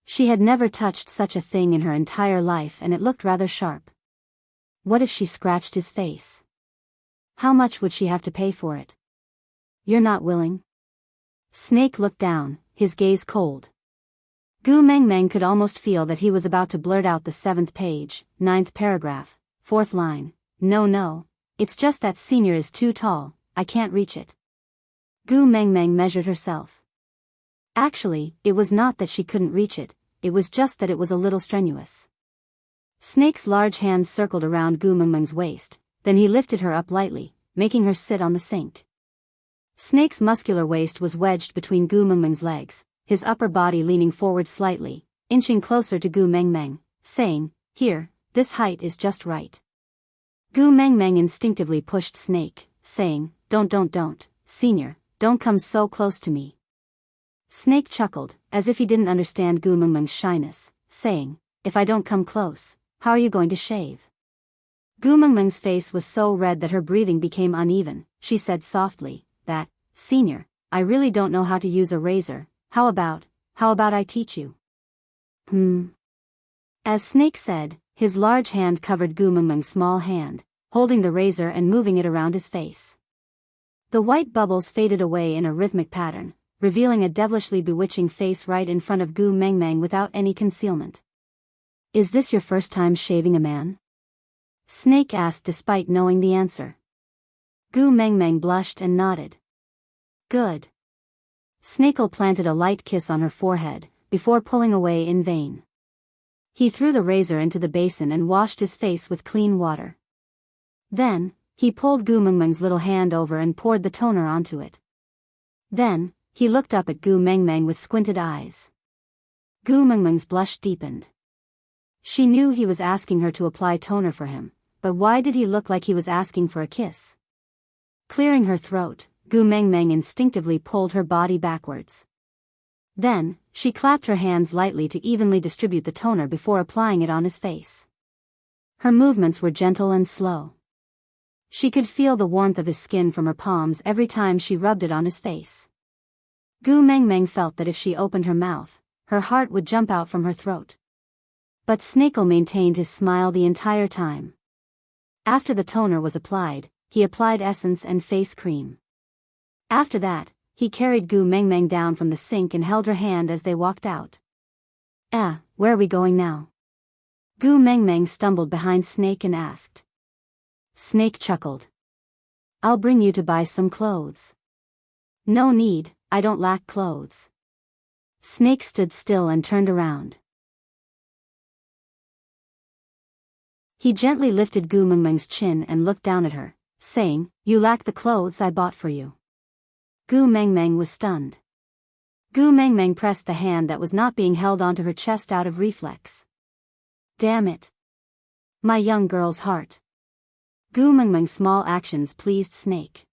She had never touched such a thing in her entire life and it looked rather sharp. What if she scratched his face? How much would she have to pay for it? You're not willing? Snake looked down, his gaze cold. Gu Mengmeng could almost feel that he was about to blurt out the 7th page, 9th paragraph, 4th line. No, it's just that senior is too tall, I can't reach it. Gu Mengmeng measured herself. Actually, it was not that she couldn't reach it, it was just that it was a little strenuous. Snake's large hands circled around Gu Mengmeng's waist, then he lifted her up lightly, making her sit on the sink. Snake's muscular waist was wedged between Gu Mengmeng's legs, his upper body leaning forward slightly, inching closer to Gu Mengmeng, saying, "Here, this height is just right." Gu Mengmeng instinctively pushed Snake, saying, Don't, senior, don't come so close to me." Snake chuckled, as if he didn't understand Gu Mengmeng's shyness, saying, "If I don't come close, how are you going to shave?" Gu Mengmeng's face was so red that her breathing became uneven. She said softly, "That, senior, I really don't know how to use a razor. How about I teach you?" As Snake said, his large hand covered Gu Mengmeng's small hand, holding the razor and moving it around his face. The white bubbles faded away in a rhythmic pattern, revealing a devilishly bewitching face right in front of Gu Mengmeng without any concealment. "Is this your first time shaving a man?" Snake asked despite knowing the answer. Gu Mengmeng blushed and nodded. "Good." Snakel planted a light kiss on her forehead, before pulling away in vain. He threw the razor into the basin and washed his face with clean water. Then, he pulled Gu Mengmeng's little hand over and poured the toner onto it. Then, he looked up at Gu Mengmeng with squinted eyes. Gu Mengmeng's blush deepened. She knew he was asking her to apply toner for him, but why did he look like he was asking for a kiss? Clearing her throat, Gu Mengmeng instinctively pulled her body backwards. Then, she clapped her hands lightly to evenly distribute the toner before applying it on his face. Her movements were gentle and slow. She could feel the warmth of his skin from her palms every time she rubbed it on his face. Gu Mengmeng felt that if she opened her mouth, her heart would jump out from her throat. But Snakel maintained his smile the entire time. After the toner was applied, he applied essence and face cream. After that, he carried Gu Mengmeng down from the sink and held her hand as they walked out. Where are we going now?" Gu Mengmeng stumbled behind Snake and asked. Snake chuckled. "I'll bring you to buy some clothes." "No need, I don't lack clothes." Snake stood still and turned around. He gently lifted Gu Mengmeng's chin and looked down at her, saying, "You lack the clothes I bought for you." Gu Mengmeng was stunned. Gu Mengmeng pressed the hand that was not being held onto her chest out of reflex. "Damn it. My young girl's heart." Gu Mengmeng's small actions pleased Snake.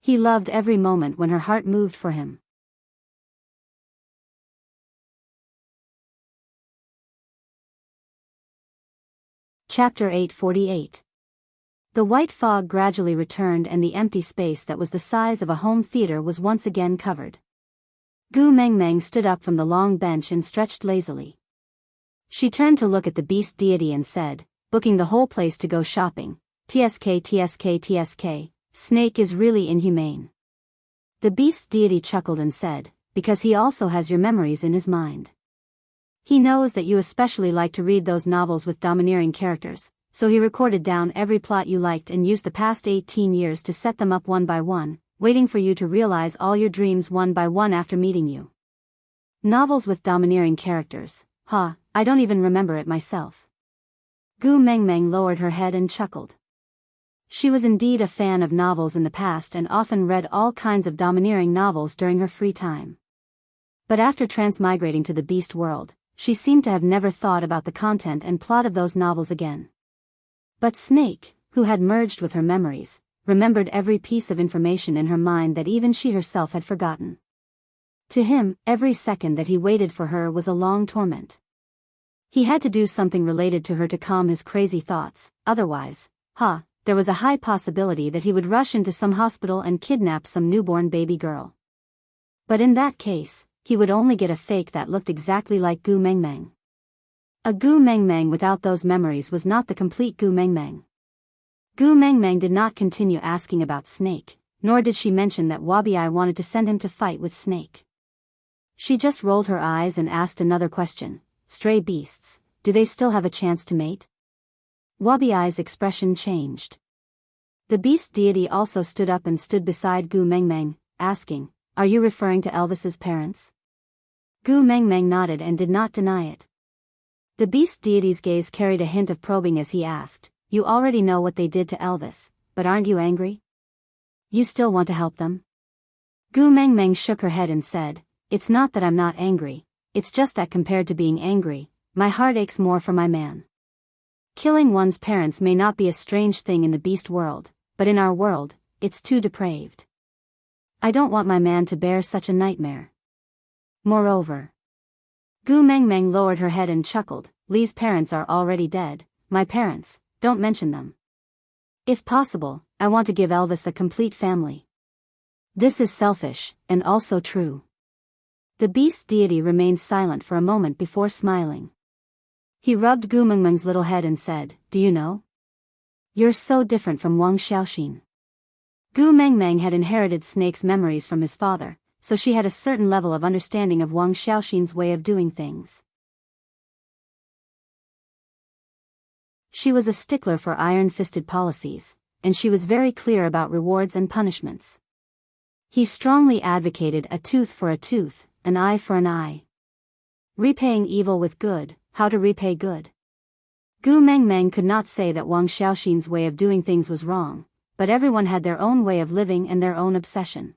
He loved every moment when her heart moved for him. Chapter 848. The white fog gradually returned and the empty space that was the size of a home theater was once again covered. Gu Mengmeng stood up from the long bench and stretched lazily. She turned to look at the beast deity and said, "Booking the whole place to go shopping. TSK. Snake is really inhumane." The beast deity chuckled and said, "Because he also has your memories in his mind. He knows that you especially like to read those novels with domineering characters, so he recorded down every plot you liked and used the past 18 years to set them up one by one, waiting for you to realize all your dreams one by one after meeting you." Novels with domineering characters, I don't even remember it myself. Gu Mengmeng lowered her head and chuckled. She was indeed a fan of novels in the past and often read all kinds of domineering novels during her free time. But after transmigrating to the beast world, she seemed to have never thought about the content and plot of those novels again. But Snake, who had merged with her memories, remembered every piece of information in her mind that even she herself had forgotten. To him, every second that he waited for her was a long torment. He had to do something related to her to calm his crazy thoughts, otherwise, there was a high possibility that he would rush into some hospital and kidnap some newborn baby girl. But in that case, he would only get a fake that looked exactly like Gu Mengmeng. A Gu Mengmeng without those memories was not the complete Gu Mengmeng. Gu Mengmeng did not continue asking about Snake, nor did she mention that Wabi wanted to send him to fight with Snake. She just rolled her eyes and asked another question: "Stray beasts, do they still have a chance to mate?" Wabi's expression changed. The beast deity also stood up and stood beside Gu Mengmeng, asking, "Are you referring to Elvis's parents?" Gu Mengmeng nodded and did not deny it. The beast deity's gaze carried a hint of probing as he asked, "You already know what they did to Elvis, but aren't you angry? You still want to help them?" Gu Mengmeng shook her head and said, "It's not that I'm not angry, it's just that compared to being angry, my heart aches more for my man. Killing one's parents may not be a strange thing in the beast world, but in our world, it's too depraved. I don't want my man to bear such a nightmare. Moreover..." Gu Mengmeng lowered her head and chuckled, "Lee's parents are already dead, my parents, don't mention them. If possible, I want to give Elvis a complete family. This is selfish, and also true." The beast deity remained silent for a moment before smiling. He rubbed Gu Mengmeng's little head and said, "Do you know? You're so different from Wang Xiaoxin." Gu Mengmeng had inherited Snake's memories from his father, so she had a certain level of understanding of Wang Xiaoxin's way of doing things. She was a stickler for iron-fisted policies, and she was very clear about rewards and punishments. He strongly advocated a tooth for a tooth, an eye for an eye. Repaying evil with good, how to repay good. Gu Mengmeng could not say that Wang Xiaoxin's way of doing things was wrong, but everyone had their own way of living and their own obsession.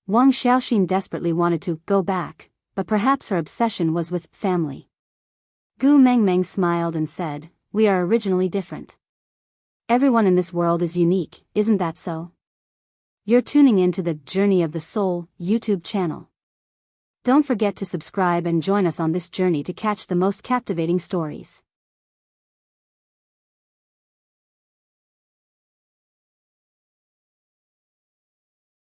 Wang Xiaoxin desperately wanted to go back, but perhaps her obsession was with family. Gu Mengmeng smiled and said, "We are originally different. Everyone in this world is unique, isn't that so?" You're tuning in to the Journey of the Soul YouTube channel. Don't forget to subscribe and join us on this journey to catch the most captivating stories.